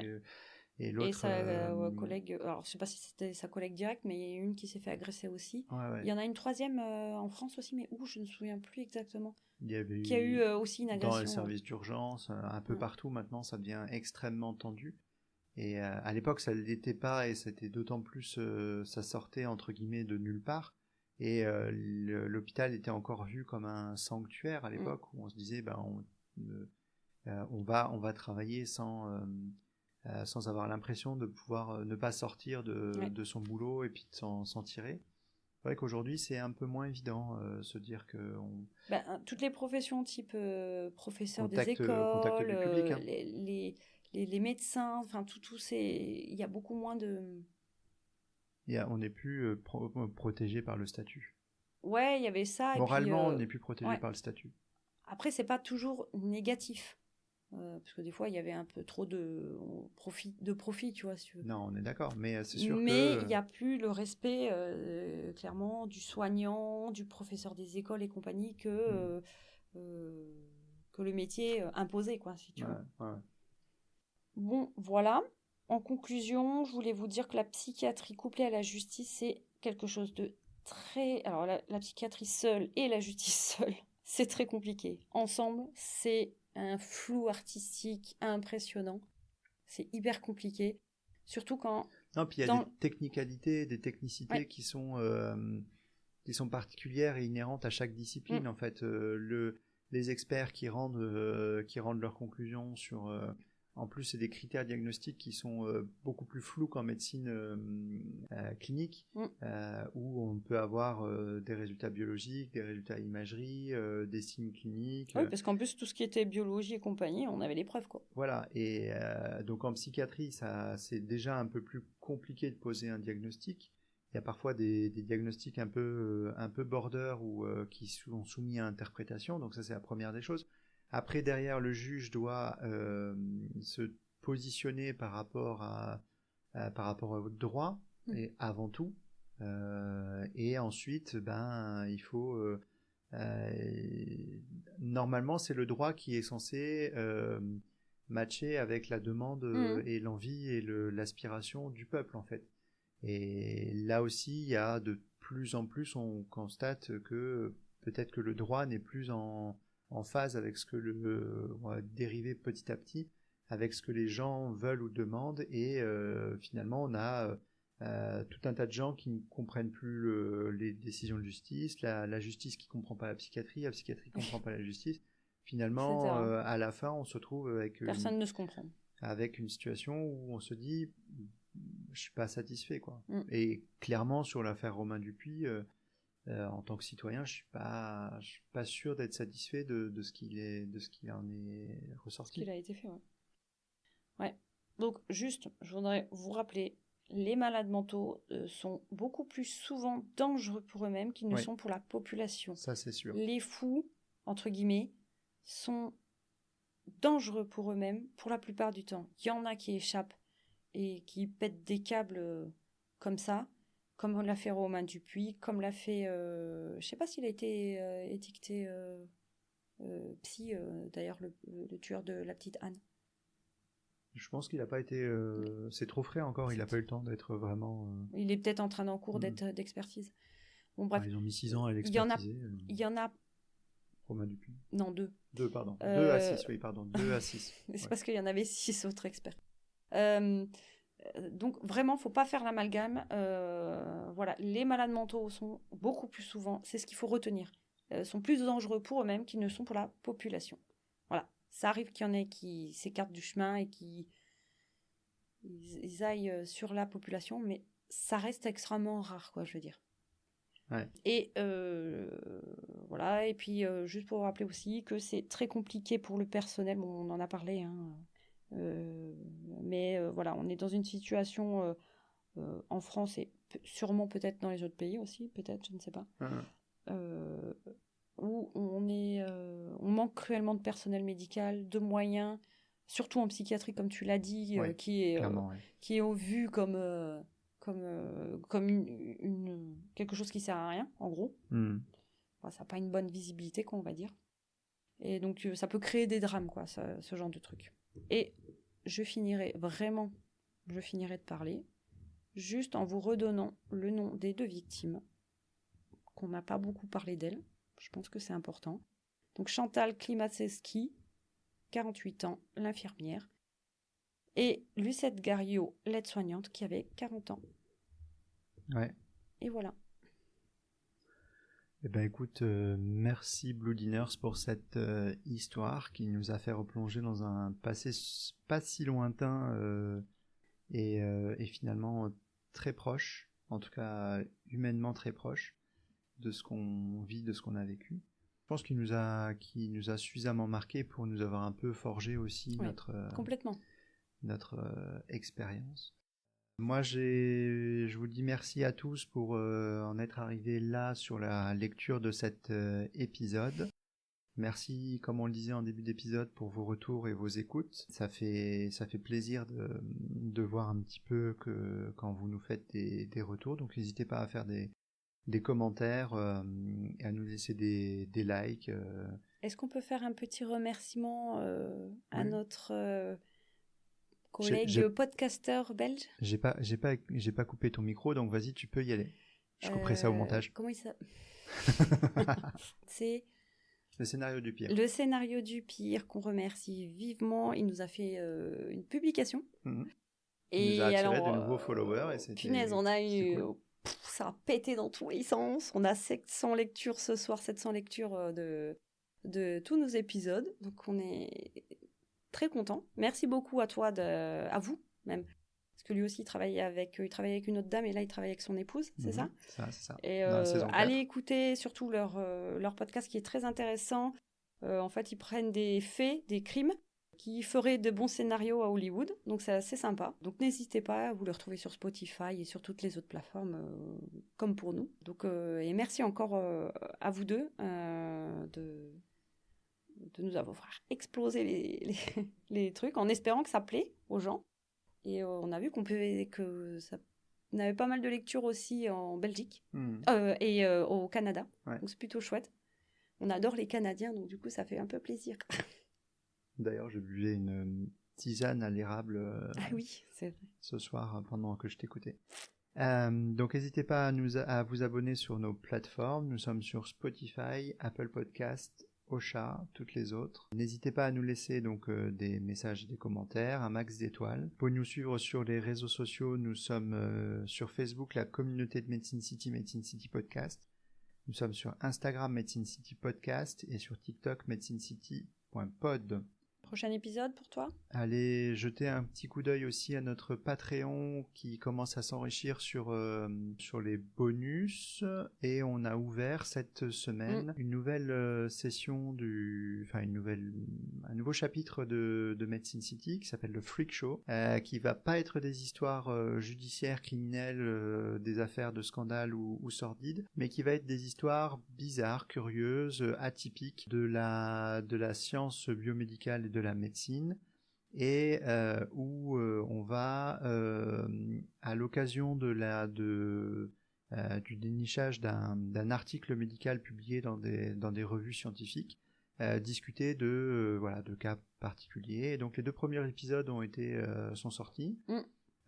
et l'autre... Et sa collègue, alors je sais pas si c'était sa collègue directe, mais il y a une qui s'est fait agresser aussi. Il y en a une troisième en France aussi, mais où, je ne me souviens plus exactement. Il y avait qui a eu aussi une agression. Dans les services d'urgence, un peu partout maintenant, ça devient extrêmement tendu. Et à l'époque, ça ne l'était pas, et c'était d'autant plus, ça sortait entre guillemets de nulle part. Et l'hôpital était encore vu comme un sanctuaire à l'époque, où on se disait, on va travailler sans avoir l'impression de pouvoir ne pas sortir de son boulot et puis de s'en tirer. C'est vrai qu'aujourd'hui, c'est un peu moins évident se dire que... toutes les professions type professeur des écoles, les médecins, enfin il y a beaucoup moins de... on n'est plus protégé par le statut. Ouais, il y avait ça. Moralement, on n'est plus protégé par le statut. Après, c'est pas toujours négatif. Parce que des fois, il y avait un peu trop de profit, tu vois. Si tu veux. Non, on est d'accord, mais c'est sûr mais il n'y a plus le respect, clairement, du soignant, du professeur des écoles et compagnie, que le métier imposé, quoi, si tu veux. Ouais. Bon, voilà. En conclusion, je voulais vous dire que la psychiatrie couplée à la justice, c'est quelque chose de très... Alors, la psychiatrie seule et la justice seule, c'est très compliqué. Ensemble, c'est un flou artistique impressionnant. C'est hyper compliqué. Surtout quand... Non, puis il y a des technicalités, des technicités qui sont particulières et inhérentes à chaque discipline. En fait, les experts qui rendent leurs conclusions En plus, c'est des critères diagnostiques qui sont beaucoup plus flous qu'en médecine clinique, où on peut avoir des résultats biologiques, des résultats imagerie, des signes cliniques. Oui, parce qu'en plus, tout ce qui était biologie et compagnie, on avait les preuves, quoi. Voilà, et donc en psychiatrie, c'est déjà un peu plus compliqué de poser un diagnostic. Il y a parfois des diagnostics un peu border ou qui sont soumis à interprétation, donc ça c'est la première des choses. Après, derrière, le juge doit se positionner par rapport au droit, et avant tout. Et ensuite, il faut... normalement, c'est le droit qui est censé matcher avec la demande et l'envie et l'aspiration du peuple, en fait. Et là aussi, il y a de plus en plus, on constate que peut-être que le droit n'est plus en phase avec ce que on va dériver petit à petit avec ce que les gens veulent ou demandent, et finalement on a tout un tas de gens qui ne comprennent plus les décisions de justice, la justice qui comprend pas la psychiatrie qui comprend pas la justice. Finalement, à la fin, on se retrouve avec personne ne se comprend, avec une situation où on se dit je suis pas satisfait, quoi. Et clairement sur l'affaire Romain Dupuis, en tant que citoyen, je suis pas sûr d'être satisfait de ce qu'il en est ressorti. Ce qu'il a été fait, ouais. Donc juste, je voudrais vous rappeler, les malades mentaux sont beaucoup plus souvent dangereux pour eux-mêmes qu'ils ne sont pour la population. Ça, c'est sûr. Les fous, entre guillemets, sont dangereux pour eux-mêmes pour la plupart du temps. Il y en a qui échappent et qui pètent des câbles comme ça, comme on l'a fait Romain Dupuis, comme l'a fait, je sais pas s'il a été étiqueté psy, d'ailleurs le tueur de la petite Anne. Je pense qu'il n'a pas été, c'est trop frais encore, il n'a pas eu le temps d'être vraiment... Il est peut-être en train d'en cours d'expertise. Bon, bref. Ils ont mis 6 ans à l'expertiser. Il y en a... Romain Dupuis. Non, 2. 2, pardon. 2 à 6, oui, pardon. 2 à 6. C'est parce qu'il y en avait 6 autres experts. Donc vraiment, faut pas faire l'amalgame. Voilà, les malades mentaux sont beaucoup plus souvent, c'est ce qu'il faut retenir, sont plus dangereux pour eux-mêmes qu'ils ne sont pour la population. Voilà, ça arrive qu'il y en ait qui s'écartent du chemin et qui ils aillent sur la population, mais ça reste extrêmement rare, quoi, je veux dire. Ouais. Et voilà, et puis juste pour vous rappeler aussi que c'est très compliqué pour le personnel. Bon, on en a parlé, hein. Mais voilà, on est dans une situation en France et sûrement peut-être dans les autres pays aussi, peut-être, je ne sais pas, où on manque cruellement de personnel médical, de moyens, surtout en psychiatrie, comme tu l'as dit, qui est vu comme quelque chose qui sert à rien, en gros. Enfin, ça n'a pas une bonne visibilité, quoi, on va dire. Et donc ça peut créer des drames, quoi, ce genre de truc. Et je finirai de parler juste en vous redonnant le nom des 2 victimes, qu'on n'a pas beaucoup parlé d'elles. Je pense que c'est important. Donc Chantal Klimaczewski, 48 ans, l'infirmière, et Lucette Gariot, l'aide-soignante, qui avait 40 ans. Ouais. Et voilà. Eh ben écoute, merci Blue Dinners pour cette histoire qui nous a fait replonger dans un passé pas si lointain et finalement très proche, en tout cas humainement très proche de ce qu'on vit, de ce qu'on a vécu. Je pense qu'il nous a suffisamment marqué pour nous avoir un peu forgé aussi notre expérience. Moi, je vous dis merci à tous pour en être arrivés là sur la lecture de cet épisode. Merci, comme on le disait en début d'épisode, pour vos retours et vos écoutes. Ça fait plaisir de voir un petit peu que quand vous nous faites des retours. Donc, n'hésitez pas à faire des commentaires et à nous laisser des likes. Est-ce qu'on peut faire un petit remerciement à notre collègue podcasteur belge? J'ai pas coupé ton micro, donc vas-y, tu peux y aller. Je couperai ça au montage. Comment il s'appelle? C'est le scénario du pire. Le scénario du pire, qu'on remercie vivement. Il nous a fait une publication. Il nous a attiré de nouveaux followers. Et punaise, on a eu... Cool. Ça a pété dans tous les sens. On a 700 lectures ce soir, 700 lectures de tous nos épisodes. Donc on est très content. Merci beaucoup à toi, à vous même. Parce que lui aussi, il travaillait avec une autre dame et là, il travaille avec son épouse, c'est ça ? C'est ça. Et Dans la saison 4. allez écouter surtout leur podcast qui est très intéressant. En fait, ils prennent des faits, des crimes qui feraient de bons scénarios à Hollywood. Donc, c'est assez sympa. Donc, n'hésitez pas, vous le retrouvez sur Spotify et sur toutes les autres plateformes, comme pour nous. Donc, et merci encore à vous deux de nous avoir explosé les trucs en espérant que ça plaît aux gens. Et on a vu que ça avait pas mal de lectures aussi en Belgique et au Canada. Ouais. Donc c'est plutôt chouette. On adore les Canadiens, donc du coup ça fait un peu plaisir. D'ailleurs, je buvais une tisane à l'érable oui, c'est vrai. Ce soir pendant que je t'écoutais. Donc n'hésitez pas à vous abonner sur nos plateformes. Nous sommes sur Spotify, Apple Podcast, Ocha, toutes les autres. N'hésitez pas à nous laisser donc des messages, des commentaires, un max d'étoiles. Vous pouvez nous suivre sur les réseaux sociaux. Nous sommes sur Facebook, la communauté de Medicine City Podcast. Nous sommes sur Instagram, Medicine City Podcast, et sur TikTok, medicinecity.pod. Prochain épisode pour toi ? Allez jeter un petit coup d'œil aussi à notre Patreon qui commence à s'enrichir sur les bonus, et on a ouvert cette semaine une nouvelle session un nouveau chapitre de Medicine City qui s'appelle le Freak Show, qui va pas être des histoires judiciaires, criminelles, des affaires de scandale ou sordides, mais qui va être des histoires bizarres, curieuses, atypiques de la science biomédicale et de la médecine, et où on va à l'occasion du dénichage d'un article médical publié dans des revues scientifiques, discuter de cas particuliers. Et donc les 2 premiers épisodes sont sortis.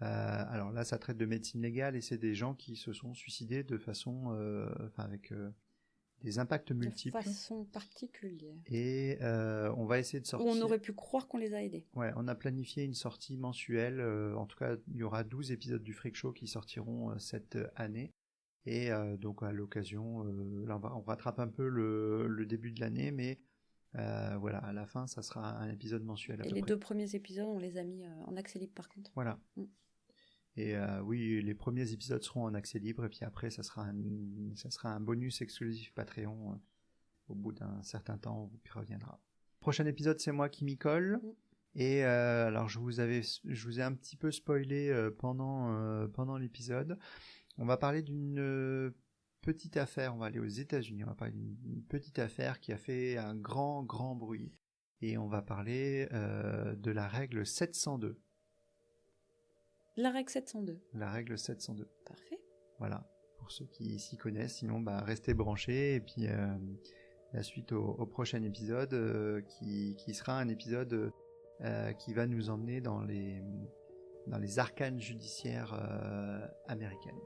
Alors là, ça traite de médecine légale et c'est des gens qui se sont suicidés de façon avec des impacts multiples. De façon particulière. Et on va essayer de sortir... Où on aurait pu croire qu'on les a aidés. Ouais, on a planifié une sortie mensuelle. En tout cas, il y aura 12 épisodes du Freak Show qui sortiront cette année. Et donc à l'occasion, là on rattrape un peu le début de l'année, mais à la fin, ça sera un épisode mensuel à peu près. 2 premiers épisodes, on les a mis en accès libre par contre. Voilà. Et oui, les premiers épisodes seront en accès libre, et puis après, ça sera un bonus exclusif Patreon. Au bout d'un certain temps, on vous reviendra. Prochain épisode, c'est moi qui m'y colle. Et alors, je vous ai un petit peu spoilé pendant l'épisode. On va parler d'une petite affaire. On va aller aux États-Unis. On va parler d'une petite affaire qui a fait un grand, grand bruit. Et on va parler de la règle 702. La règle 702. La règle 702. Parfait. Voilà, pour ceux qui s'y connaissent. Sinon, restez branchés. Et puis, la suite au prochain épisode, qui sera un épisode qui va nous emmener dans les arcanes judiciaires américaines.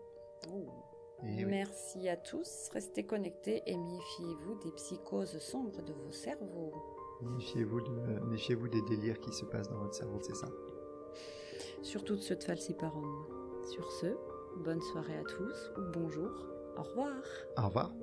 Merci à tous. Restez connectés et méfiez-vous des psychoses sombres de vos cerveaux. Méfiez-vous des délires qui se passent dans votre cerveau, c'est ça. Surtout de ceux de falciparum. Sur ce, bonne soirée à tous ou bonjour. Au revoir. Au revoir.